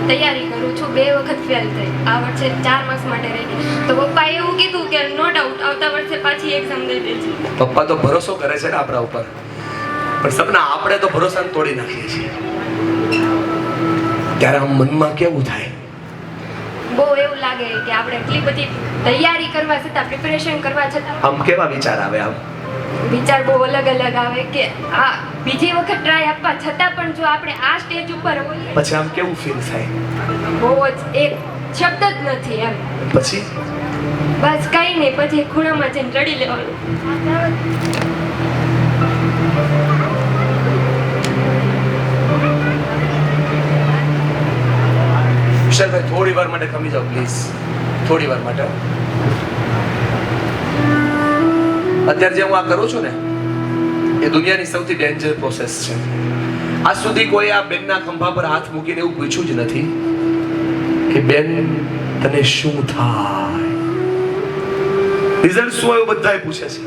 તૈયારી કરું છું, 2 વખત ફેલ થઈ. આ વર્ષે 4 માર્ક્સ માટે રહી ગઈ. તો પપ્પાએ એવું કીધું કે નો ડાઉટ આવતા વર્ષે પાછી એક્ઝામ દઈ દેજે. પપ્પા તો ભરોસો કરે છે ને આપણા ઉપર, પણ સપના આપણે તો ભરોસા તોડી નાખીએ છીએ. ત્યારે આમ મનમાં કેવું થાય? બહુ એવું લાગે કે આપણે એટલી બધી તૈયારી કરવા છતાં, પ્રિપેરેશન કરવા છતાં આમ કેવા વિચાર આવે? આમ વિચાર બહુ અલગ અલગ આવે કે આ બીજી વખત ટ્રાય આપવા છતાં પણ જો આપણે આ સ્ટેજ ઉપર હોઈએ પછી આમ કેવું ફીલ થાય? બહુ જ એક શબ્દ જ નથી એમ. પછી બસ કઈ નહીં, પછી ખૂણામાં જઈને રડી લેવાનું. વિશાલભાઈ થોડી વાર માટે ખમી જાઓ પ્લીઝ, થોડી વાર માટે. અત્યારે જે હું આ કરું છું ને એ દુનિયાની સૌથી ડેન્જર પ્રોસેસ છે. આજ સુધી કોઈ આ બેનના ખંભા પર હાથ મૂકીને એવું પૂછ્યું જ નથી કે બેન તને શું થાય, રિઝલ્ટ શું આવ્યું બધાય પૂછે છે,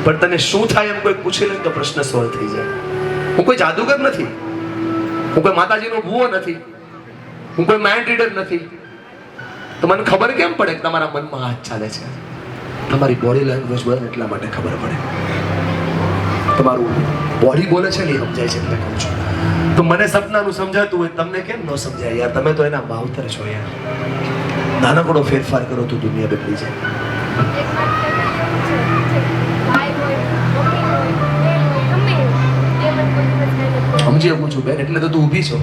પણ તને શું થાય એમ કોઈ પૂછે ને તો પ્રશ્ન સોલ્વ થઈ જાય. હું કોઈ જાદુગર નથી, હું કોઈ માતાજીનો ભૂવો નથી, હું કોઈ માઇન્ડ રીડર નથી. તો મને ખબર કેમ પડે કે તમારા મનમાં હાથ ચાલે છે? તમારી બોડી લેંગ્વેજ બને એટલા માટે ખબર પડે. તમારું બોડી બોલે છે ને એ સમજાય છે એટલે કહું છું. તો મને સપનાનું સમજાતું હોય તમને કેમ ન સમજાય યાર? તમે તો એના માવતર છો યાર. નાનકડો ફેરફાર કરો તો દુનિયા બદલી જાય. એક વાત તો ભાઈ હોય, મમ્મી હોય, બેન હોય, ગમે એવું. એ મને કોઈ દિવસ કાંઈ નથી કરાવ્યું. સમજી શકું છું બેન, એટલે તો તું ઊભી છો.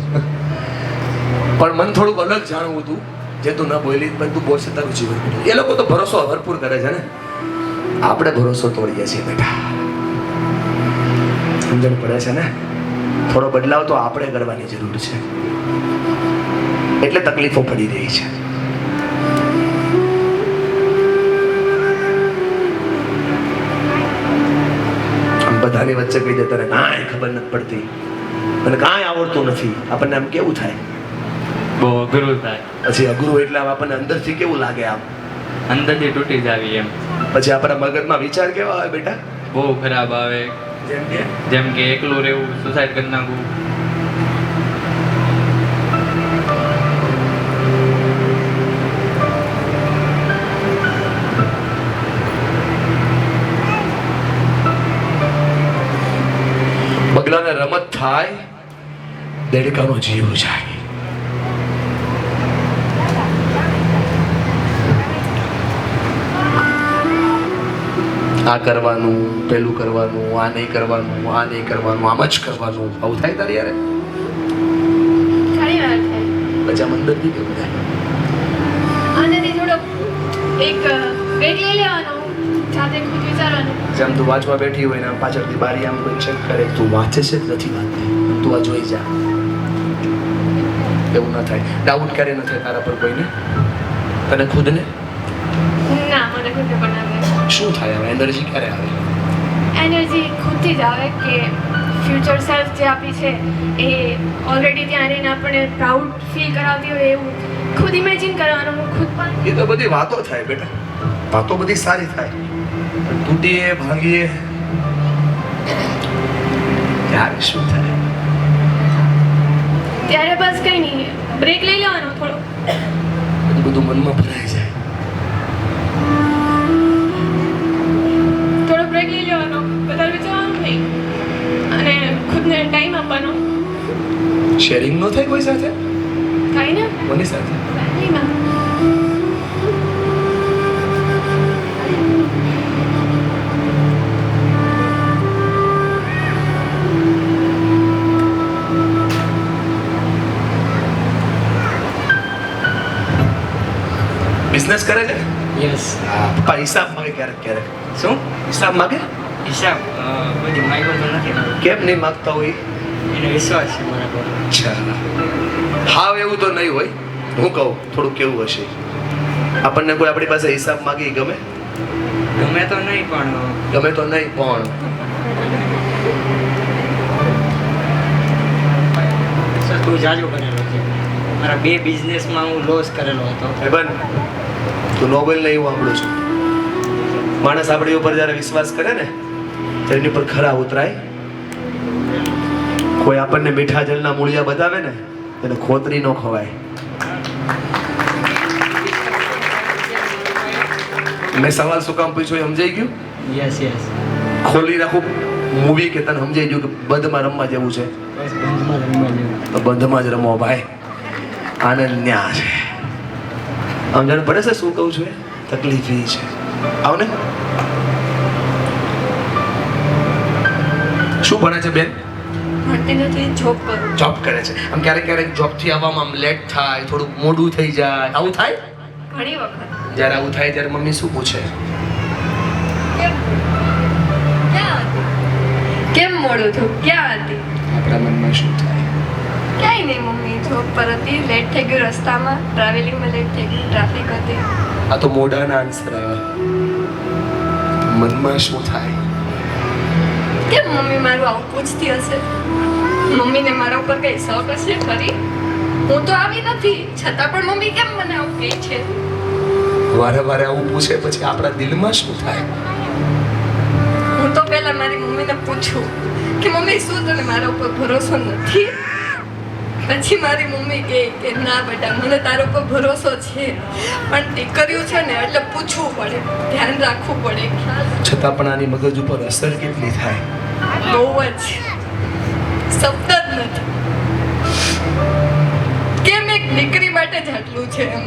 પણ મને થોડુંક અલગ જાણવું હતું જે તું ન બોલી, પણ તું બોલશે તારું જીવન બદલે. એ લોકો તો ભરોસો ભરપૂર કરે છે ને, આપણે ભરોસો તોડીએ છીએ બેટા. સમજણ પડે છે ને? થોડો બદલાવ તો આપણે કરવાની જરૂર છે, એટલે તકલીફો પડી રહી છે. આમ બધાની વચ્ચે કહી દે તને કાંઈ ખબર નથી પડતી, મને કાંઈ આવડતું નથી, આપણને આમ કેવું થાય? બહુ અઘરું થાય. પછી અઘરું એટલે આમ આપણને અંદરથી કેવું લાગે? આમ અંદરથી તૂટી જાવી એમ. પછી આપણા મગજમાં વિચાર કેવા આવે બેટા? બહુ ખરાબ આવે. જેમ કે એકલું રહેવું, સુસાઇડ કરી નાખવું. બગલાને રમત થાય, દેડકાનો જીવ જાય. આ કરવાનું, પેલું કરવાનું, આ નહીં કરવાનું, આ નહીં કરવાનું, આમ જ કરવાનું, આવું થાય તારી યારે? ઘણી વાર થાય. પછી આમ અંદરથી કેવું થાય? આનાથી થોડો એક બ્રેક લઈ લેવાનો, જાતે ખુદ વિચારવાનું. જેમ તું વાંચવા બેઠી હોય ને આમ પાછળથી બારી આમ કોઈ ચેક કરે, તું વાંચે છે કે નથી વાંચતી, તું આ જોઈ જા. એવું ના થાય? ડાઉટ ક્યારે ન થાય તારા પર કોઈને? તને ખુદને ના, મને ખુદને પણ આવે. શું થાય? હવે એનર્જી ક્યારે આવે? એનર્જી ખુદથી જ આવે કે ફ્યુચર સેલ્ફ જે આપી છે એ ઓલરેડી ત્યાં રહીને આપણને પ્રાઉડ ફીલ કરાવતી હોય એવું ખુદ ઇમેજિન કરવાનું. હું ખુદ પણ એ તો બધી વાતો થાય બેટા, વાતો બધી સારી થાય, પણ તૂટીએ ભાંગીએ ત્યારે શું થાય? ત્યારે બસ કંઈ નહીં, બ્રેક લઈ લેવાનો થોડો. બધું મનમાં ભરાઈ જાય. થોડો બ્રેક લઈ લેવાનો, વધારે વિચારવાનું નહીં અને ખુદને ટાઈમ આપવાનો. શેરિંગ ન થાય કોઈ સાથે? થાય ને કોની સાથે? ફેમિલીમાં. બિઝનેસ કરે છે? યસ. પપ્પા હિસાબ માંગે ક્યારેક ક્યારેક. શું હિસાબ માંગે? હિસાબ બધી માગ્યો તો નથી. કેમ નહીં માંગતા હોય? એને વિશ્વાસ છે મારા પર. અચ્છા, હાવ એવું તો નહીં હોય. હું કહું થોડું કેવું હશે? આપણને કોઈ આપણી પાસે હિસાબ માંગે એ ગમે? ગમે તો નહીં પણ ગમે તો નહીં પણ સસ્તું જાજુ કરેલો છે. મારા 2 બિઝનેસમાં હું લોસ કરેલો હતો. ભાઈબંધ, તું નોબેલ ને એવું સાંભળું છું. માણસ આપણી ઉપર જ્યારે વિશ્વાસ કરે ને ત્યારે એની પર ખરા ઉતરાય. કોઈ આપણને મીઠા જળના મૂળિયા બતાવે ને એને ખોતરી ન ખવાય. મેં સવાલ શું કામ પૂછ્યો એ સમજાઈ ગયું? Yes yes. ખોલી રાખું મૂવી કે તને સમજાઈ ગયું કે બંધમાં રમવા જેવું છે? બસ બંધમાં રમવા જેવું. તો બંધમાં જ રમો ભાઈ, આનંદ ન્યા છે. સમજણ પડે છે શું કહું છું? એ તકલીફ એ છે. આવ ને. શું ભણે છે બેન? ભણતી નથી, જોબ કરું. જોબ કરે છે. આમ ક્યારેક ક્યારેક જોબથી આવવામાં આમ લેટ થાય, થોડુંક મોડું થઈ જાય, આવું થાય? ઘણી વખત. જ્યારે આવું થાય ત્યારે મમ્મી શું પૂછે? કેમ મોડું થયું, ક્યાં હતી? આપણા મનમાં શું થાય? ક્યાંય નહીં મમ્મી, જોબ પર હતી, લેટ થઈ ગયું રસ્તામાં, ટ્રાવેલિંગમાં લેટ થઈ ગયું, ટ્રાફિક હતી. આ તો મોઢાના આન્સર આવ્યા. મનમાં શું થાય? કેમ મમ્મી મારું આવું પૂછતી હશે? મમ્મીને મારા ઉપર કઈ શક હશે ખરી? હું તો આવી નથી, છતાં પણ મમ્મી કેમ મને આવું કહે છે? વારે વારે આવું પૂછે પછી આપણા દિલમાં શું થાય? હું તો પહેલા મારી મમ્મીને પૂછું કે મમ્મી શું તને મારા ઉપર ભરોસો નથી? પછી મારી મમ્મી કહે કે ના બેટા મને તારા ઉપર ભરોસો છે, પણ દીકરીઓ છે ને એટલે પૂછવું પડે, ધ્યાન રાખવું પડે. છતાં પણ આની મગજ ઉપર અસર કેટલી થાય? બહુ જ શબ્દ જ નથી કેમ એક દીકરી માટે જ આટલું છે એમ.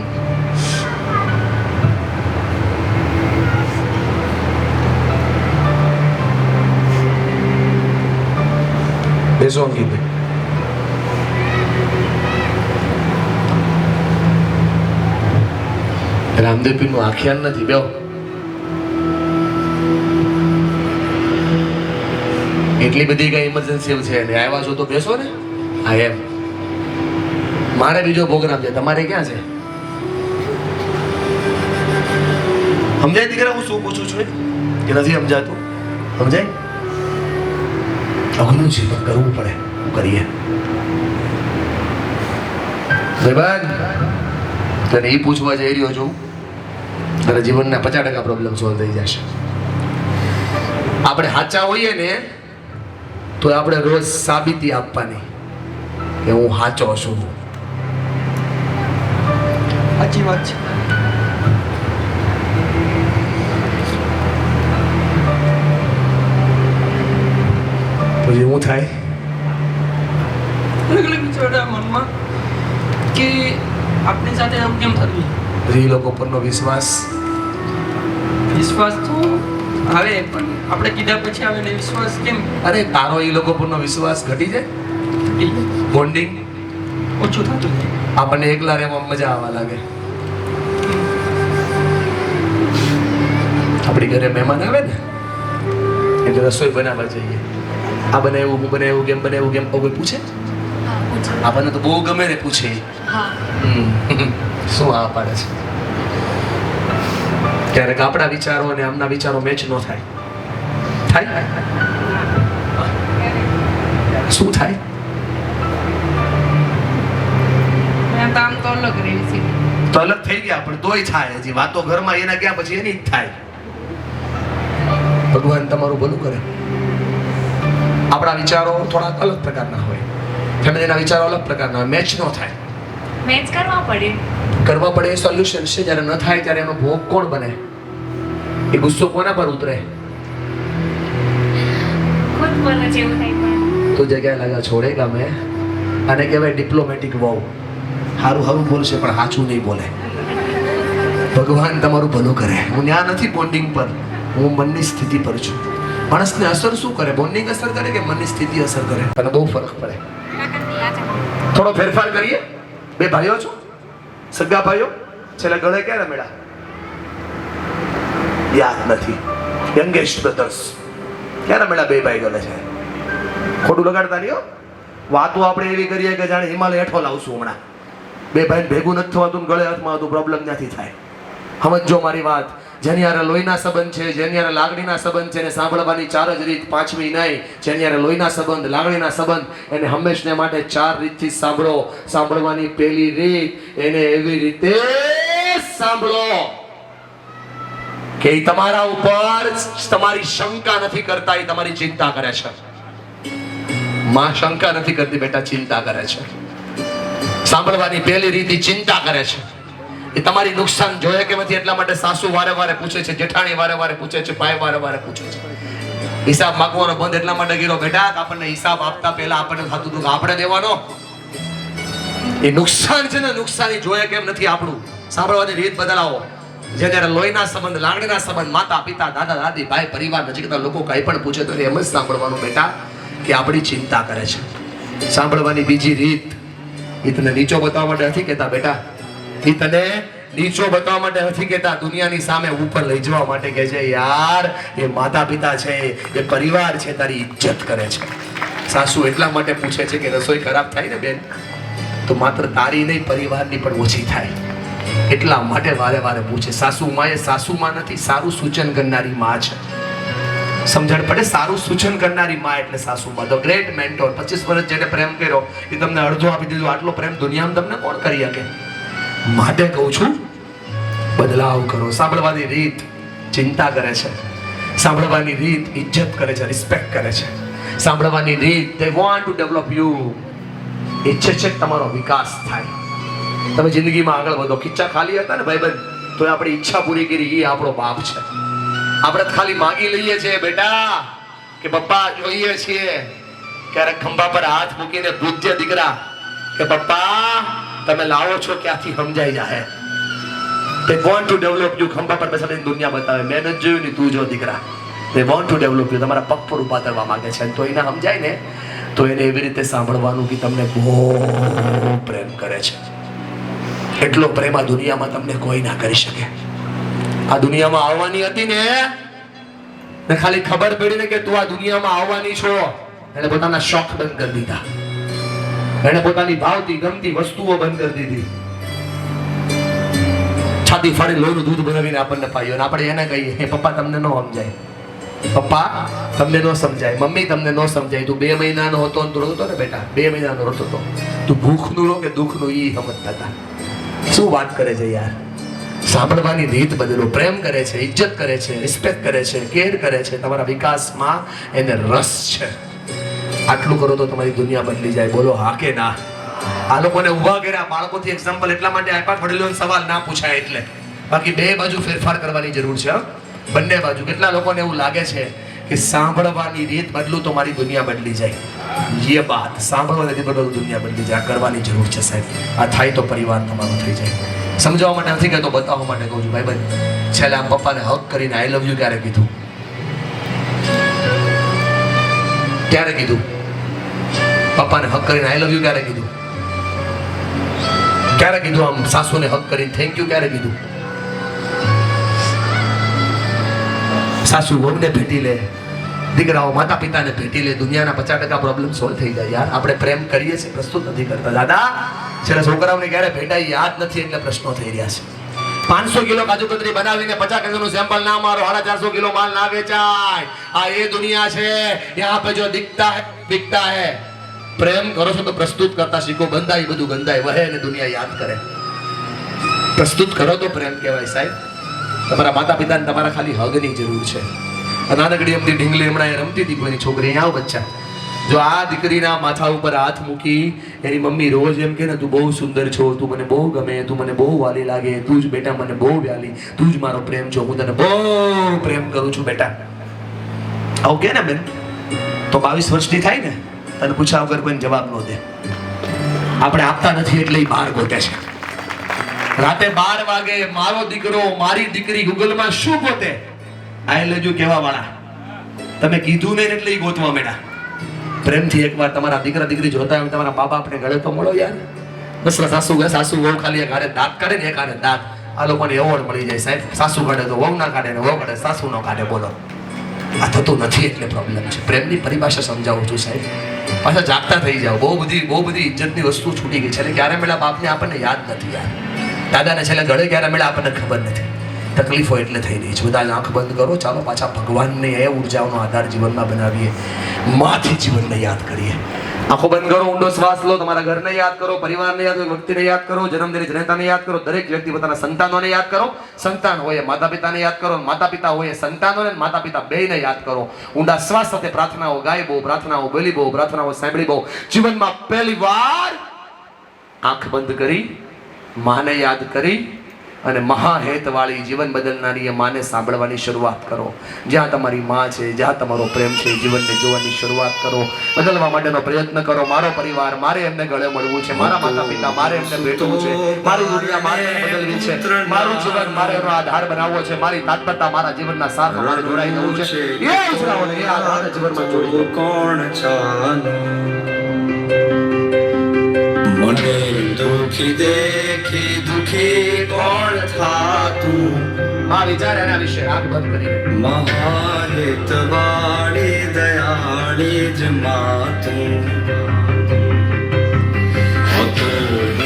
બેસો અંકિતભાઈ. રામદેવ પીરનું આખ્યાન નથી બેહો. એટલી બધી કઈ ઇમરજન્સી છે ને આવ્યા છો તો બેસો ને. હા એમ મારે બીજો પ્રોગ્રામ છે, તમારે ક્યાં છે? સમજાય દીકરા હું શું પૂછું છું કે નથી સમજાતું? સમજાય? અઘરું છે પણ કરવું પડે. શું કરીએ ભાઈબંધ? તને એ પૂછવા જઈ રહ્યો છું, તારા જીવનના 50% પ્રોબ્લેમ સોલ્વ થઈ જશે. આપણે સાચા હોઈએ ને તો આપણે રોજ સાબિતી આપવાની કે હું સાચો છું. સાચી વાત છે. પછી હું થાય અલગ અલગ વિચારતા મનમાં કે આપણી સાથે આવું કેમ થતું. પછી એ લોકો પરનો વિશ્વાસ. વિશ્વાસ તો આવે પણ આપણે કીધા પછી આવે ને વિશ્વાસ કેમ અરે તારો એ લોકો પરનો વિશ્વાસ ઘટી જાય, બોન્ડિંગ ઓછું થતું જાય. આપણને એકલા રહેવામાં મજા આવવા લાગે. આપણી ઘરે મહેમાન આવે ને એટલે રસોઈ બનાવવા જઈએ. આ બનાવ્યું, હું બનાવ્યું, કેમ બનાવ્યું, કેમ કોઈ પૂછે? હા પૂછો. આપણને તો બહુ ગમે ને પૂછે. હા શું આ પાડે છે? ક્યારેક આપણા વિચારો અને આમના વિચારો મેચ ન થાય. થાય? શું થાય? આમ તો અલગ રહી છે. તો અલગ થઈ ગયા પણ તોય થાય. હજી વાતો ઘરમાં એના ગયા પછી એની જ થાય. ભગવાન તમારું ભલું કરે. આપણા વિચારો થોડાક અલગ પ્રકારના હોય, ફેમિલીના વિચારો અલગ પ્રકારના હોય, મેચ ન થાય. મેચ કરવા પડે. કરવા પડે એ સોલ્યુશન છે. જ્યારે ન થાય ત્યારે એનો ભોગ કોણ બને? એ ગુસ્સો કોના પર ઉતરે? ખુદ મને જેવું થાય પણ તો જગ્યાએ લગા છોડેગા મેં. આને કહેવાય ડિપ્લોમેટિક વહુ. સારું સારું બોલશે પણ સાચું નહીં બોલે. ભગવાન તમારું ભલું કરે. હું ત્યાં નથી બોન્ડિંગ પર, હું મનની સ્થિતિ પર છું. માણસને અસર શું કરે? બોન્ડિંગ અસર કરે કે મનની સ્થિતિ અસર કરે? અને બહુ ફરક પડે. થોડો ફેરફાર કરીએ. બે ભાઈઓ છો, સગા ભાઈઓ, છેલ્લે ગળે ક્યારે મેળા? યાદ નથી. યંગેસ્ટ બ્રધર્સ ક્યારે મેળા? બે ભાઈ ગળે છે. ખોટું લગાડતા નહીં હો. વાતો આપણે એવી કરીએ કે જાણે હિમાલય હેઠો લાવશું હમણાં. બે ભાઈ ભેગું નથી થવાતું ને ગળે હાથમાં હતું, પ્રોબ્લેમ નથી થાય. સમજો મારી વાત. જેની યારે લોહીના સંબંધ છે, જેની યારે લાગણીના સંબંધ છે, એને સાંભળવાની 4 જ રીત, 5મી નહીં. જેની યારે લોહીના સંબંધ, લાગણીના સંબંધ, એને હંમેશને માટે 4 રીતથી સાંભળો. સાંભળવાની પહેલી રીત, એને એવી રીતે સાંભળો કે ઈ તમારા ઉપર તમારી શંકા નથી કરતા, ઈ તમારી ચિંતા કરે છે. માં શંકા નથી કરતી બેટા, ચિંતા કરે છે. સાંભળવાની પહેલી રીત ચિંતા કરે છે. એ તમારી નુકસાન જોઈએ કે નથી એટલા માટે સાસુ વારે વારે પૂછે છે, જેઠાણી વારે વારે પૂછે છે, ભાઈ વારે વારે પૂછે છે. હિસાબ માંગવાનો બંધ એટલા માટે કર્યો બેટા કે આપણને હિસાબ આપતા પહેલા આપણને થતું હતું કે આપણે દેવાનો. એ નુકસાન છે ને, નુકસાની જોઈએ કેમ નથી આપણું. સાંભળવાની રીત બદલાવો. જ્યારે લોહીના સંબંધ, લાગણીના સંબંધ, માતા પિતા, દાદા દાદી, ભાઈ પરિવાર, નજીકના લોકો કંઈ પણ પૂછે તો એમ જ સાંભળવાનું બેટા કે આપણી ચિંતા કરે છે. સાંભળવાની બીજી રીત, એ તને નીચો બતાવવા માટે નથી કહેતા બેટા, એ તને નીચો બતાવવા માટે નથી કહેતા, દુનિયાની સામે ઉપર લઈ જવા માટે કહે છે. યાર એ માતા પિતા છે, એ પરિવાર છે, તારી ઇજ્જત કરે છે. સાસુ એટલા માટે પૂછે છે કે રસોઈ ખરાબ થાય ને બેન તો માત્ર તારી નહીં પરિવારની પણ ઓછી થાય, એટલા માટે વારે વારે પૂછે. સાસુમાં એ સાસુમાં નથી, સારું સૂચન કરનારી માં છે. સમજણ પડે? સારું સૂચન કરનારી માં એટલે સાસુમાં. The great mentor. 25 વર્ષ જેને પ્રેમ કર્યો એ તમને અડધો આપી દીધો. આટલો પ્રેમ દુનિયામાં તમને કોણ કરી શકે? માટે કહું છું બદલાવ કરો. સાંભળવાની રીત ચિંતા કરે છે. સાંભળવાની રીત ઇજ્જત કરે છે, રિસ્પેક્ટ કરે છે. સાંભળવાની રીત they want to develop you. ઈચ્છે છે કે તમારો વિકાસ થાય, તમે જિંદગીમાં આગળ વધો. ખીચા ખાલી હતા ને ભાઈબંધ તો આપણી ઈચ્છા પૂરી કરી, એ આપણો બાપ છે. આપણે ખાલી માગી લઈએ છીએ બેટા કે પપ્પા જોઈએ છીએ ક્યારેક ખંભા પર હાથ મૂકીને પૂજ્ય દીકરા કે પપ્પા તમે લાવો છો ક્યાંથી સમજાઈ જાય. They want to develop you. ખંભા પર બેસાડીને દુનિયા બતાવે. મેં નથી જોયું ને તું જો દીકરા. They want to develop you. તમારા પગ પર ઉભા કરવા માંગે છે. તો એને સમજાય ને તો એને એવી રીતે સાંભળવાનું કે તમને બહુ પ્રેમ કરે છે. એટલો પ્રેમ આ દુનિયામાં તમને કોઈ ના કરી શકે. આ દુનિયામાં આવવાની હતી ને ખાલી ખબર પડી ને કે તું આ દુનિયામાં આવવાની છો, એને પોતાના શોખ બંધ કરી દીધા. એને પોતાની ભાવતી ગમતી વસ્તુઓ બંધ કરી દીધી. છાતી ફાડી લોહીનું દૂધ બનાવીને આપણને પાયો. આપણે એને કહીએ હે પપ્પા તમને ન સમજાય, પપ્પા તમને ન સમજાય, મમ્મી તમને ન સમજાય. તું 2 મહિનાનો હતો ને તું રોતો ને બેટા, 2 મહિનાનો રોતો હતો. તું ભૂખનું રો કે દુઃખનું ઈ સમજતા હતા. શું વાત કરે છે યાર. સાંભળવાની રીત બદલો. પ્રેમ કરે છે, ઇજ્જત કરે છે, રિસ્પેક્ટ કરે છે, કેર કરે છે. તમારા વિકાસમાં એને રસ છે. આટલું કરો તો તમારી દુનિયા બદલી જાય. બોલો હા કે ના? આ લોકોને ઊભા કર્યા બાળકોથી એક્ઝામ્પલ એટલા માટે આપ્યા, વડીલોને સવાલ ના પૂછાય એટલે. બાકી 2 બાજુ ફેરફાર કરવાની જરૂર છે. બંને બાજુ. કેટલા લોકોને એવું લાગે છે કે સાંભળવાની રીત બદલું તો મારી દુનિયા બદલી જાય. ये बात સાંભળવાની રીત બદલું દુનિયા બદલી જાય. કરવાની જરૂર છે સાહેબ. આ થાય તો પરિવાર તમારો થઈ જાય. સમજાવવા માટે નથી કહેતો, બતાવવા માટે કહું છું. ભાઈ બંધ છેલ્લે આમ પપ્પાને હક કરીને આઈ લવ યુ ક્યારે કીધું? ક્યારે કીધું? પપ્પાને હક કરીને આઈ લવ યુ ક્યારે કીધું? ક્યારે કીધું? આમ સાસુને હક કરીને થેન્ક યુ ક્યારે કીધું? સાસુ વહુને ભેટી લે, દીકરાઓ માતા પિતાને ભેટી લે, દુનિયાના 50% પ્રોબ્લેમ સોલ્વ થઈ જાય. યાર આપણે પ્રેમ કરીએ છીએ, પ્રસ્તુત નથી કરતા. દાદા છેલ્લે છોકરાઓને ક્યારે ભેટાઈ યાદ નથી એટલે પ્રશ્નો થઈ રહ્યા છે. 500 કિલો કાજુ કતરી બનાવીને 50 કિલોનું સેમ્પલ ના મારો, 450 કિલો માલ ના વેચાય. આ એ દુનિયા છે. યહાં પે જો દિખતા હૈ બિકતા હૈ. પ્રેમ કરો છો તો પ્રસ્તુત કરતા શીખો. ગંદાઈ બધું ગંદાઈ વહે અને દુનિયા યાદ કરે. પ્રસ્તુત કરો તો પ્રેમ કહેવાય સાહેબ. તમારા માતા પિતાને તમારા ખાલી હગની જરૂર છે. નાનકડી અમથી ઢીંગલી હમણાં રમતી હતી કોઈની છોકરી. અહીંયા આવ બચ્ચા, જો આ દીકરીના માથા ઉપર હાથ મૂકી એની મમ્મી રોજ એમ કે ને તું બહુ સુંદર છો, તું મને બહુ ગમે, તું મને બહુ વાલી લાગે, તું જ બેટા મને બહુ વ્યાલી, તું જ મારો પ્રેમ છો, હું તને બહુ પ્રેમ કરું છું બેટા. આવું કે ને બેન તો 22 વર્ષની થાય ને, તને પૂછ્યા વગર કોઈને જવાબ ન દે. આપણે આપતા નથી એટલે એ બહાર ગોતે છે. રાતે 12 વાગે મારો દીકરો મારી દીકરી ગૂગલમાં શું ગોતે? આઈ લવ યુ કહેવા વાળા. તમે કીધું નહીં એટલે એ ગોતવા મેળા. પ્રેમથી એકવાર તમારા દીકરા દીકરી જોતા હોય તમારા બાબા આપણે ગળે તો મળો યાર. બસ સાસુ વહુ ખાલી એક હારે દાંત કાઢે ને એક હારે દાંત. આ લોકોને એવોર્ડ મળી જાય સાહેબ. સાસુ કાઢે તો વહુ ના કાઢે ને વહુ કાઢે સાસુ નો કાઢે. બોલો આ થતું નથી એટલે પ્રોબ્લેમ છે. પ્રેમની પરિભાષા સમજાવું છું સાહેબ. પાછા જાગતા થઈ જાઓ. બહુ બધી ઇજ્જતની વસ્તુ છૂટી ગઈ. છેલ્લે ક્યારે મળ્યા બાપને આપણને યાદ નથી યાર. દાદાને છેલ્લે ગળે ક્યારે મળ્યા આપણને ખબર નથી. તકલીફો એટલે થઈ રહી છે. બધા આંખ બંધ કરો. ચાલો પાછા ભગવાનને એ ઉર્જાઓનો આધાર જીવનમાં બનાવીએ. માથી જીવનને યાદ કરીએ. આંખો બંધ કરો, ઊંડો શ્વાસ લો. તમારા ઘરને યાદ કરો, પરિવારને યાદ કરો, વ્યક્તિને યાદ કરો, જન્મદિન જનતાને યાદ કરો. દરેક વ્યક્તિ પોતાના સંતાનોને યાદ કરો. સંતાન હોય માતા પિતાને યાદ કરો, માતા પિતા હોય સંતાનોને, માતા પિતા બેયને યાદ કરો. ઊંડા શ્વાસ સાથે પ્રાર્થનાઓ ગાય બહુ, પ્રાર્થનાઓ બોલી બહુ, પ્રાર્થનાઓ સાંભળી બહુ. જીવનમાં પહેલી વાર આંખ બંધ કરી માને યાદ કરી અને મહાહેતવાળી જીવન બદલનારી એ માને સાંભળવાની શરૂઆત કરો. જ્યાં તમારી માં છે, જ્યાં તમારો પ્રેમ છે, જીવનને જોવાની શરૂઆત કરો. બદલવા માટેનો પ્રયત્ન કરો. મારો પરિવાર મારે એમને ગળે મળવું છે, મારા માતા પિતા મારે એમને ભેટવું છે, મારી દુનિયા મારે બદલવી છે, મારું જીવન મારે એનો આધાર બનાવવો છે, મારી તાત્પરતા મારા જીવનના સારમાં મારે જોડાઈ જવું છે. એ ઈચ્છાઓને એ આધાર જીવનમાં જોડી દો. કોણ ચાલો મને દુખી દેખી દુખી કોણ થાતું. આ વિચાર એના વિશે આંખ બંધ કરીને મહાહિતવાળી દયાળી જ માતું.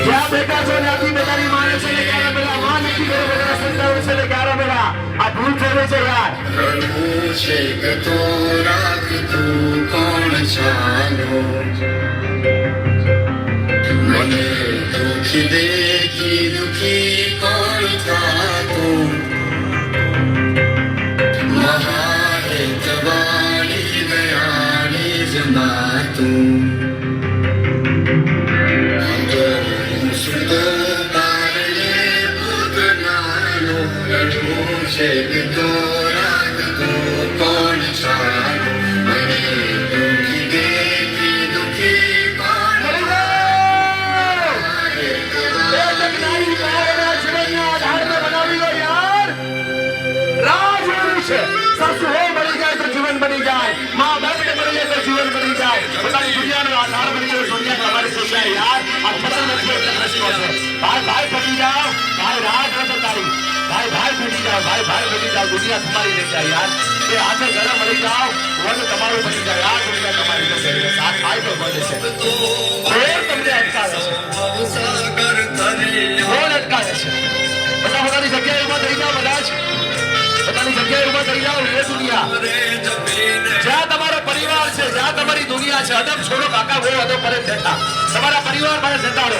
જ્યાં બેઠા છો ત્યાંથી બેટાની માને છે ને ક્યારે બેટા માં નથી કરે બેટા સંતાનો છે ને ક્યારે બેટા આ ભૂલ થઈ છે યાર. રડવું છે કે તો રાખ તું કોણ ચાલો મને દુખી દેખી દુખી કોણ થાતું. મહાહિતવાળી દયાળી જ માતું. રડવું છે કે તો રાખ તું કોણ ચાલો મને માં બાપને મળી જાય તો જીવન બની જાય. પોતાની દુનિયાનો આધાર બની જાય. દુનિયા તમારી જગ્યાએ યાર આ પતંગ નથી એટલે પ્રશ્નો છે. ભાઈ ભાઈ પતી જાઓ, ભાઈ રાહ જોતો તારી. ભાઈ ભાઈ પતી જાઓ, ભાઈ ભાઈ પતી જાઓ. દુનિયા તમારી નહીં જાય યાર. એ હાથે ગળે મળી જાઓ, વર્ગ તમારું બની જાય. આ દુનિયા તમારી નથી. સાથ થાય તો બને છે. કોણ તમને અટકાવે છે? કોણ અટકાવે છે? બધા પોતાની જગ્યાએ ઉભા થઈ જાઓ. બધા જ પોતાની જગ્યાએ ઉભા થઈ જાઓ. એ દુનિયા જ્યાં તમારો પરિવાર છે, જ્યાં તમારી દુનિયા છે, અદબ છોડો કાકા, બહુ અદબ પર બેઠા. તમારા પરિવાર પાસે જતાડો.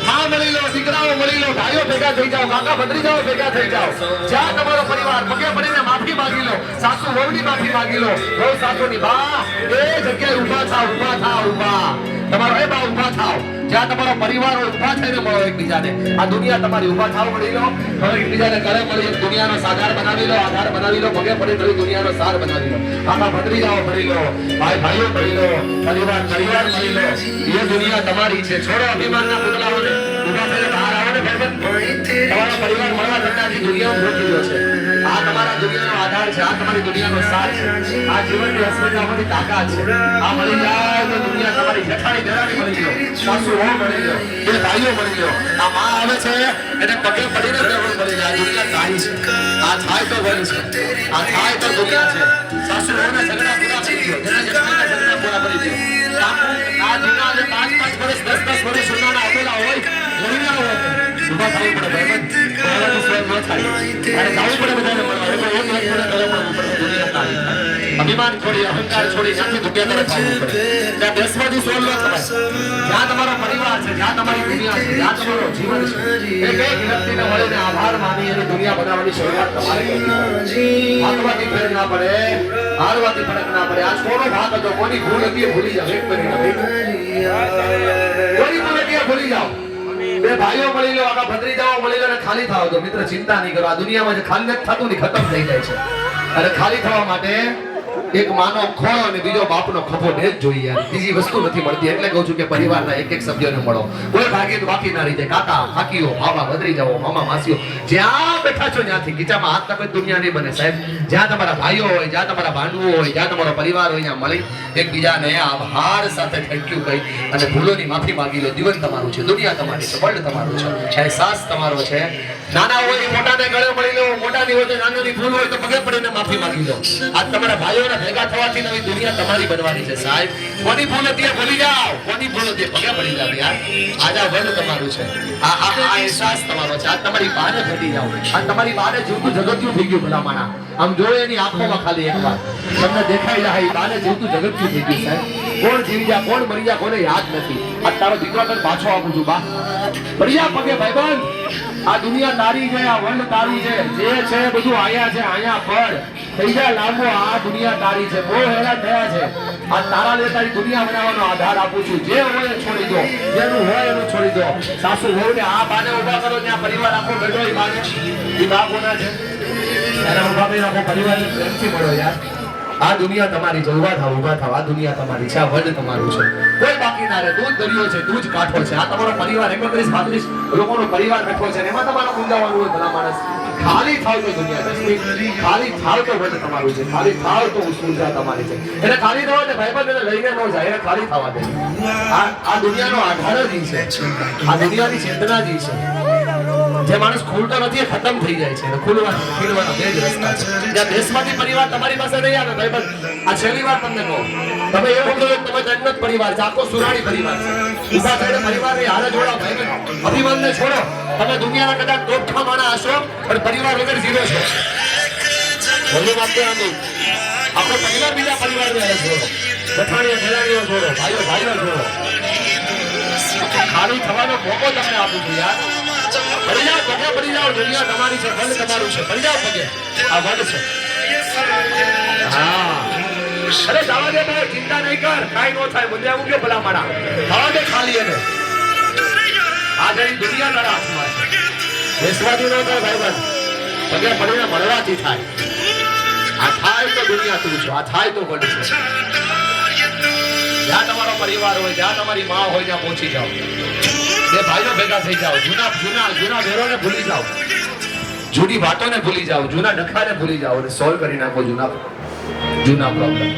માં મળી લો, દીકરાઓ મળી લો, ભાઈઓ ભેગા થઈ જાઓ, કાકા ભત્રીજાઓ ભેગા થઈ જાઓ. જ્યાં તમારો પરિવાર પગે પડીને માફી માંગી લો. સાસુ વહુની માફી માંગી લો. વહુ સાસુની બા એ જગ્યાએ ઉભા થાવ, ઉભા થાવ, ઉભા. તમારો એ બા ઉભા થાવ. જ્યાં તમારો પરિવાર હોય ઉભા થઈને મળો એકબીજાને. આ દુનિયા તમારી ઉભા થાવ મળી લો. હવે એકબીજાને ગળે મળી દુનિયાનો સાધાર બનાવી લો, આધાર બનાવી લો. પગે પડી નવી દુનિયાનો સાર બનાવી લો. કાકા ભત્રીજાઓ મળી લો, ભાઈ ભાઈઓ મળી લો, પરિવાર પરિવાર મળી લો. એ દુનિયા તમારી છે. છોડો અભિમાનના પુતળાઓને. ઉભા થઈને બહાર આવો ને ભાઈ. તમારો પરિવાર મળવા છતાંથી દુનિયામાં મોટી ગયો છે. આ તમારા દુનિયાનો આધાર છે. આ તમારી દુનિયાનો સાર છે. આ જીવનની અસ્મિતામાંથી તાકાત છે. આ મળી જાય તો દુનિયા તમારી જેઠાણી દેરાણી મળી લો, સાસુ વહુ મળી લો, એ ભાઈઓ મળી લો. આ માં આવે છે એને પગે પડીને દેવું મળી જાય. આ દુનિયા તારી છે. આ થાય તો વન છે. આ થાય તો દુનિયા છે. સાસુ વહુના ઝઘડા પૂરા કરી દો. જેના જેઠાણીના ઝઘડા પૂરા કરી દો. આ દુનિયા જે 5-5 વર્ષ 10-10 વર્ષ સુધીના આપેલા હોય દુનિયા હોય ઉભા થવું પડે ભાઈબંધ. પહેલાથી સ્વયં ન થાય અને જવું પડે બધાને મળવા. એટલે એક લાખ પડે કરે મળવું પડે. દુનિયા તારી અભિમાન છોડી અહંકાર છોડી ત્યાંથી દુનિયા તરફ આવવું પડે. ત્યાં બેસવાથી સોલ ન થવાય. જ્યાં તમારો પરિવાર છે, જ્યાં તમારી દુનિયા છે, જ્યાં તમારો જીવન છે, એક એક વ્યક્તિને મળીને આભાર માની એની દુનિયા બનાવવાની શરૂઆત તમારે કરવી પડે. હાથવાથી ફેર ના પડે, હારવાથી ફરક ના પડે. આ કોનો ભાગ હતો, કોની ભૂલ હતી એ ભૂલી જાઓ. એક મિનિટ કોની ભૂલ હતી એ ભૂલી જાઓ. બે ભાઈઓ મળી લો, આખા ભત્રીજાઓ મળી લો અને ખાલી થાવ તો મિત્ર ચિંતા નહીં કરો. આ દુનિયામાં જે ખાલી નથી થતું ને ખતમ થઈ જાય છે. અને ખાલી થવા માટે એક માનો ખોળો અને બીજો બાપનો ખભો ને જ જોઈએ યાર. બીજી વસ્તુ નથી મળતી. એટલે કહું છું કે પરિવારના એક એક સભ્યોને મળો. કોઈ ભાગી તો બાકી ના રહી જાય. કાકા કાકીઓ, ભાવા ભત્રીજાઓ, મામા માસીઓ જ્યાં બેઠા છો ત્યાંથી ગીચામાં હાથ તક દુનિયા નહીં બને સાહેબ. જ્યાં તમારા ભાઈઓ હોય, જ્યાં તમારા ભાંડવો હોય, જ્યાં તમારો પરિવાર હોય, ત્યાં મળી એકબીજાને આભાર સાથે થેન્ક યુ કહી અને ભૂલોની માફી માંગી લો. જીવન તમારું છે, દુનિયા તમારી છે, વર્લ્ડ તમારું છે, અહેસાસ તમારો છે. નાના હોય મોટાને ગળે મળી લો, મોટાની હોય તો નાનાની ભૂલ હોય તો પગે પડીને માફી માંગી લો. આજ તમારા ભાઈઓને ભેગા થવાથી નવી દુનિયા તમારી બનવાની છે સાહેબ. કોની ભૂલ હતી એ ભૂલી જાઓ, કોની ભૂલ હતી પગે પડી જાવ યાર. આજ આ વર્લ્ડ તમારું છે. આ અહેસાસ તમારો છે. આજ તમારી બાને ભેટી જાઓ. આજ તમારી બાને જીવતું જગત્યું થઈ ગયું ભલામાણા. આમ જોયે એની આંખોમાં ખાલી એકવાર તમને દેખાઈ જાય એ બાને જીવતું જગત્યું થઈ ગયું સાહેબ. કોણ જીવી જા, કોણ મરી જા, કોને યાદ નથી. આ તારો દીકરો તને પાછો આપું છું બા. પડી જા પગે ભાઈબંધ. આ દુનિયા તારી છે, આ વર્લ્ડ તારું છે. જે છે બધું આયા છે, આયા પડ થઈ જાય લાંબો. આ દુનિયા તારી છે. બહુ હેરાન થયા છે. આ તારા લે તારી દુનિયા બનાવવાનો આધાર આપું છું. જે હોય એ છોડી દો, જેનું હોય એનું છોડી દો. સાસુ વહુને આ બાને ઉભા કરો, ત્યાં પરિવાર આખો બેઠો એ બાને. એ બા કોના છે? ત્યારે ઉભા કરી આખો પરિવારને પ્રેમથી મળો યાર. આ દુનિયા તમારી છે. ઉભા થાવ, ઉભા થાવ. આ દુનિયા તમારી છે. આ વર્લ્ડ તમારું છે. કોઈ બાકી ના રહે. તું જ દરિયો છે, તું જ કાંઠો છે. આ તમારો પરિવાર 31-32 લોકોનો પરિવાર બેઠો છે. એમાં તમારે ગુંજાવાનું હોય ભલા માણસ. ખાલી થાવ તો દુનિયા છે. ખાલી થાવ તો વર્લ્ડ તમારું છે. ખાલી થાવ તો ઉર્જા તમારી છે. એને ખાલી થવા દે ભાઈબંધ, એને લઈને ન જાય. એને ખાલી થવા દે. આ દુનિયાનો આધાર જ છે. આ દુનિયાની ચેતના જ છે. જે માણસ ખોલતો નથી એ ખતમ થઈ જાય છે. ખોલવાનો ખીલવાનો બે જ રસ્તા છે. જ્યાં દેશમાંથી પરિવાર તમારી પાસે નહીં આવે ભાઈબંધ, આ છેલ્લી વાર તમને કહો. તમે એવું કહો તમે જન્નત પરિવાર છે, આખો સુરાણી પરિવાર છે. ઉભા થઈને પરિવારને હારે જોડાઓ ભાઈબંધ. અભિમાનને છોડો. તમે દુનિયાના કદાચ દોઢા માણા હશો પણ પરિવાર વગર જીરો છો. ભલે વાક્ય આનું આપણો પરિવાર બીજા પરિવારને હારે જોડો. જઠાણીઓ ખેલાડીઓ જોડો, ભાઈઓ ભાઈઓ જોડો. ખાલી થવાનો મોકો તમને આપું છું યાર. પડી જાઓ, પગે પડી જાઓ. દુનિયા તમારી છે, વર્લ્ડ તમારું છે. પડી જાઓ પગે. આ વર્લ્ડ છે. હા અરે જવા દે ભાઈ, ચિંતા નહીં કર. કાઈ નો થાય. મને આવું ગયો ભલા મારા. થવા દે ખાલી એને. આ જરી દુનિયા તારા હાથમાં છે. બેસવાથી ન થાય ભાઈબંધ, પગે પડીને મળવાથી થાય. આ થાય તો દુનિયા તું છો. આ થાય તો વર્લ્ડ છે. જ્યાં તમારો પરિવાર હોય, જ્યાં તમારી માં હોય ત્યાં પહોંચી જાઓ. બે ભાઈઓ ભેગા થઈ જાઓ. જૂના વેરોને ભૂલી જાઓ. જૂની વાતોને ભૂલી જાઓ. જૂના ડખાને ભૂલી જાઓ અને સોલ્વ કરી નાખો જૂના પ્રોબ્લેમ.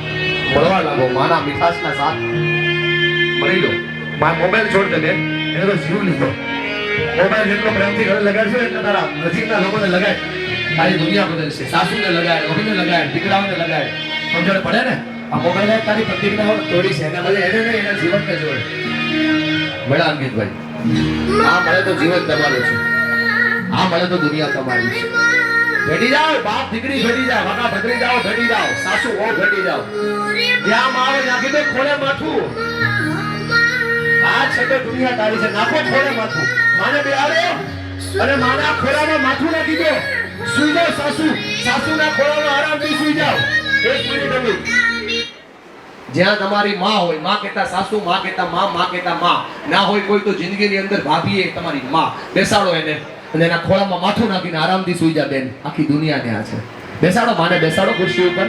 મળવા લાગો માના મીઠાશના સાથ મળી લો. મોબાઈલ છોડ દે બેન, એને તો જીવ લીધો. મોબાઈલ જેટલો પ્રેમથી ઘરે લગાડશો એટલે તારા નજીકના લોકોને લગાડ, તારી દુનિયા બદલશે. સાસુને લગાડ, મમ્મીને લગાડ, દીકરાઓને લગાડ, સમજણ પડે ને? આ મોબાઈલ તારી પ્રતિજ્ઞાઓ તોડી છે, એના બદલે એને નહીં એના જીવનને જોડે. મળે અંકિતભાઈ, આ મળે તો જીવન તમારું છે, આ મળે તો દુનિયા તમારી છે. ભેટી જાઓ, બાપ દીકરી ભેટી જાઓ, કાકા ભત્રી જાઓ, ભેટી જાઓ, સાસુ વહુ ભેટી જાઓ. જ્યાં માં આવે નાખી દો ખોળે માથું. આ છે તો દુનિયા તારી છે, નાખો ખોળે માથું. માને બેહાડો અને માના ખોળામાં માથું નાખી દો. સુઈ જાઓ સાસુ, સાસુના ખોળામાં આરામથી સુઈ જાઓ. 1 મિનિટ હવે. જ્યાં તમારી માં હોય, માં કહેતા સાસુ, માં કહેતા માં કહેતા માં, ના હોય કોઈ તો જિંદગીની અંદર ભાભી એ તમારી માં. બેસાડો એને અને એના ખોળામાં માથું નાખીને આરામથી સુઈ જા બેન. આખી દુનિયા ત્યાં છે. બેસાડો માને, બેસાડો ખુરશી ઉપર,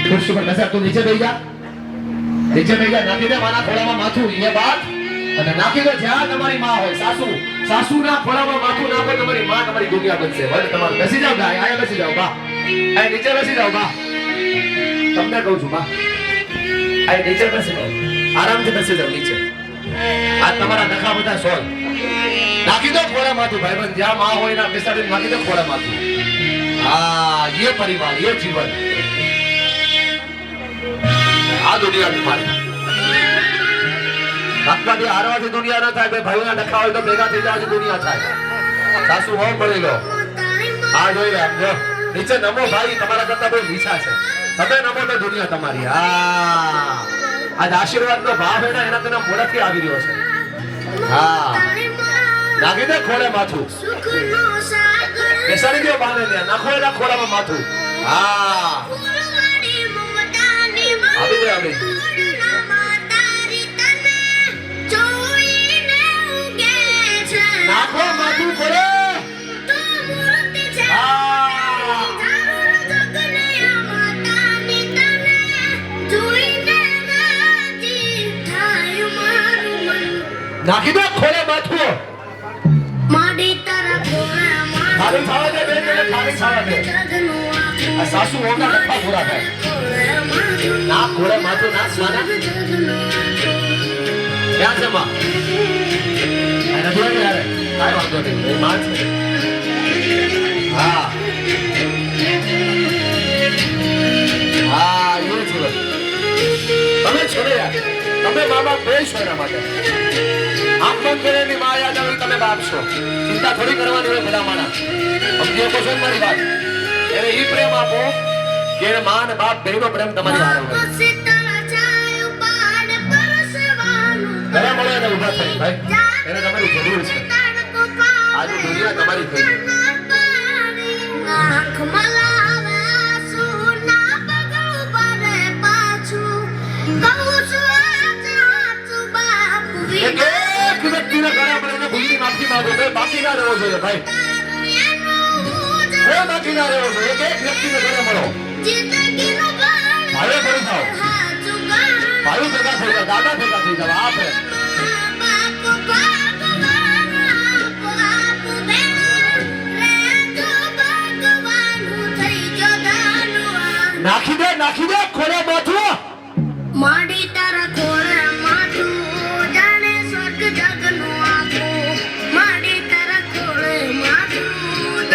ખુરશી ઉપર બેસાડ. તું નીચે બેસી જા, નીચે બેસી જા. નાખી દે માના ખોળામાં માથું. એ બાદ અને નાખી દો જ્યાં તમારી માં હોય. સાસુ, સાસુના ખોળામાં માથું નાખો, તમારી માં તમારી દુનિયા બનશે. વળે તમારે બેસી જાવ, આયા બેસી જાવ બા, આ નીચે બેસી જાવ બા. તમને કહું છું બા, આ નીચે બેસી જાવ, આરામથી બેસી જાવ નીચે. આ તમારા નખા બધા સોલ નાખી દો ખોળા માથું. ભાઈબંધ જ્યાં માં હોય ના બેસાડી નાખી દો ખોળા માથું. હા, ये परिवार, ये जीवन, આ દુનિયા તમારી. આત્માથી હારવાથી દુનિયા ના થાય. બે ભાઈઓના નખા હોય તો ભેગા થઈ જવાથી દુનિયા થાય. સાસુ હોમ મળી લો. આ જોઈ લે, જો નીચે નમો ભાઈ, તમારા કરતા બહુ નીચા છે. તમે નમો તો દુનિયા તમારી. હા, આજ આશીર્વાદ નો ભાવ એના એના તેના મોઢાથી આવી રહ્યો છે. હા, નાખી દે ખોળે માથું. બેસાડી દો બાને ને, નાખો એના ખોળામાં માથું. હા, આવી દે આવી. નાખો માથું ખોળે. નાખી દો ખોળે માથું. ખાલી ખાવા દે બેન, ખાલી ખાવા દે. આ સાસુ હોના નખા પૂરા થાય. ના ખોળે માથું ના સ્વાના. ક્યાં છે માં? આ નથી આવી યાર. કાઈ વાંધો નહીં, એ માં છે. હા હા, એ છે. તમે છોડે યાર, તમે મા બાપ બે છો એના માટે. આમ બંધ કરેલી માં યાદ આવી, તમે બાપ છો. ચિંતા થોડી કરવાની હોય બધા માના. સમજો તો છો મારી વાત. એને ઈ પ્રેમ આપો કે માં ને બાપ બેનો પ્રેમ તમારી હારે હોય. ઘરે મળે એને ઉભા થઈ ભાઈ, એને તમારી જરૂર છે. આજે દુનિયા તમારી થઈ ગઈ. એક વ્યક્તિને ઘરે મળીને ભૂલની માફી માંગો, બાકી ના રહેવો જોઈએ ભાઈ. બાકી ના રહેવો જોઈએ. એક વ્યક્તિને ઘરે મળો, ભાઈઓ ભરી જાઓ, ભાઈઓ ભેગા થઈ જાઓ, દાદા ભેગા થઈ જાઓ. આ પ્રેમ નાખી દે ખોળે માથું. માડી તારા ખોળે માથું, જાણે સ્વર્ગ જગનું આખું. માડી તારા ખોળે માથું,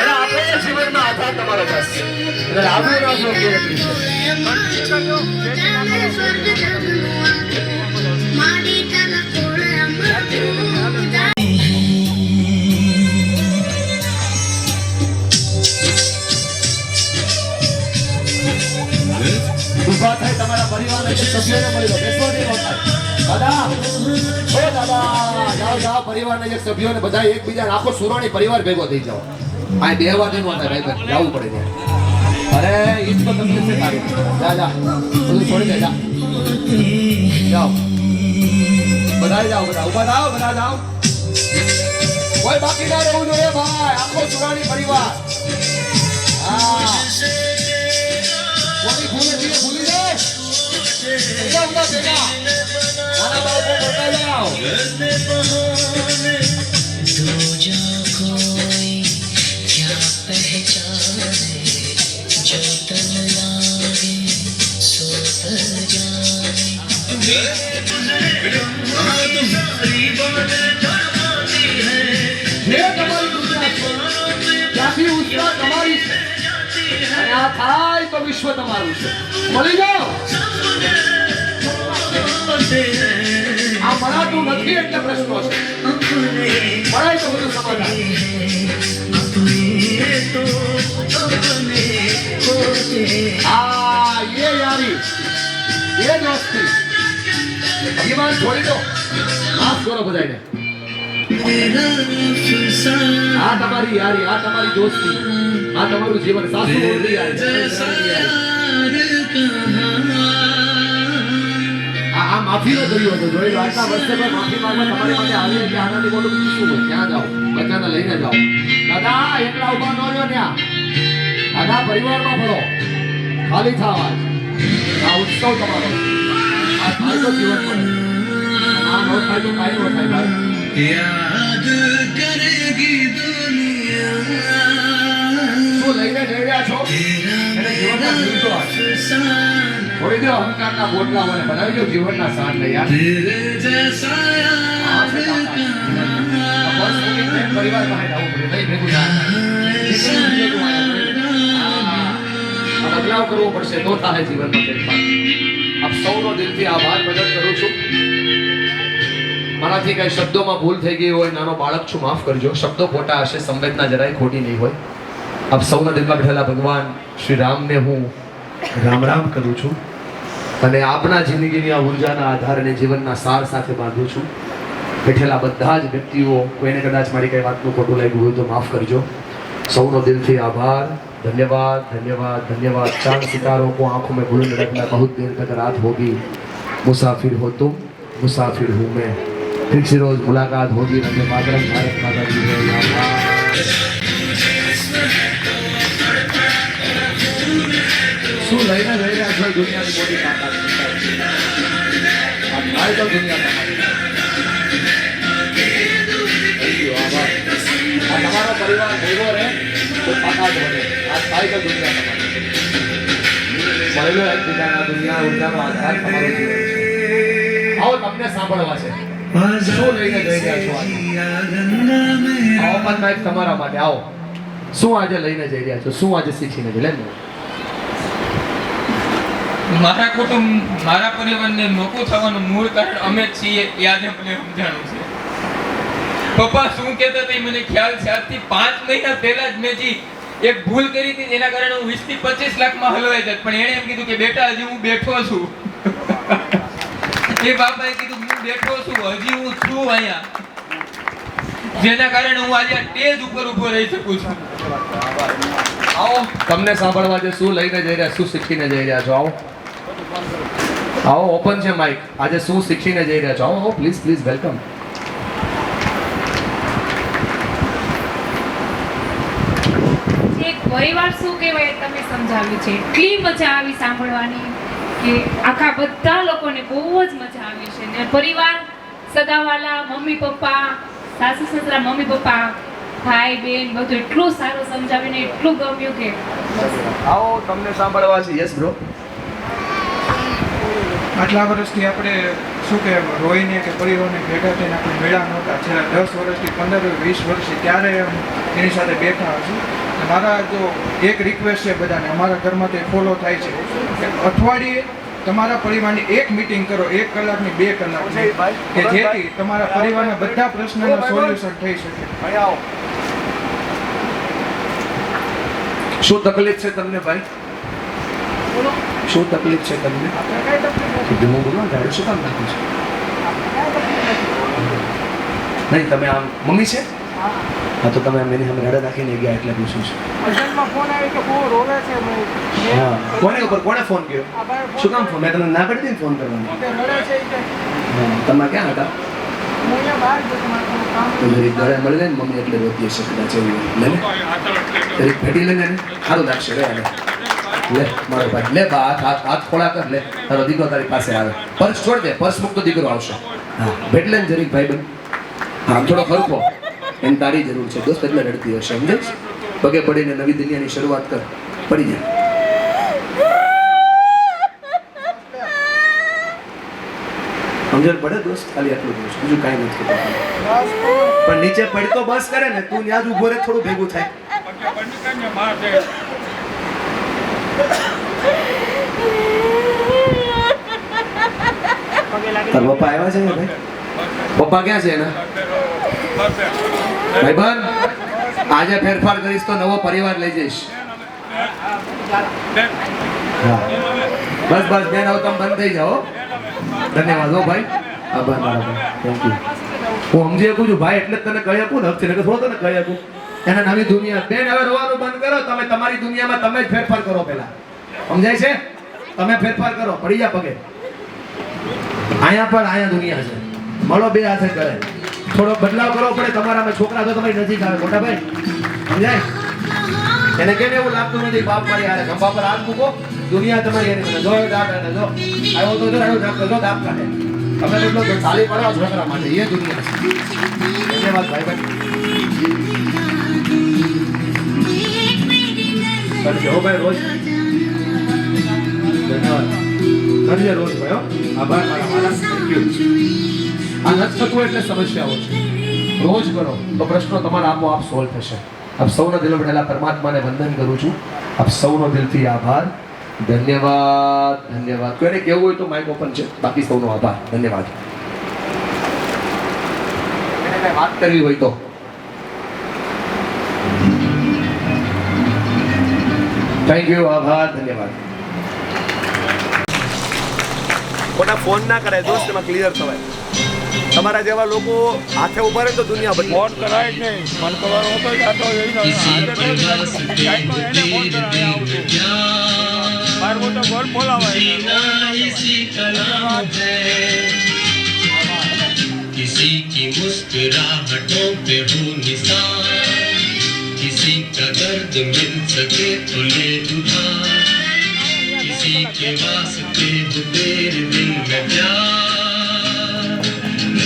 આપણે જીવનમાં આધાર તમારો બસ. એટલે આવું ના જો કે જાણે સ્વર્ગ જગનું આખું. માડી તારા ખોળે માથું. ઉભા થાય તમારા પરિવારના જે સભ્યોને મળી લો. બેસવા દે દાદા, ઓ દાદા, જાઓ જાઓ પરિવારના જે સભ્યોને બધા એકબીજા આખો સુરાણી પરિવાર ભેગો થઈ જાઓ. આ બેહવા દેનું હતા ભાઈ, જવું પડે ત્યાં. અરે ઈ જ તો તકલીફ છે તારી. જા જા, બધું છોડી દે, જા જાઓ. બધા જાઓ, બધા ઉભા થાઓ, બધા જાઓ. કોઈ બાકી ના રહેવું જોઈએ ભાઈ, આખો સુરાણી પરિવાર. હા, કોની ભૂલી જાય બધા ભેગા. નાના બાળકો બોલતા જાઓ. जो तन लागे सो तर जा જે તમારી દુનિયા છે, ત્યાંથી ઉત્સાહ તમારી છે. અને આ થાય તો વિશ્વ તમારું છે. મળી જાઓ. આ મળાતું નથી એટલે પ્રશ્નો છે. મળાય તો બધું સમાધાન. ये यारी, ये दोस्ती, जीवन छोड़ी दो, माफ करो बधाઈને. આ તમારી યારી, આ તમારી દોસ્તી, આ તમારું જીવન, સાસુ ઓળખી આ માફીનો કર્યો હતો. જોઈ લો, આટલા વર્ષે પર માફી માંગવા તમારી પાસે આવી એટલે આનાથી મોટું બીજું શું હોય? ક્યાં જાઓ? બચ્ચાને લઈને જાઓ. દાદા એકલા ઉભા ન રહ્યો ત્યાં. દાદા પરિવારમાં ફરો. ખાલી થવા આ ઉત્સવ તમારો. આ થાય તો જીવન મળે. આ ન થાય તો કાંઈ ન થાય ભાઈ. યાદ કરેગી દુનિયા. શું લઈને જઈ રહ્યા છો? એને જીવનના દિવસો આવે. થોડી દો અહંકારના બોટલા મને બનાવી દો જીવનના સાથ લઈ યાર. પરિવાર પાસે જવું પડે ભાઈ ભેગું બદલાવ કરવો પડશે તો થાય જીવનમાં ફેરફાર. આપ સૌનો દિલથી આભાર પ્રગટ કરું છું. મારાથી કઈ શબ્દોમાં ભૂલ થઈ ગઈ હોય, નાનો બાળક છું, માફ કરજો. શબ્દો ખોટા હશે, સંવેદના જરાય ખોટી નહીં હોય. આપ સૌના દિલમાં બેઠેલા ભગવાન શ્રી રામને હું રામ રામ કરું છું અને આપના જિંદગીની આ ઉર્જાના આધારને જીવનના સાર સાથે બાંધું છું. બેઠેલા બધા જ વ્યક્તિઓ, કોઈને કદાચ મારી કઈ વાતનું ખોટું લાગ્યું હોય તો માફ કરજો. સૌનો દિલથી આભાર. धन्यवाद धन्यवाद धन्यवाद. चांद सितारों को आंखों में बुलंद रखना. बहुत देर तक रात होगी, मुसाफिर हो तुम, मुसाफिर हूँ मैं. फिर से रोज मुलाकात होगी. वंदे मातरम. भारत माता की जय. શું લઈને જઈ રહ્યા છો? દુનિયાની મોટી તાકાત આ તો દુનિયા તમારી. આભાર. આ તમારો પરિવાર ભેગો રહે તો તાકાત વધે. આ થાય તો દુનિયા તમારી. મળેલો એકબીજાના દુનિયા ઉર્જાનો આધાર તમારો જીવન છે. આવો તમને સાંભળવા છે. શું લઈને જઈ રહ્યા છો આજે? આવો પણ માઇક તમારા માટે. આવો. શું આજે લઈને જઈ રહ્યા છો? શું આજે શીખીને જઈ? લે મારા કુટુંબ, મારા પરિવારને મોકું થવાનું મૂળ કારણ અમે જ છીએ એ આજે મને સમજાણું છે. પપ્પા શું કહેતા હતા મને ખ્યાલ છે. આજથી 5 મહિના પહેલા જ મેં એક ભૂલ કરી હતી જેના કારણે હું 20 થી 25 લાખમાં હલવાઈ જાત. પણ એણે એમ કીધું કે બેટા હજી હું બેઠો છું. એ બાપાએ કીધું હું બેઠો છું, હજી હું છું અહીંયા, જેના કારણે હું આજે આ સ્ટેજ ઉપર ઊભો રહી શકું છું. આવો તમને સાંભળવા છે. શું લઈને જઈ રહ્યા, શું શીખીને જઈ રહ્યા છો? આવો આવો. ઓપન છે માઇક. આજે શું શીખીને જઈ રહ્યા છો? આવો આવો. Please please welcome. એક પરિવાર શું કહેવાય તમે સમજાવ્યું છે. એટલી મજા આવી સાંભળવાની કે આખા બધા લોકોને બહુ જ મજા આવી છે. ને પરિવાર, સગાવાલા, મમ્મી પપ્પા, સાસુ સસરા, મમ્મી પપ્પા, ભાઈ બેન, બધું એટલું સારું સમજાવીને એટલું ગમ્યું કે આવો તમને સાંભળવા છે. Yes bro. આટલા વર્ષથી આપણે શું કે રોઈને કે પરિવારને ભેગા થઈને આપણે મેળા નહોતા. છેલ્લા 10 વર્ષથી 15-20 વર્ષથી ત્યારે એની સાથે બેઠા હશું. મારા જો એક રિક્વેસ્ટ છે બધાને, અમારા ઘરમાં તો ફોલો થાય છે કે અઠવાડિયે તમારા પરિવારની એક મીટિંગ કરો, 1 કલાકની 2 કલાકની, કે જેથી તમારા પરિવારના બધા પ્રશ્નોનું સોલ્યુશન થઈ શકે. શું તકલીફ છે તમને ભાઈ? શું તકલીફ છે તમને? ધીમું બોલો. ગાડી શું કામ નાખું છે? નહીં તમે આમ મમ્મી છે? હા તો તમે એની સામે રડા નાખીને ગયા એટલે પૂછું છું. હા કોને ઉપર કોને ફોન કર્યો? શું કામ ફોન? મેં તમને ના પાડી દીધી ફોન કરવાનો. તમે ક્યાં હતા? જરીક ગળે મળી લે ને મમ્મી એટલે રોતી હશે કદાચ એવું. લે લે જરીક ભેટી લઈને સારું લાગશે. લે લે મારો ભાઈ લે. હાથ ખોળા કર. લે તારો દીકરો તારી પાસે આવે. પર્સ છોડ દે. પર્સ મુક્ત દીકરો આવશે. હા ભેટ લે ને જરીક ભાઈ બન. હા થોડો ખરખો. એને તારી જરૂર છે દોસ્ત એટલે રડતી હશે. સમજે? પગે પડીને નવી દુનિયાની શરૂઆત કર. પડી જાય. સમજણ પડે દોસ્ત? ખાલી આટલું દોસ્ત, બીજું કાંઈ નથી કહેતો. પણ નીચે પડતો બસ કરે ને, તું ત્યાં જ ઊભો રહે, થોડું ભેગું થાય. તાર પપ્પા આવ્યા છે ને ભાઈ? પપ્પા ક્યાં છે એના? ભાઈબંધ, આજે ફેરફાર કરીશ તો નવો પરિવાર લઈ જઈશ. હા. બસ બસ બેન, હવે તમે બંધ થઈ જાઓ. ધન્યવાદ હો ભાઈ, આભાર મારા ભાઈ, થેન્ક યુ. હું સમજી શકું છું ભાઈ, એટલે જ તને કહી આપું ને, હકથી નકર થોડો તને કહી આપું. એને નવી દુનિયા. બેન હવે રોવાનું બંધ કરો, તમે તમારી દુનિયામાં તમે જ ફેરફાર કરો. પહેલા સમજાય છે? તમે ફેરફાર કરો, પડી જા પગે. અહીંયા પણ અહીંયા દુનિયા છે, મળો બે હાથે કરે. થોડો બદલાવ કરવો પડે તમારામાં. છોકરા તો તમારી નજીક આવે, મોટા ભાઈ સમજાય? એને કેમ એવું લાગતું નથી બાપ મારી હારે ખંભા પર હાથ મૂકો, દુનિયા તમારી એની જો દાંત અને જો આવ્યો તો જો આવ્યો દાંત જો દાંત કાઢે. તમે એટલો તો ચાલી પડો છોકરા માટે, એ દુનિયા છે. ધન્યવાદ ભાઈ ભાઈ. કરજો હો ભાઈ રોજ. ધન્યવાદ. કરજે રોજ ભાઈ હો. આભાર મારા મારા. Thank you. આ નથી થતું એટલે સમસ્યાઓ છે. રોજ કરો તો પ્રશ્નો તમારા આપોઆપ સોલ્વ થશે. આપ સૌનો દિલ વડેલા પરમાત્માને વંદન કરું છું. આપ સૌનો દિલથી આભાર. ધન્યવાદ. ધન્યવાદ. કોઈને કેવું હોય તો માઇક ઓપન છે, બાકી સૌનો આભાર. ધન્યવાદ. એને કઈ વાત કરવી હોય તો થેન્ક યુ. આભાર. ધન્યવાદ. કોના ફોન ના કરાય દોસ્ત, એમાં ક્લિયર થવાય. તમારા જેવા લોકો હાથે ઉભા રહે તો દુનિયા બદલે. ફોન કરાય જ નહીં. ફોન કરવાનો હતો જ આતો એને ફોન કરાય. બાર મોટો ગોળ બોલાવાય. किसी की मुस्कुराहटों पे हो निशान, किसी का दर्द मिल सके तो ले उधार, किसी के वास्ते हो तेरे दिल में प्यार,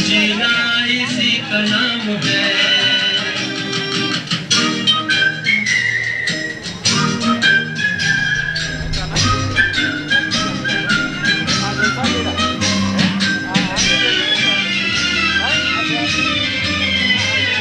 जीना इसी का नाम है.